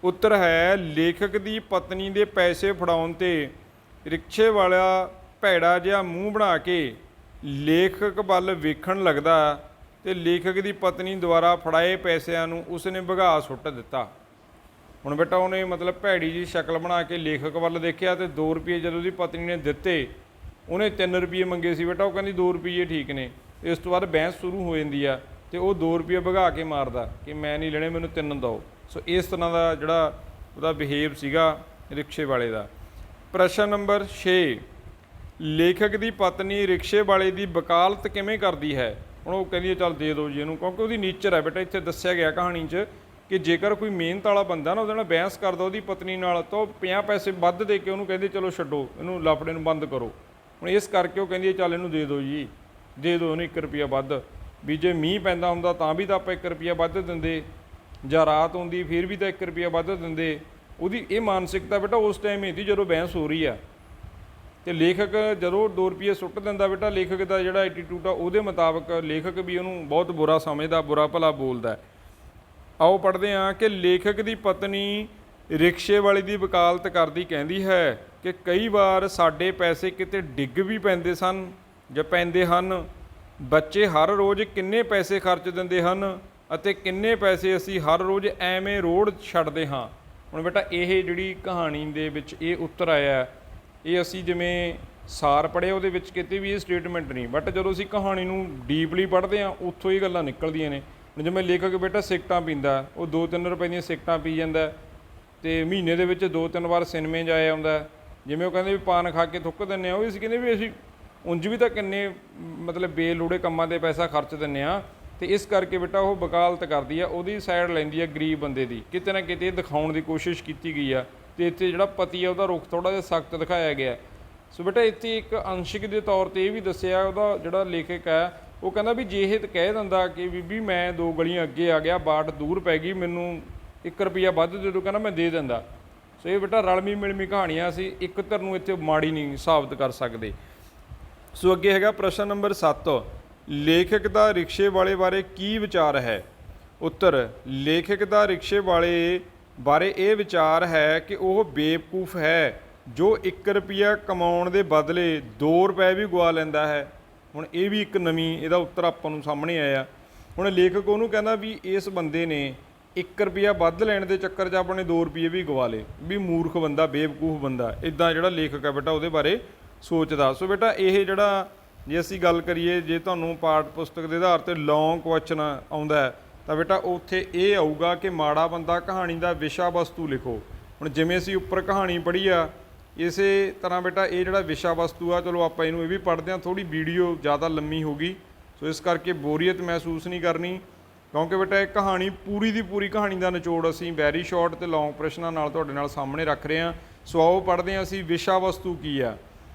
ਉੱਤਰ ਹੈ ਲੇਖਕ ਦੀ ਪਤਨੀ ਦੇ ਪੈਸੇ ਫੜਾਉਣ 'ਤੇ ਰਿਕਸ਼ੇ ਵਾਲਾ ਭੈੜਾ ਜਿਹਾ ਮੂੰਹ ਬਣਾ ਕੇ ਲੇਖਕ ਵੱਲ ਵੇਖਣ ਲੱਗਦਾ ਅਤੇ ਲੇਖਕ ਦੀ ਪਤਨੀ ਦੁਆਰਾ ਫੜਾਏ ਪੈਸਿਆਂ ਨੂੰ ਉਸਨੇ ਵਗਾਹ ਸੁੱਟ ਦਿੱਤਾ। ਹੁਣ ਬੇਟਾ ਉਹਨੇ ਮਤਲਬ ਭੈੜੀ ਜਿਹੀ ਸ਼ਕਲ ਬਣਾ ਕੇ ਲੇਖਕ ਵੱਲ ਦੇਖਿਆ ਅਤੇ 2 ਰੁਪਏ ਜਦੋਂ ਉਹਦੀ ਪਤਨੀ ਨੇ ਦਿੱਤੇ, ਉਹਨੇ 3 ਰੁਪਏ ਮੰਗੇ ਸੀ ਬੇਟਾ, ਉਹ ਕਹਿੰਦੀ 2 ਰੁਪਏ ਠੀਕ ਨੇ। ਇਸ ਤੋਂ ਬਾਅਦ ਬਹਿਸ ਸ਼ੁਰੂ ਹੋ ਜਾਂਦੀ ਆ ਅਤੇ ਉਹ 2 ਰੁਪਏ ਵਗਾਹ ਕੇ ਮਾਰਦਾ ਕਿ ਮੈਂ ਨਹੀਂ ਲੈਣੇ, ਮੈਨੂੰ 3 ਦਿਓ। ਸੋ ਇਸ ਤਰ੍ਹਾਂ ਦਾ ਜਿਹੜਾ ਉਹਦਾ ਬਿਹੇਵ ਸੀਗਾ ਰਿਕਸ਼ੇ ਵਾਲੇ ਦਾ। ਪ੍ਰਸ਼ਨ ਨੰਬਰ 6, ਲੇਖਕ ਦੀ ਪਤਨੀ ਰਿਕਸ਼ੇ ਵਾਲੇ ਦੀ ਵਕਾਲਤ ਕਿਵੇਂ ਕਰਦੀ ਹੈ। ਹੁਣ ਉਹ ਕਹਿੰਦੀ ਹੈ ਚੱਲ ਦੇ ਦਿਓ ਜੀ ਇਹਨੂੰ, ਕਿਉਂਕਿ ਉਹਦੀ ਨੇਚਰ ਹੈ ਬੇਟਾ। ਇੱਥੇ ਦੱਸਿਆ ਗਿਆ ਕਹਾਣੀ 'ਚ ਕਿ ਜੇਕਰ ਕੋਈ ਮਿਹਨਤ ਵਾਲਾ ਬੰਦਾ ਨਾ ਉਹਦੇ ਨਾਲ ਬਹਿਸ ਕਰਦਾ ਉਹਦੀ ਪਤਨੀ ਨਾਲ, ਤਾਂ ਉਹ 50 ਪੈਸੇ ਵੱਧ ਦੇ ਕੇ ਉਹਨੂੰ ਕਹਿੰਦੇ ਚਲੋ ਛੱਡੋ, ਇਹਨੂੰ ਲਫੜੇ ਨੂੰ ਬੰਦ ਕਰੋ। ਹੁਣ ਇਸ ਕਰਕੇ ਉਹ ਕਹਿੰਦੀ ਹੈ ਚੱਲ ਇਹਨੂੰ ਦੇ ਦਿਓ ਜੀ, ਦੇ ਦਿਓ ਇਹਨੂੰ 1 ਰੁਪਈਆ ਵੱਧ। ਵੀ ਜੇ ਮੀਂਹ ਪੈਂਦਾ ਹੁੰਦਾ ਤਾਂ ਵੀ ਤਾਂ ਆਪਾਂ 1 ਰੁਪਈਆ ਵੱਧ ਦਿੰਦੇ, ਜਾਂ ਰਾਤ ਹੁੰਦੀ ਫਿਰ ਵੀ ਤਾਂ 1 ਰੁਪਈਆ ਵੱਧ ਦਿੰਦੇ। ਉਹਦੀ ਇਹ ਮਾਨਸਿਕਤਾ ਬੇਟਾ ਉਸ ਟਾਈਮ ਹੀ ਸੀ ਜਦੋਂ ਬਹਿਸ ਹੋ ਰਹੀ ਆ। ਅਤੇ ਲੇਖਕ ਜਦੋਂ 2 ਰੁਪਏ ਸੁੱਟ ਦਿੰਦਾ ਬੇਟਾ, ਲੇਖਕ ਦਾ ਜਿਹੜਾ ਐਟੀਟਿਊਡ ਆ ਉਹਦੇ ਮੁਤਾਬਕ ਲੇਖਕ ਵੀ ਉਹਨੂੰ ਬਹੁਤ ਬੁਰਾ ਸਮਝਦਾ, ਬੁਰਾ ਭਲਾ ਬੋਲਦਾ। ਆਓ ਪੜ੍ਹਦੇ ਹਾਂ ਕਿ ਲੇਖਕ ਦੀ ਪਤਨੀ ਰਿਕਸ਼ੇ ਵਾਲੇ ਦੀ ਵਕਾਲਤ ਕਰਦੀ ਕਹਿੰਦੀ ਹੈ ਕਿ ਕਈ ਵਾਰ ਸਾਡੇ ਪੈਸੇ ਕਿਤੇ ਡਿੱਗ ਵੀ ਪੈਂਦੇ ਸਨ ਜਾਂ ਪੈਂਦੇ ਹਨ। ਬੱਚੇ ਹਰ ਰੋਜ਼ ਕਿੰਨੇ ਪੈਸੇ ਖਰਚ ਦਿੰਦੇ ਹਨ ਅਤੇ ਕਿੰਨੇ ਪੈਸੇ ਅਸੀਂ ਹਰ ਰੋਜ਼ ਐਵੇਂ ਰੋਡ ਛੱਡਦੇ ਹਾਂ। ਹੁਣ ਬੇਟਾ ਇਹ ਜਿਹੜੀ ਕਹਾਣੀ ਦੇ ਵਿੱਚ ਇਹ ਉੱਤਰ ਆਇਆ, ਇਹ ਅਸੀਂ ਜਿਵੇਂ ਸਾਰ ਪੜ੍ਹਿਆ ਉਹਦੇ ਵਿੱਚ ਕਿਤੇ ਵੀ ਇਹ ਸਟੇਟਮੈਂਟ ਨਹੀਂ, ਬਟ ਜਦੋਂ ਅਸੀਂ ਕਹਾਣੀ ਨੂੰ ਡੀਪਲੀ ਪੜ੍ਹਦੇ ਹਾਂ ਉੱਥੋਂ ਇਹ ਗੱਲਾਂ ਨਿਕਲਦੀਆਂ ਨੇ। ਜਿਵੇਂ ਲੇਖਕ ਬੇਟਾ ਸਿਗਰਟਾਂ ਪੀਂਦਾ, ਉਹ 2-3 ਰੁਪਏ ਦੀਆਂ ਸਿਗਰਟਾਂ ਪੀ ਜਾਂਦਾ ਅਤੇ ਮਹੀਨੇ ਦੇ ਵਿੱਚ 2-3 ਵਾਰ ਸਿਨੇਮੇ ਜਾਇਆ ਆਉਂਦਾ। ਜਿਵੇਂ ਉਹ ਕਹਿੰਦੇ ਵੀ ਪਾਨ ਖਾ ਕੇ ਥੁੱਕ ਦਿੰਦੇ ਆ, ਉਹ ਅਸੀਂ ਕਹਿੰਦੇ ਵੀ ਅਸੀਂ ਉਂਝ ਵੀ ਤਾਂ ਕਿੰਨੇ ਮਤਲਬ ਬੇਲੋੜੇ ਕੰਮਾਂ 'ਤੇ ਪੈਸਾ ਖਰਚ ਦਿੰਦੇ ਹਾਂ। ਅਤੇ ਇਸ ਕਰਕੇ ਬੇਟਾ ਉਹ ਵਕਾਲਤ ਕਰਦੀ ਆ, ਉਹਦੀ ਸਾਈਡ ਲੈਂਦੀ ਆ ਗਰੀਬ ਬੰਦੇ ਦੀ। ਕਿਤੇ ਨਾ ਕਿਤੇ ਦਿਖਾਉਣ ਦੀ ਕੋਸ਼ਿਸ਼ ਕੀਤੀ ਗਈ ਆ ਅਤੇ ਇੱਥੇ ਜਿਹੜਾ ਪਤੀ ਆ ਉਹਦਾ ਰੁਖ ਥੋੜ੍ਹਾ ਜਿਹਾ ਸਖਤ ਦਿਖਾਇਆ ਗਿਆ। ਸੋ ਬੇਟਾ ਇੱਥੇ ਇੱਕ ਅੰਸ਼ਿਕ ਦੇ ਤੌਰ 'ਤੇ ਇਹ ਵੀ ਦੱਸਿਆ, ਉਹਦਾ ਜਿਹੜਾ ਲੇਖਕ ਹੈ ਉਹ ਕਹਿੰਦਾ ਵੀ ਜੇ ਇਹ ਕਹਿ ਦਿੰਦਾ ਕਿ ਬੀਬੀ ਮੈਂ 2 ਗਲੀਆਂ ਅੱਗੇ ਆ ਗਿਆ, ਬਾਟ ਦੂਰ ਪੈ ਗਈ, ਮੈਨੂੰ 1 ਰੁਪਈਆ ਵੱਧ ਦੇ ਦਿਓ, ਕਹਿੰਦਾ ਮੈਂ ਦੇ ਦਿੰਦਾ। ਸੋ ਸੋ ਇਹ ਬੇਟਾ ਰਲਵੀਂ ਮਿਲਵੀਂ ਕਹਾਣੀਆਂ, ਅਸੀਂ ਇੱਕ ਧਿਰ ਨੂੰ ਇੱਥੇ ਮਾੜੀ ਨਹੀਂ ਸਾਬਤ ਕਰ ਸਕਦੇ। ਸੋ ਅੱਗੇ ਹੈਗਾ ਪ੍ਰਸ਼ਨ ਨੰਬਰ 7, ਲੇਖਕ ਦਾ ਰਿਕਸ਼ੇ ਵਾਲੇ ਬਾਰੇ ਕੀ ਵਿਚਾਰ ਹੈ? ਉੱਤਰ, ਲੇਖਕ ਦਾ ਰਿਕਸ਼ੇ ਵਾਲੇ ਬਾਰੇ ਇਹ ਵਿਚਾਰ ਹੈ ਕਿ ਉਹ ਬੇਵਕੂਫ ਹੈ ਜੋ 1 ਰੁਪਿਆ ਕਮਾਉਣ ਦੇ ਬਦਲੇ 2 ਰੁਪਏ ਵੀ ਗਵਾ ਲੈਂਦਾ ਹੈ। ਹੁਣ ਇਹ ਵੀ ਇੱਕ ਨਵੀਂ ਇਹਦਾ ਉੱਤਰ ਆਪਾਂ ਨੂੰ ਸਾਹਮਣੇ ਆਇਆ। ਹੁਣ ਲੇਖਕ ਉਹਨੂੰ ਕਹਿੰਦਾ ਵੀ ਇਸ ਬੰਦੇ ਨੇ 1 ਰੁਪਿਆ ਵੱਧ ਲੈਣ ਦੇ ਚੱਕਰ 'ਚ ਆਪਣੇ 2 ਰੁਪਏ ਵੀ ਗਵਾ ਲਏ, ਵੀ ਮੂਰਖ ਬੰਦਾ, ਬੇਵਕੂਫ ਬੰਦਾ। ਇੱਦਾਂ ਜਿਹੜਾ ਲੇਖਕ ਹੈ ਬੇਟਾ ਉਹਦੇ ਬਾਰੇ ਸੋਚਦਾ। ਸੋ ਬੇਟਾ ਇਹ ਜਿਹੜਾ ਜੇ ਅਸੀਂ ਗੱਲ ਕਰੀਏ, ਜੇ ਤੁਹਾਨੂੰ ਪਾਠ ਪੁਸਤਕ ਦੇ ਆਧਾਰ 'ਤੇ ਲੌਂਗ ਕੁਐਸਚਨ ਆਉਂਦਾ ਤਾਂ ਬੇਟਾ ਉੱਥੇ ਇਹ ਆਊਗਾ ਕਿ ਮਾੜਾ ਬੰਦਾ ਕਹਾਣੀ ਦਾ ਵਿਸ਼ਾ ਵਸਤੂ ਲਿਖੋ। ਹੁਣ ਜਿਵੇਂ ਅਸੀਂ ਉੱਪਰ ਕਹਾਣੀ ਪੜ੍ਹੀ ਆ, ਇਸੇ ਤਰ੍ਹਾਂ ਬੇਟਾ ਇਹ ਜਿਹੜਾ ਵਿਸ਼ਾ ਵਸਤੂ ਆ, ਚਲੋ ਆਪਾਂ ਇਹਨੂੰ ਇਹ ਵੀ ਪੜ੍ਹਦੇ ਹਾਂ। ਥੋੜ੍ਹੀ ਵੀਡੀਓ ਜ਼ਿਆਦਾ ਲੰਮੀ ਹੋ ਗਈ, ਸੋ ਇਸ ਕਰਕੇ ਬੋਰੀਅਤ ਮਹਿਸੂਸ ਨਹੀਂ ਕਰਨੀ, ਕਿਉਂਕਿ ਬੇਟਾ ਇਹ ਕਹਾਣੀ ਪੂਰੀ ਦੀ ਪੂਰੀ ਕਹਾਣੀ ਦਾ ਨਿਚੋੜ ਅਸੀਂ ਵੈਰੀ ਸ਼ਾਰਟ ਅਤੇ ਲੌਂਗ ਪ੍ਰਸ਼ਨਾਂ ਨਾਲ ਤੁਹਾਡੇ ਨਾਲ ਸਾਹਮਣੇ ਰੱਖ ਰਹੇ ਹਾਂ। ਸੋ ਆਓ ਪੜ੍ਹਦੇ ਹਾਂ ਅਸੀਂ ਵਿਸ਼ਾ ਵਸਤੂ ਕੀ ਆ।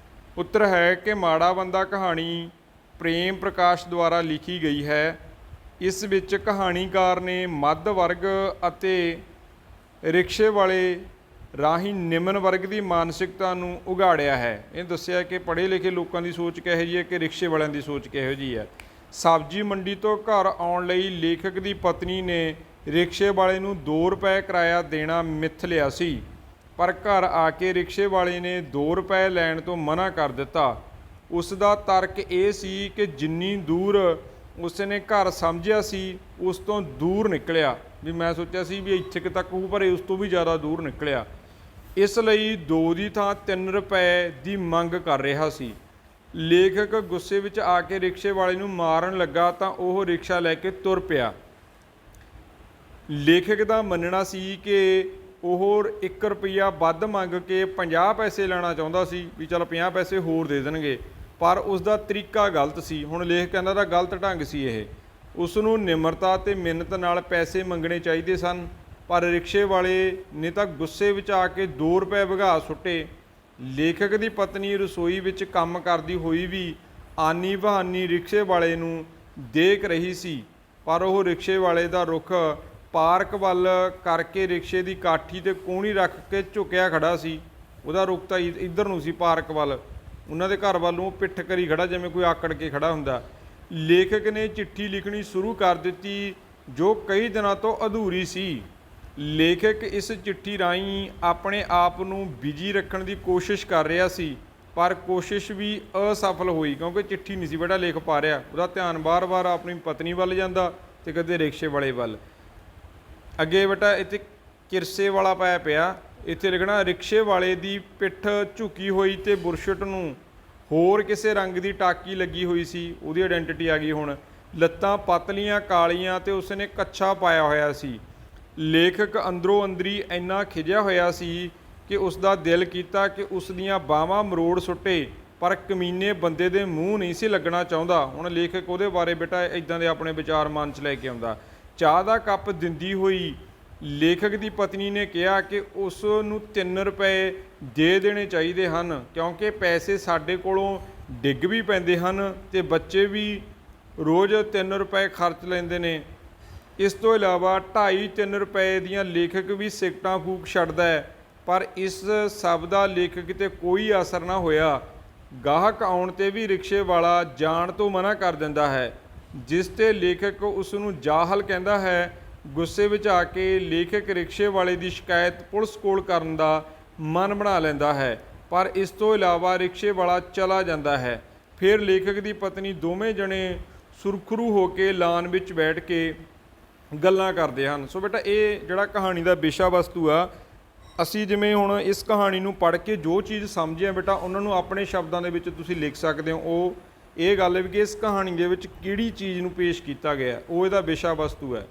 ਉੱਤਰ ਹੈ ਕਿ ਮਾੜਾ ਬੰਦਾ ਕਹਾਣੀ ਪ੍ਰੇਮ ਪ੍ਰਕਾਸ਼ ਦੁਆਰਾ ਲਿਖੀ ਗਈ ਹੈ। ਇਸ ਵਿੱਚ ਕਹਾਣੀਕਾਰ ਨੇ ਮੱਧ ਵਰਗ ਅਤੇ ਰਿਕਸ਼ੇ ਵਾਲੇ ਰਾਹੀਂ ਨਿਮਨ ਵਰਗ ਦੀ ਮਾਨਸਿਕਤਾ ਨੂੰ ਉਘਾੜਿਆ ਹੈ। ਇਹ ਦੱਸਿਆ ਕਿ ਪੜ੍ਹੇ ਲਿਖੇ ਲੋਕਾਂ ਦੀ ਸੋਚ ਕਿਹੋ ਜਿਹੀ ਹੈ ਕਿ ਰਿਕਸ਼ੇ ਵਾਲਿਆਂ ਦੀ ਸੋਚ ਕਿਹੋ ਜਿਹੀ ਹੈ। ਸਬਜ਼ੀ ਮੰਡੀ ਤੋਂ ਘਰ ਆਉਣ ਲਈ ਲੇਖਕ ਦੀ ਪਤਨੀ ਨੇ ਰਿਕਸ਼ੇ ਵਾਲੇ ਨੂੰ 2 ਰੁਪਏ ਕਿਰਾਇਆ ਦੇਣਾ ਮਿੱਥ ਲਿਆ ਸੀ, ਪਰ ਘਰ ਆ ਕੇ ਰਿਕਸ਼ੇ ਵਾਲੇ ਨੇ 2 ਰੁਪਏ ਲੈਣ ਤੋਂ ਮਨਾ ਕਰ ਦਿੱਤਾ। ਉਸ ਦਾ ਤਰਕ ਇਹ ਸੀ ਕਿ ਜਿੰਨੀ ਦੂਰ ਉਸ ਨੇ ਘਰ ਸਮਝਿਆ ਸੀ ਉਸ ਤੋਂ ਦੂਰ ਨਿਕਲਿਆ, ਵੀ ਮੈਂ ਸੋਚਿਆ ਸੀ ਵੀ ਇੱਥੇ ਤੱਕ ਹੋਊ ਪਰ ਉਸ ਤੋਂ ਵੀ ਜ਼ਿਆਦਾ ਦੂਰ ਨਿਕਲਿਆ। ਇਸ ਲਈ 2 ਦੀ ਥਾਂ 3 ਰੁਪਏ ਦੀ ਮੰਗ ਕਰ ਰਿਹਾ ਸੀ। ਲੇਖਕ ਗੁੱਸੇ ਵਿੱਚ ਆ ਕੇ ਰਿਕਸ਼ੇ ਵਾਲੇ ਨੂੰ ਮਾਰਨ ਲੱਗਾ ਤਾਂ ਉਹ ਰਿਕਸ਼ਾ ਲੈ ਕੇ ਤੁਰ ਪਿਆ। ਲੇਖਕ ਦਾ ਮੰਨਣਾ ਸੀ ਕਿ ਉਹ 1 ਰੁਪਿਆ ਵੱਧ ਮੰਗ ਕੇ 50 ਪੈਸੇ ਲੈਣਾ ਚਾਹੁੰਦਾ ਸੀ, ਵੀ ਚਲ 50 ਪੈਸੇ ਹੋਰ ਦੇ ਦੇਣਗੇ, ਪਰ ਉਸ ਦਾ ਤਰੀਕਾ ਗਲਤ ਸੀ। ਹੁਣ ਲੇਖਕ ਕਹਿੰਦਾ ਦਾ ਗਲਤ ਢੰਗ ਸੀ ਇਹ। ਉਸ ਨੂੰ ਨਿਮਰਤਾ ਅਤੇ ਮਿੰਨਤ ਨਾਲ ਪੈਸੇ ਮੰਗਣੇ ਚਾਹੀਦੇ ਸਨ, ਪਰ ਰਿਕਸ਼ੇ ਵਾਲੇ ਨੇ ਤਾਂ ਗੁੱਸੇ ਵਿੱਚ ਆ ਕੇ 2 ਰੁਪਏ ਵਘਾ ਸੁੱਟੇ। ਲੇਖਕ ਦੀ ਪਤਨੀ ਰਸੋਈ ਵਿੱਚ ਕੰਮ ਕਰਦੀ ਹੋਈ ਵੀ ਆਨੀ ਬਹਾਨੀ ਰਿਕਸ਼ੇ ਵਾਲੇ ਨੂੰ ਦੇਖ ਰਹੀ ਸੀ, ਪਰ ਉਹ ਰਿਕਸ਼ੇ ਵਾਲੇ ਦਾ ਰੁੱਖ ਪਾਰਕ ਵੱਲ ਕਰਕੇ ਰਿਕਸ਼ੇ ਦੀ ਕਾਠੀ 'ਤੇ ਕੂਹਣੀ ਰੱਖ ਕੇ ਝੁਕਿਆ ਖੜਾ ਸੀ। ਉਹਦਾ ਰੁੱਖ ਤਾਂ ਇੱਧਰ ਨੂੰ ਸੀ, ਪਾਰਕ ਵੱਲ, ਉਹਨਾਂ ਦੇ ਘਰ ਵੱਲ ਨੂੰ ਪਿੱਠ ਕਰੀ ਖੜਾ, ਜਿਵੇਂ ਕੋਈ ਆਕੜ ਕੇ ਖੜਾ ਹੁੰਦਾ। ਲੇਖਕ ਨੇ ਚਿੱਠੀ ਲਿਖਣੀ ਸ਼ੁਰੂ ਕਰ ਦਿੱਤੀ ਜੋ ਕਈ ਦਿਨਾਂ ਤੋਂ ਅਧੂਰੀ ਸੀ। ਲੇਖਕ ਇਸ ਚਿੱਠੀ ਰਾਹੀਂ ਆਪਣੇ ਆਪ ਨੂੰ ਬਿਜੀ ਰੱਖਣ ਦੀ ਕੋਸ਼ਿਸ਼ ਕਰ ਰਿਹਾ ਸੀ, ਪਰ ਕੋਸ਼ਿਸ਼ ਵੀ ਅਸਫਲ ਹੋਈ, ਕਿਉਂਕਿ ਚਿੱਠੀ ਨਹੀਂ ਸੀ ਬੇਟਾ ਲਿਖ ਪਾ ਰਿਹਾ। ਉਹਦਾ ਧਿਆਨ ਵਾਰ-ਵਾਰ ਆਪਣੀ ਪਤਨੀ ਵੱਲ ਜਾਂਦਾ ਅਤੇ ਕਦੇ ਰਿਕਸ਼ੇ ਵਾਲੇ ਵੱਲ। ਅੱਗੇ ਬੇਟਾ ਇੱਥੇ ਕਿਰਸੇ ਵਾਲਾ ਪਾਇਆ ਪਿਆ, ਇੱਥੇ ਲਿਖਣਾ ਰਿਕਸ਼ੇ ਵਾਲੇ ਦੀ ਪਿੱਠ ਝੁਕੀ ਹੋਈ ਅਤੇ ਬੁਰਸ਼ਟ ਨੂੰ ਹੋਰ ਕਿਸੇ ਰੰਗ ਦੀ ਟਾਕੀ ਲੱਗੀ ਹੋਈ ਸੀ। ਉਹਦੀ ਆਇਡੈਂਟੀਟੀ ਆ ਗਈ ਹੁਣ। ਲੱਤਾਂ ਪਤਲੀਆਂ ਕਾਲੀਆਂ ਅਤੇ ਉਸਨੇ ਕੱਛਾ ਪਾਇਆ ਹੋਇਆ ਸੀ। ਲੇਖਕ ਅੰਦਰੋਂ ਅੰਦਰੀ ਇੰਨਾ ਖਿਝਿਆ ਹੋਇਆ ਸੀ ਕਿ ਉਸ ਦਾ ਦਿਲ ਕੀਤਾ ਕਿ ਉਸ ਦੀਆਂ ਬਾਹਾਂ ਮਰੋੜ ਸੁੱਟੇ, ਪਰ ਕਮੀਨੇ ਬੰਦੇ ਦੇ ਮੂੰਹ ਨਹੀਂ ਸੀ ਲੱਗਣਾ ਚਾਹੁੰਦਾ। ਹੁਣ ਲੇਖਕ ਉਹਦੇ ਬਾਰੇ ਬੇਟਾ ਇੱਦਾਂ ਦੇ ਆਪਣੇ ਵਿਚਾਰ ਮਨ 'ਚ ਲੈ ਕੇ ਆਉਂਦਾ। ਚਾਹ ਦਾ ਕੱਪ ਦਿੰਦੀ ਹੋਈ ਲੇਖਕ ਦੀ ਪਤਨੀ ਨੇ ਕਿਹਾ ਕਿ ਉਸ ਨੂੰ 3 ਰੁਪਏ ਦੇ ਦੇਣੇ ਚਾਹੀਦੇ ਹਨ, ਕਿਉਂਕਿ ਪੈਸੇ ਸਾਡੇ ਕੋਲੋਂ ਡਿੱਗ ਵੀ ਪੈਂਦੇ ਹਨ ਅਤੇ ਬੱਚੇ ਵੀ ਰੋਜ਼ 3 ਰੁਪਏ ਖਰਚ ਲੈਂਦੇ ਨੇ। ਇਸ ਤੋਂ ਇਲਾਵਾ 2.5-3 ਰੁਪਏ ਦੀਆਂ ਲੇਖਕ ਵੀ ਸਿਗਰਟਾਂ ਫੂਕ ਛੱਡਦਾ ਹੈ, ਪਰ ਇਸ ਸਭ ਦਾ ਲੇਖਕ 'ਤੇ ਕੋਈ ਅਸਰ ਨਾ ਹੋਇਆ। ਗਾਹਕ ਆਉਣ 'ਤੇ ਵੀ ਰਿਕਸ਼ੇ ਵਾਲਾ ਜਾਣ ਤੋਂ ਮਨਾ ਕਰ ਦਿੰਦਾ ਹੈ, ਜਿਸ 'ਤੇ ਲੇਖਕ ਉਸ ਨੂੰ ਜਾਹਲ ਕਹਿੰਦਾ ਹੈ। ਗੁੱਸੇ ਵਿੱਚ ਆ ਕੇ ਲੇਖਕ ਰਿਕਸ਼ੇ ਵਾਲੇ ਦੀ ਸ਼ਿਕਾਇਤ ਪੁਲਿਸ ਕੋਲ ਕਰਨ ਦਾ ਮਨ ਬਣਾ ਲੈਂਦਾ ਹੈ, ਪਰ ਇਸ ਤੋਂ ਇਲਾਵਾ ਰਿਕਸ਼ੇ ਵਾਲਾ ਚਲਾ ਜਾਂਦਾ ਹੈ। ਫਿਰ ਲੇਖਕ ਦੀ ਪਤਨੀ ਦੋਵੇਂ ਜਣੇ ਸੁਰਖਰੂ ਹੋ ਕੇ ਲਾਨ ਵਿੱਚ ਬੈਠ ਕੇ ਗੱਲਾਂ ਕਰਦੇ ਹਨ। ਸੋ ਬੇਟਾ ਇਹ ਜਿਹੜਾ ਕਹਾਣੀ ਦਾ ਵਿਸ਼ਾ ਵਸਤੂ ਆ, ਅਸੀਂ ਜਿਵੇਂ ਹੁਣ ਇਸ ਕਹਾਣੀ ਨੂੰ ਪੜ੍ਹ ਕੇ ਜੋ ਚੀਜ਼ ਸਮਝੇ ਬੇਟਾ ਉਹਨਾਂ ਨੂੰ ਆਪਣੇ ਸ਼ਬਦਾਂ ਦੇ ਵਿੱਚ ਤੁਸੀਂ ਲਿਖ ਸਕਦੇ ਹੋ। ਉਹ ਇਹ ਗੱਲ ਹੈ ਵੀ ਕਿ ਇਸ ਕਹਾਣੀ ਦੇ ਵਿੱਚ ਕਿਹੜੀ ਚੀਜ਼ ਨੂੰ ਪੇਸ਼ ਕੀਤਾ ਗਿਆ, ਉਹ ਇਹਦਾ ਵਿਸ਼ਾ ਵਸਤੂ ਹੈ।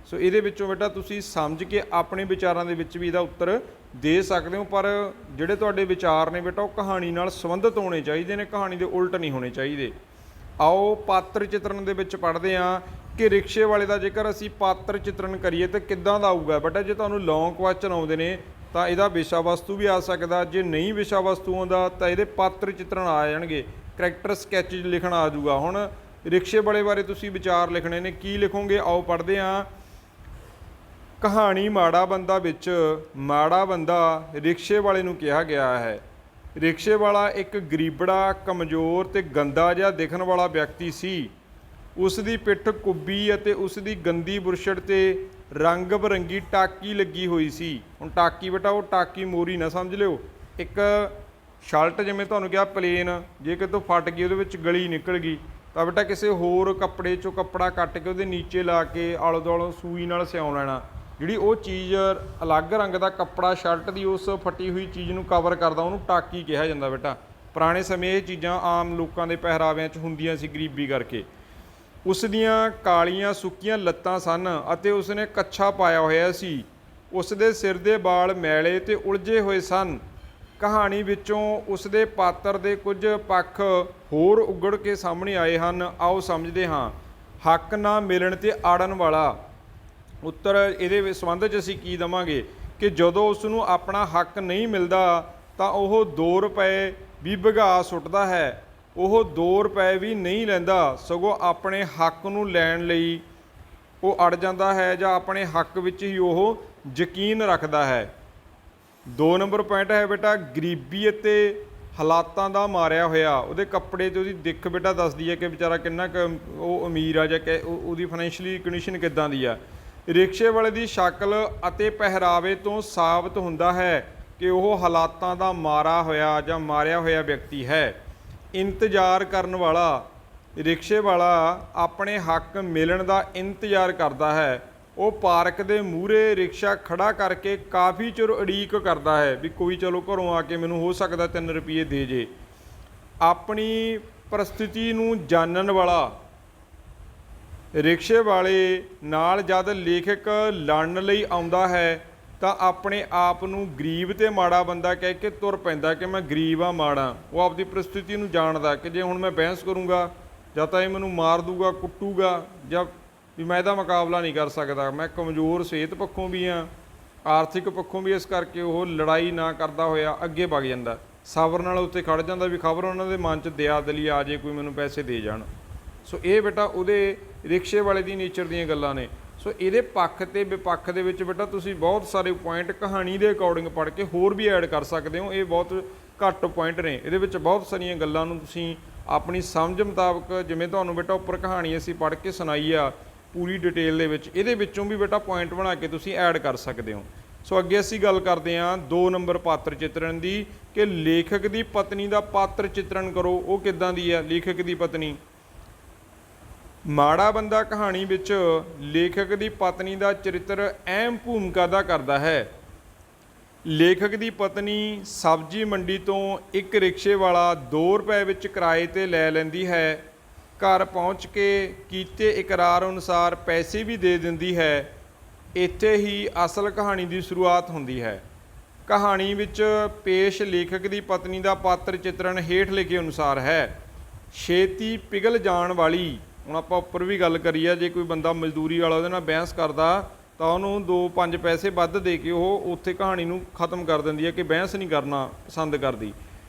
ਸੋ ਇਹਦੇ ਵਿੱਚੋਂ ਬੇਟਾ ਤੁਸੀਂ ਸਮਝ ਕੇ ਆਪਣੇ ਵਿਚਾਰਾਂ ਦੇ ਵਿੱਚ ਵੀ ਇਹਦਾ ਉੱਤਰ ਦੇ ਸਕਦੇ ਹੋ, ਪਰ ਜਿਹੜੇ ਤੁਹਾਡੇ ਵਿਚਾਰ ਨੇ ਬੇਟਾ ਉਹ ਕਹਾਣੀ ਨਾਲ ਸੰਬੰਧਿਤ ਹੋਣੇ ਚਾਹੀਦੇ ਨੇ, ਕਹਾਣੀ ਦੇ ਉਲਟ ਨਹੀਂ ਹੋਣੇ ਚਾਹੀਦੇ। ਆਓ ਪਾਤਰ ਚਿਤਰਨ ਦੇ ਵਿੱਚ ਪੜ੍ਹਦੇ ਹਾਂ ਕਿ ਰਿਕਸ਼ੇ ਵਾਲੇ ਦਾ ਜੇਕਰ ਅਸੀਂ ਪਾਤਰ ਚਿਤਰਨ ਕਰੀਏ ਤਾਂ ਕਿੱਦਾਂ ਦਾ ਆਊਗਾ। ਬੇਟਾ ਜੇ ਤੁਹਾਨੂੰ ਲੌਂਗ ਕੁਐਸਚਨ ਆਉਂਦੇ ਨੇ ਤਾਂ ਇਹਦਾ ਵਿਸ਼ਾ ਵਸਤੂ ਵੀ ਆ ਸਕਦਾ, ਜੇ ਨਹੀਂ ਵਿਸ਼ਾ ਵਸਤੂ ਆਉਂਦਾ ਤਾਂ ਇਹਦੇ ਪਾਤਰ ਚਿਤਰਨ ਆ ਜਾਣਗੇ, ਕਰੈਕਟਰ ਸਕੈਚ ਲਿਖਣਾ ਆ ਜਾਊਗਾ। ਹੁਣ ਰਿਕਸ਼ੇ ਵਾਲੇ ਬਾਰੇ ਤੁਸੀਂ ਵਿਚਾਰ ਲਿਖਣੇ ਨੇ, ਕੀ ਲਿਖੋਗੇ ਆਓ ਪੜ੍ਹਦੇ ਹਾਂ। ਕਹਾਣੀ ਮਾੜਾ ਬੰਦਾ ਵਿੱਚ ਮਾੜਾ ਬੰਦਾ ਰਿਕਸ਼ੇ ਵਾਲੇ ਨੂੰ ਕਿਹਾ ਗਿਆ ਹੈ। ਰਿਕਸ਼ੇ ਵਾਲਾ ਇੱਕ ਗਰੀਬੜਾ, ਕਮਜ਼ੋਰ ਤੇ ਗੰਦਾ ਜਿਹਾ ਦਿਖਣ ਵਾਲਾ ਵਿਅਕਤੀ ਸੀ। ਉਸ ਦੀ ਪਿੱਠ ਕੁੱਬੀ ਅਤੇ ਉਸ ਦੀ ਗੰਦੀ ਬੁਰਸ਼ਟ ਤੇ ਰੰਗ ਬਰੰਗੀ ਟਾਕੀ ਲੱਗੀ ਹੋਈ ਸੀ। ਹੁਣ ਟਾਕੀ ਬੇਟਾ ਉਹ ਟਾਕੀ ਮੋਰੀ ਨਾ ਸਮਝ ਲਿਓ, ਇੱਕ ਸ਼ਰਟ ਜਿਵੇਂ ਤੁਹਾਨੂੰ ਕਿਹਾ ਪਲੇਨ, ਜੇ ਕਿਤੋਂ ਫਟ ਗਈ ਉਹਦੇ ਵਿੱਚ ਗਲੀ ਨਿਕਲ ਗਈ ਤਾਂ ਬੇਟਾ ਕਿਸੇ ਹੋਰ ਕੱਪੜੇ 'ਚੋਂ ਕੱਪੜਾ ਕੱਟ ਕੇ ਉਹਦੇ ਨੀਚੇ ਲਾ ਕੇ ਆਲੇ ਦੁਆਲੇ ਸੂਈ ਨਾਲ ਸਿਉਂ ਲੈਣਾ। ਜਿਹੜੀ ਉਹ ਚੀਜ਼ ਅਲੱਗ ਰੰਗ ਦਾ ਕੱਪੜਾ ਸ਼ਰਟ ਦੀ ਉਸ ਫਟੀ ਹੋਈ ਚੀਜ਼ ਨੂੰ ਕਵਰ ਕਰਦਾ, ਉਹਨੂੰ ਟਾਕੀ ਕਿਹਾ ਜਾਂਦਾ ਬੇਟਾ। ਪੁਰਾਣੇ ਸਮੇਂ ਇਹ ਚੀਜ਼ਾਂ ਆਮ ਲੋਕਾਂ ਦੇ ਪਹਿਰਾਵਿਆਂ 'ਚ ਹੁੰਦੀਆਂ ਸੀ ਗਰੀਬੀ ਕਰਕੇ। ਉਸ ਦੀਆਂ ਕਾਲੀਆਂ ਸੁੱਕੀਆਂ ਲੱਤਾਂ ਸਨ ਅਤੇ ਉਸਨੇ ਕੱਛਾ ਪਾਇਆ ਹੋਇਆ ਸੀ। ਉਸ ਦੇ ਸਿਰ ਦੇ ਵਾਲ ਮੈਲੇ ਤੇ ਉਲਝੇ ਹੋਏ ਸਨ। ਕਹਾਣੀ ਵਿੱਚੋਂ ਉਸ ਦੇ ਪਾਤਰ ਦੇ ਕੁਝ ਪੱਖ ਹੋਰ ਉਗੜ ਕੇ ਸਾਹਮਣੇ ਆਏ ਹਨ। ਆਓ ਸਮਝਦੇ ਹਾਂ। ਹੱਕ ਨਾ ਮਿਲਣ ਤੇ ਆੜਨ ਵਾਲਾ। ਉੱਤਰ ਇਹਦੇ ਸੰਬੰਧ 'ਚ ਅਸੀਂ ਕੀ ਦੇਵਾਂਗੇ ਕਿ ਜਦੋਂ ਉਸ ਨੂੰ ਆਪਣਾ ਹੱਕ ਨਹੀਂ ਮਿਲਦਾ ਤਾਂ ਉਹ 2 ਰੁਪਏ ਵੀ ਵਗਾ ਸੁੱਟਦਾ ਹੈ। ਉਹ 2 ਰੁਪਏ ਵੀ ਨਹੀਂ ਲੈਂਦਾ, ਸਗੋਂ ਆਪਣੇ ਹੱਕ ਨੂੰ ਲੈਣ ਲਈ ਉਹ ਅੜ ਜਾਂਦਾ ਹੈ ਜਾਂ ਆਪਣੇ ਹੱਕ ਵਿੱਚ ਹੀ ਉਹ ਯਕੀਨ ਰੱਖਦਾ ਹੈ। 2 ਨੰਬਰ ਪੁਆਇੰਟ ਹੈ ਬੇਟਾ ਗਰੀਬੀ ਅਤੇ ਹਾਲਾਤਾਂ ਦਾ ਮਾਰਿਆ ਹੋਇਆ। ਉਹਦੇ ਕੱਪੜੇ ਤੇ ਉਹਦੀ ਦਿੱਖ ਬੇਟਾ ਦੱਸਦੀ ਹੈ ਕਿ ਵਿਚਾਰਾ ਕਿੰਨਾ ਕੁ ਉਹ ਅਮੀਰ ਆ ਜਾਂ ਕਿ ਉਹਦੀ ਫਾਈਨੈਂਸ਼ੀਅਲੀ ਕੰਡੀਸ਼ਨ ਕਿੱਦਾਂ ਦੀ ਆ। ਰਿਕਸ਼ੇ ਵਾਲੇ ਦੀ ਸ਼ਕਲ ਅਤੇ ਪਹਿਰਾਵੇ ਤੋਂ ਸਾਬਤ ਹੁੰਦਾ ਹੈ ਕਿ ਉਹ ਹਾਲਾਤਾਂ ਦਾ ਮਾਰਿਆ ਹੋਇਆ ਵਿਅਕਤੀ ਹੈ। ਇੰਤਜ਼ਾਰ ਕਰਨ ਵਾਲਾ। ਰਿਕਸ਼ੇ ਵਾਲਾ ਆਪਣੇ ਹੱਕ ਮਿਲਣ ਦਾ ਇੰਤਜ਼ਾਰ ਕਰਦਾ ਹੈ। ਉਹ ਪਾਰਕ ਦੇ ਮੂਹਰੇ ਰਿਕਸ਼ਾ ਖੜਾ ਕਰਕੇ ਕਾਫੀ ਚਿਰ ਉਡੀਕ ਕਰਦਾ ਹੈ ਵੀ ਕੋਈ ਚਲੋ ਘਰੋਂ ਆ ਕੇ ਮੈਨੂੰ ਹੋ ਸਕਦਾ 3 ਰੁਪਏ ਦੇ ਜੇ। ਆਪਣੀ ਪਰਿਸਥਿਤੀ ਨੂੰ ਜਾਣਨ ਵਾਲਾ। ਰਿਕਸ਼ੇ ਵਾਲੇ ਨਾਲ ਜਦ ਲੇਖਕ ਲੜਨ ਲਈ ਆਉਂਦਾ ਹੈ ਤਾਂ ਆਪਣੇ ਆਪ ਨੂੰ ਗਰੀਬ ਤੇ ਮਾੜਾ ਬੰਦਾ ਕਹਿ ਕੇ ਤੁਰ ਪੈਂਦਾ ਕਿ ਮੈਂ ਗਰੀਬ ਆ, ਮਾੜਾ। ਉਹ ਆਪਦੀ ਪਰਿਸਥਿਤੀ ਨੂੰ ਜਾਣਦਾ ਕਿ ਜੇ ਹੁਣ ਮੈਂ ਬਹਿਸ ਕਰੂੰਗਾ ਜਾਂ ਤਾਂ ਇਹ ਮੈਨੂੰ ਮਾਰ ਦੂਗਾ, ਕੁੱਟੂਗਾ, ਜਾਂ ਵੀ ਮੈਂ ਇਹਦਾ ਮੁਕਾਬਲਾ ਨਹੀਂ ਕਰ ਸਕਦਾ, ਮੈਂ ਕਮਜ਼ੋਰ ਸਿਹਤ ਪੱਖੋਂ ਵੀ ਹਾਂ, ਆਰਥਿਕ ਪੱਖੋਂ ਵੀ, ਇਸ ਕਰਕੇ ਉਹ ਲੜਾਈ ਨਾ ਕਰਦਾ ਹੋਇਆ ਅੱਗੇ ਵਗ ਜਾਂਦਾ। ਸਬਰ ਨਾਲ ਉੱਤੇ ਖੜ ਜਾਂਦਾ ਵੀ ਖਬਰ ਉਹਨਾਂ ਦੇ ਮਨ 'ਚ ਦਇਆ ਦਲੀ ਆ ਜੇ, ਕੋਈ ਮੈਨੂੰ ਪੈਸੇ ਦੇ ਜਾਣ। ਸੋ ਇਹ ਬੇਟਾ ਉਹਦੇ ਰਿਕਸ਼ੇ ਵਾਲੇ ਦੀ ਨੇਚਰ ਦੀਆਂ ਗੱਲਾਂ ਨੇ। ਸੋ ਇਹਦੇ ਪੱਖ ਤੇ ਵਿਪੱਖ ਦੇ ਵਿੱਚ ਬੇਟਾ ਤੁਸੀਂ ਬਹੁਤ ਸਾਰੇ ਪੁਆਇੰਟ ਕਹਾਣੀ ਦੇ ਅਕੋਰਡਿੰਗ ਪੜ੍ਹ ਕੇ ਹੋਰ ਵੀ ਐਡ ਕਰ ਸਕਦੇ ਹੋ। ਇਹ ਬਹੁਤ ਘੱਟ ਪੁਆਇੰਟ ਨੇ, ਇਹਦੇ ਵਿੱਚ ਬਹੁਤ ਸਾਰੀਆਂ ਗੱਲਾਂ ਨੂੰ ਤੁਸੀਂ ਆਪਣੀ ਸਮਝ ਮੁਤਾਬਕ, ਜਿਵੇਂ ਤੁਹਾਨੂੰ ਬੇਟਾ ਉੱਪਰ ਕਹਾਣੀ ਅਸੀਂ ਪੜ੍ਹ ਕੇ ਸੁਣਾਈ ਆ ਪੂਰੀ ਡਿਟੇਲ ਦੇ ਵਿੱਚ, ਇਹਦੇ ਵਿੱਚੋਂ ਵੀ ਬੇਟਾ ਪੁਆਇੰਟ ਬਣਾ ਕੇ ਤੁਸੀਂ ਐਡ ਕਰ ਸਕਦੇ ਹੋ। ਸੋ ਅੱਗੇ ਅਸੀਂ ਗੱਲ ਕਰਦੇ ਹਾਂ 2 ਨੰਬਰ ਪਾਤਰ ਚਿੱਤਰਣ ਦੀ, ਕਿ ਲੇਖਕ ਦੀ ਪਤਨੀ ਦਾ ਪਾਤਰ ਚਿੱਤਰਣ ਕਰੋ। ਉਹ ਕਿੱਦਾਂ ਦੀ ਆ ਲੇਖਕ ਦੀ ਪਤਨੀ? ਮਾੜਾ ਬੰਦਾ ਕਹਾਣੀ ਵਿੱਚ ਲੇਖਕ ਦੀ ਪਤਨੀ ਦਾ ਚਰਿੱਤਰ ਅਹਿਮ ਭੂਮਿਕਾ ਅਦਾ ਕਰਦਾ ਹੈ। ਲੇਖਕ ਦੀ ਪਤਨੀ ਸਬਜ਼ੀ ਮੰਡੀ ਤੋਂ ਇੱਕ ਰਿਕਸ਼ੇ ਵਾਲਾ 2 ਰੁਪਏ ਵਿੱਚ ਕਿਰਾਏ 'ਤੇ ਲੈ ਲੈਂਦੀ ਹੈ। ਘਰ ਪਹੁੰਚ ਕੇ ਕੀਤੇ ਇਕਰਾਰ ਅਨੁਸਾਰ ਪੈਸੇ ਵੀ ਦੇ ਦਿੰਦੀ ਹੈ। ਇੱਥੇ ਹੀ ਅਸਲ ਕਹਾਣੀ ਦੀ ਸ਼ੁਰੂਆਤ ਹੁੰਦੀ ਹੈ। ਕਹਾਣੀ ਵਿੱਚ ਪੇਸ਼ ਲੇਖਕ ਦੀ ਪਤਨੀ ਦਾ ਪਾਤਰ ਚਿੱਤਰਣ ਹੇਠ ਲਿਖੇ ਅਨੁਸਾਰ ਹੈ। ਛੇਤੀ ਪਿਘਲ ਜਾਣ ਵਾਲੀ। ਹੁਣ ਆਪਾਂ ਉੱਪਰ ਵੀ ਗੱਲ ਕਰੀ ਆ, ਜੇ ਕੋਈ ਬੰਦਾ ਮਜ਼ਦੂਰੀ ਵਾਲਾ ਉਹਦੇ ਨਾਲ ਬਹਿਸ ਕਰਦਾ ਤਾਂ ਉਹਨੂੰ 2-5 ਪੈਸੇ ਵੱਧ ਦੇ ਕੇ ਉਹ ਉੱਥੇ ਕਹਾਣੀ ਨੂੰ ਖ਼ਤਮ ਕਰ ਦਿੰਦੀ ਹੈ ਕਿ ਬਹਿਸ ਨਹੀਂ ਕਰਨਾ ਪਸੰਦ ਕਰਦੀ।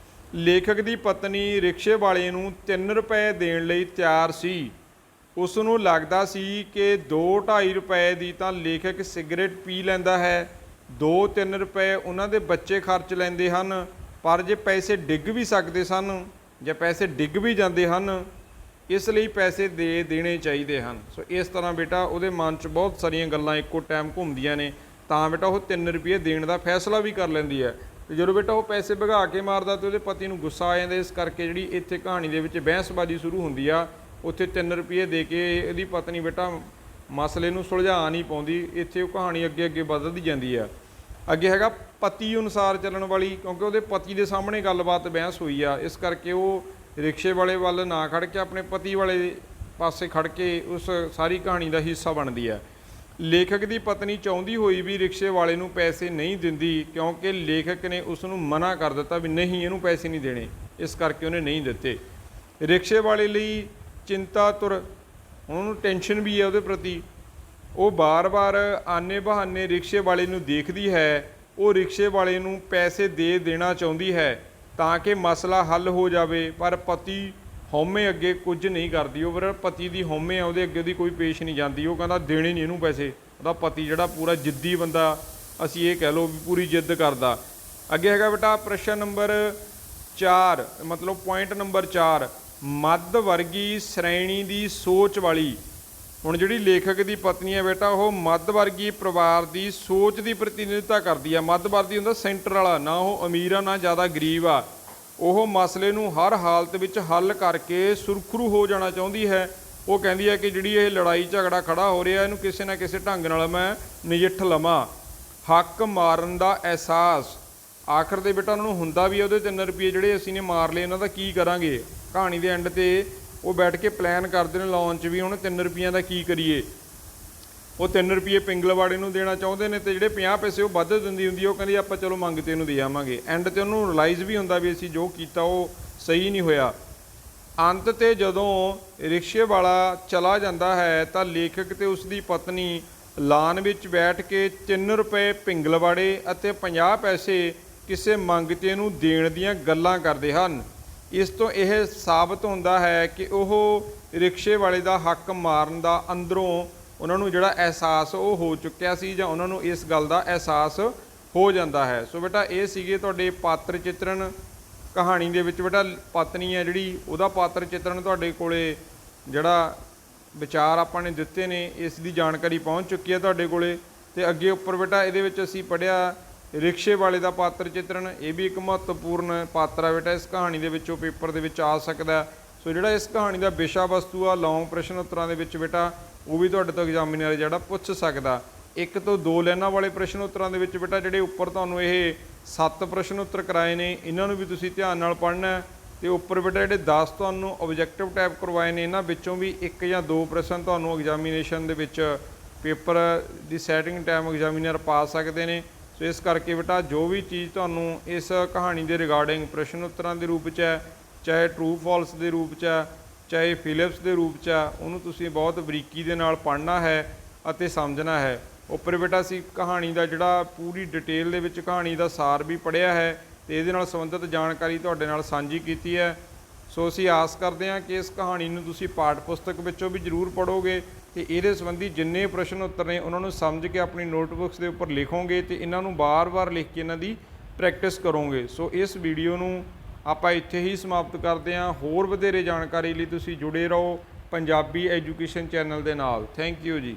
ਲੇਖਕ ਦੀ ਪਤਨੀ ਰਿਕਸ਼ੇ ਵਾਲੇ ਨੂੰ 3 ਰੁਪਏ ਦੇਣ ਲਈ ਤਿਆਰ ਸੀ। ਉਸ ਨੂੰ ਲੱਗਦਾ ਸੀ ਕਿ 2-2.5 ਰੁਪਏ ਦੀ ਤਾਂ ਲੇਖਕ ਸਿਗਰਟ ਪੀ ਲੈਂਦਾ ਹੈ, 2-3 ਰੁਪਏ ਉਹਨਾਂ ਦੇ ਬੱਚੇ ਖਰਚ ਲੈਂਦੇ ਹਨ, ਪਰ ਜੇ ਪੈਸੇ ਡਿੱਗ ਵੀ ਸਕਦੇ ਸਨ ਜਾਂ ਪੈਸੇ ਡਿੱਗ ਵੀ ਜਾਂਦੇ ਹਨ, ਇਸ ਲਈ ਪੈਸੇ ਦੇ ਦੇਣੇ ਚਾਹੀਦੇ ਹਨ। ਸੋ ਇਸ ਤਰ੍ਹਾਂ ਬੇਟਾ ਉਹਦੇ ਮਨ 'ਚ ਬਹੁਤ ਸਾਰੀਆਂ ਗੱਲਾਂ ਇੱਕੋ ਟਾਈਮ ਘੁੰਮਦੀਆਂ ਨੇ, ਤਾਂ ਬੇਟਾ ਉਹ 3 ਰੁਪਏ ਦੇਣ ਦਾ ਫੈਸਲਾ ਵੀ ਕਰ ਲੈਂਦੀ ਹੈ। ਅਤੇ ਜਦੋਂ ਬੇਟਾ ਉਹ ਪੈਸੇ ਭਗਾ ਕੇ ਮਾਰਦਾ ਅਤੇ ਉਹਦੇ ਪਤੀ ਨੂੰ ਗੁੱਸਾ ਆ ਜਾਂਦਾ। ਇਸ ਕਰਕੇ ਜਿਹੜੀ ਇੱਥੇ ਕਹਾਣੀ ਦੇ ਵਿੱਚ ਬਹਿਸਬਾਜ਼ੀ ਸ਼ੁਰੂ ਹੁੰਦੀ ਆ, ਉੱਥੇ 3 ਰੁਪਏ ਦੇ ਕੇ ਇਹਦੀ ਪਤਨੀ ਬੇਟਾ ਮਸਲੇ ਨੂੰ ਸੁਲਝਾ ਨਹੀਂ ਪਾਉਂਦੀ। ਇੱਥੇ ਉਹ ਕਹਾਣੀ ਅੱਗੇ ਅੱਗੇ ਵੱਧਦੀ ਜਾਂਦੀ ਆ। ਅੱਗੇ ਹੈਗਾ ਪਤੀ ਅਨੁਸਾਰ ਚੱਲਣ ਵਾਲੀ, ਕਿਉਂਕਿ ਉਹਦੇ ਪਤੀ ਦੇ ਸਾਹਮਣੇ ਗੱਲਬਾਤ ਬਹਿਸ ਹੋਈ ਆ, ਇਸ ਕਰਕੇ ਉਹ ਰਿਕਸ਼ੇ ਵਾਲੇ ਵੱਲ ਨਾ ਖੜ੍ਹ ਕੇ ਆਪਣੇ ਪਤੀ ਵਾਲੇ ਪਾਸੇ ਖੜ੍ਹ ਕੇ ਉਸ ਸਾਰੀ ਕਹਾਣੀ ਦਾ ਹਿੱਸਾ ਬਣਦੀ ਹੈ। ਲੇਖਕ ਦੀ ਪਤਨੀ ਚਾਹੁੰਦੀ ਹੋਈ ਵੀ ਰਿਕਸ਼ੇ ਵਾਲੇ ਨੂੰ ਪੈਸੇ ਨਹੀਂ ਦਿੰਦੀ, ਕਿਉਂਕਿ ਲੇਖਕ ਨੇ ਉਸ ਨੂੰ ਮਨਾ ਕਰ ਦਿੱਤਾ ਵੀ ਨਹੀਂ ਇਹਨੂੰ ਪੈਸੇ ਨਹੀਂ ਦੇਣੇ, ਇਸ ਕਰਕੇ ਉਹਨੇ ਨਹੀਂ ਦਿੱਤੇ। ਰਿਕਸ਼ੇ ਵਾਲੇ ਲਈ ਚਿੰਤਾ ਤੁਰ, ਉਹਨੂੰ ਟੈਨਸ਼ਨ ਵੀ ਹੈ ਉਹਦੇ ਪ੍ਰਤੀ। ਉਹ ਬਾਰ-ਬਾਰ ਆਨੇ ਬਹਾਨੇ ਰਿਕਸ਼ੇ ਵਾਲੇ ਨੂੰ ਦੇਖਦੀ ਹੈ। ਉਹ ਰਿਕਸ਼ੇ ਵਾਲੇ ਨੂੰ ਪੈਸੇ ਦੇ ਦੇਣਾ ਚਾਹੁੰਦੀ ਹੈ ਤਾਂ ਕਿ ਮਸਲਾ ਹੱਲ ਹੋ ਜਾਵੇ, ਪਰ ਪਤੀ ਹਉਮੈ ਅੱਗੇ ਕੁਝ ਨਹੀਂ ਕਰਦੀ। ਉਹ ਫਿਰ ਪਤੀ ਦੀ ਹਉਮੈ ਆ ਉਹਦੇ ਅੱਗੇ ਉਹਦੀ ਕੋਈ ਪੇਸ਼ ਨਹੀਂ ਜਾਂਦੀ। ਉਹ ਕਹਿੰਦਾ ਦੇਣੇ ਨਹੀਂ ਇਹਨੂੰ ਪੈਸੇ, ਉਹਦਾ ਪਤੀ ਜਿਹੜਾ ਪੂਰਾ ਜਿੱਦੀ ਬੰਦਾ, ਅਸੀਂ ਇਹ ਕਹਿ ਲਓ ਵੀ ਪੂਰੀ ਜਿੱਦ ਕਰਦਾ। ਅੱਗੇ ਹੈਗਾ ਬੇਟਾ ਪ੍ਰਸ਼ਨ ਨੰਬਰ 4, मतलब पॉइंट नंबर 4, मध्य वर्गी श्रेणी की सोच वाली। हुण जिहड़ी लेखक की पत्नी है बेटा वो मध्य वर्गी परिवार की सोच की प्रतिनिधिता करती है। मध्य वर्गी हुंदा सेंटर वाला, ना वो अमीर आ ना ज़्यादा गरीब आ। वो मसले नूं हर हालत विच हल करके सुरखरू हो जाना चाहुंदी है। वो कहती है कि जिहड़ी ये लड़ाई झगड़ा खड़ा हो रहा है इहनूं किसी ना किसी ढंग नाल मैं नजिठ लवां। हक मारन दा एहसास, आखिर ते बेटा उन्होंने हुंदा भी ਉਹਦੇ 3 ਰੁਪਏ ਜਿਹੜੇ ਅਸੀਂ ਨੇ ਮਾਰ ਲਏ, ਇਹਨਾਂ ਦਾ ਕੀ ਕਰਾਂਗੇ। कहानी के एंड ते वो बैठ के प्लान करते हैं लॉन्च भी ਹੁਣ 3 ਰੁਪਈਆਂ ਦਾ ਕੀ ਕਰੀਏ। ਉਹ 3 ਰੁਪਏ ਪਿੰਗਲਵਾੜੇ ਨੂੰ ਦੇਣਾ ਚਾਹੁੰਦੇ ਨੇ ਤੇ ਜਿਹੜੇ 50 ਪੈਸੇ ਉਹ ਵੱਧ ਦਿੰਦੀ ਹੁੰਦੀ ਉਹ ਕਹਿੰਦੀ ਆਪਾਂ ਚਲੋ ਮੰਗਤੇ ਨੂੰ ਦੇ ਆਵਾਂਗੇ। ਐਂਡ ਤੇ ਉਹਨੂੰ ਰਿਅਲਾਈਜ਼ ਵੀ ਹੁੰਦਾ ਵੀ ਅਸੀਂ ਜੋ ਕੀਤਾ ਉਹ ਸਹੀ ਨਹੀਂ ਹੋਇਆ। ਅੰਤ ਤੇ ਜਦੋਂ ਰਿਕਸ਼ੇ ਵਾਲਾ ਚਲਾ ਜਾਂਦਾ ਹੈ ਤਾਂ ਲੇਖਕ ਤੇ ਉਸ ਦੀ ਪਤਨੀ ਲਾਨ ਵਿੱਚ ਬੈਠ ਕੇ 3 ਰੁਪਏ ਪਿੰਗਲਵਾੜੇ ਅਤੇ 50 ਪੈਸੇ ਕਿਸੇ ਮੰਗਤੇ ਨੂੰ ਦੇਣ ਦੀਆਂ ਗੱਲਾਂ ਕਰਦੇ ਹਨ। ਇਸ ਤੋਂ ਇਹ ਸਾਬਤ ਹੁੰਦਾ ਹੈ ਕਿ ਉਹ ਰਿਕਸ਼ੇ ਵਾਲੇ ਦਾ ਹੱਕ ਮਾਰਨ ਦਾ ਅੰਦਰੋਂ ਉਹਨਾਂ ਨੂੰ ਜਿਹੜਾ ਅਹਿਸਾਸ ਉਹ ਹੋ ਚੁੱਕਿਆ ਸੀ ਜਾਂ ਉਹਨਾਂ ਨੂੰ ਇਸ ਗੱਲ ਦਾ ਅਹਿਸਾਸ ਹੋ ਜਾਂਦਾ ਹੈ। ਸੋ ਬੇਟਾ ਇਹ ਸੀਗੇ ਤੁਹਾਡੇ ਪਾਤਰ ਚਿੱਤਰਨ। ਕਹਾਣੀ ਦੇ ਵਿੱਚ ਬੇਟਾ ਪਤਨੀ ਹੈ ਜਿਹੜੀ ਉਹਦਾ ਪਾਤਰ ਚਿੱਤਰਨ ਤੁਹਾਡੇ ਕੋਲੇ ਜਿਹੜਾ ਵਿਚਾਰ ਆਪਾਂ ਨੇ ਦਿੱਤੇ ਨੇ ਇਸ ਦੀ ਜਾਣਕਾਰੀ ਪਹੁੰਚ ਚੁੱਕੀ ਹੈ ਤੁਹਾਡੇ ਕੋਲੇ। ਤੇ ਅੱਗੇ ਉੱਪਰ ਬੇਟਾ ਇਹਦੇ ਵਿੱਚ ਅਸੀਂ ਪੜ੍ਹਿਆ ਰਿਕਸ਼ੇ ਵਾਲੇ ਦਾ ਪਾਤਰ ਚਿੱਤਰਨ। ਇਹ ਵੀ ਇੱਕ ਮਹੱਤਵਪੂਰਨ ਪਾਤਰ ਹੈ ਬੇਟਾ ਇਸ ਕਹਾਣੀ ਦੇ ਵਿੱਚੋਂ ਪੇਪਰ ਦੇ ਵਿੱਚ ਆ ਸਕਦਾ। ਸੋ ਜਿਹੜਾ ਇਸ ਕਹਾਣੀ ਦਾ ਵਿਸ਼ਾ ਵਸਤੂ ਆ ਲੌਂਗ ਪ੍ਰਸ਼ਨ ਉੱਤਰਾਂ ਦੇ ਵਿੱਚ ਬੇਟਾ ਉਹ ਵੀ ਤੁਹਾਡੇ ਤੋਂ ਐਗਜ਼ਾਮੀਨਰ ਜਿਹੜਾ ਪੁੱਛ ਸਕਦਾ। 1 ਤੋਂ 2 ਲਾਈਨਾਂ ਵਾਲੇ ਪ੍ਰਸ਼ਨ ਉੱਤਰਾਂ ਦੇ ਵਿੱਚ ਬੇਟਾ ਜਿਹੜੇ ਉੱਪਰ ਤੁਹਾਨੂੰ ਇਹ 7 ਪ੍ਰਸ਼ਨ ਉੱਤਰ ਕਰਾਏ ਨੇ ਇਹਨਾਂ ਨੂੰ ਵੀ ਤੁਸੀਂ ਧਿਆਨ ਨਾਲ ਪੜ੍ਹਨਾ। ਤੇ ਉੱਪਰ ਬੇਟਾ ਜਿਹੜੇ 10 ਤੁਹਾਨੂੰ ਆਬਜੈਕਟਿਵ ਟਾਈਪ ਕਰਵਾਏ ਨੇ ਇਹਨਾਂ ਵਿੱਚੋਂ ਵੀ 1 ਜਾਂ 2 ਪ੍ਰਸ਼ਨ ਤੁਹਾਨੂੰ ਐਗਜ਼ਾਮੀਨੇਸ਼ਨ ਦੇ ਵਿੱਚ ਪੇਪਰ ਦੀ ਸੈਟਿੰਗ ਟਾਈਮ ਐਗਜ਼ਾਮੀਨਰ ਪਾ ਸਕਦੇ ਨੇ। ਸੋ ਇਸ ਕਰਕੇ ਬੇਟਾ ਜੋ ਵੀ ਚੀਜ਼ ਤੁਹਾਨੂੰ ਇਸ ਕਹਾਣੀ ਦੇ ਰਿਗਾਰਡਿੰਗ ਪ੍ਰਸ਼ਨ ਉੱਤਰਾਂ ਦੇ ਰੂਪ 'ਚ ਹੈ, ਚਾਹੇ ਟਰੂ ਫਾਲਸ ਦੇ ਰੂਪ 'ਚ ਹੈ, ਚਾਹੇ ਫਿਲਿਪਸ ਦੇ ਰੂਪ 'ਚ ਹੈ, ਉਹਨੂੰ ਤੁਸੀਂ ਬਹੁਤ ਬਰੀਕੀ ਦੇ ਨਾਲ ਪੜ੍ਹਨਾ ਹੈ ਅਤੇ ਸਮਝਣਾ ਹੈ। ਉੱਪਰ ਬੇਟਾ ਅਸੀਂ ਕਹਾਣੀ ਦਾ ਜਿਹੜਾ ਪੂਰੀ ਡਿਟੇਲ ਦੇ ਵਿੱਚ ਕਹਾਣੀ ਦਾ ਸਾਰ ਵੀ ਪੜ੍ਹਿਆ ਹੈ ਤੇ ਇਹਦੇ ਨਾਲ ਸੰਬੰਧਿਤ ਜਾਣਕਾਰੀ ਤੁਹਾਡੇ ਨਾਲ ਸਾਂਝੀ ਕੀਤੀ ਹੈ। ਸੋ ਅਸੀਂ ਆਸ ਕਰਦੇ ਹਾਂ ਕਿ ਇਸ ਕਹਾਣੀ ਨੂੰ ਤੁਸੀਂ ਪਾਠ ਪੁਸਤਕ ਵਿੱਚੋਂ ਵੀ ਜ਼ਰੂਰ ਪੜ੍ਹੋਗੇ ਤੇ ਇਹਦੇ ਸੰਬੰਧੀ ਜਿੰਨੇ ਪ੍ਰਸ਼ਨ ਉੱਤਰ ਨੇ ਉਹਨਾਂ ਨੂੰ ਸਮਝ ਕੇ ਆਪਣੀ ਨੋਟਬੁੱਕਸ ਦੇ ਉੱਪਰ ਲਿਖੋਗੇ ਤੇ ਇਹਨਾਂ ਨੂੰ ਬਾਰ-ਬਾਰ ਲਿਖ ਕੇ ਇਹਨਾਂ ਦੀ ਪ੍ਰੈਕਟਿਸ ਕਰੋਗੇ। ਸੋ ਇਸ ਵੀਡੀਓ ਨੂੰ ਆਪਾਂ ਇੱਥੇ ਹੀ ਸਮਾਪਤ ਕਰਦੇ ਹਾਂ। ਹੋਰ ਵਧੇਰੇ ਜਾਣਕਾਰੀ ਲਈ ਤੁਸੀਂ ਜੁੜੇ ਰਹੋ ਪੰਜਾਬੀ ਐਜੂਕੇਸ਼ਨ ਚੈਨਲ ਦੇ ਨਾਲ। ਥੈਂਕ ਯੂ ਜੀ।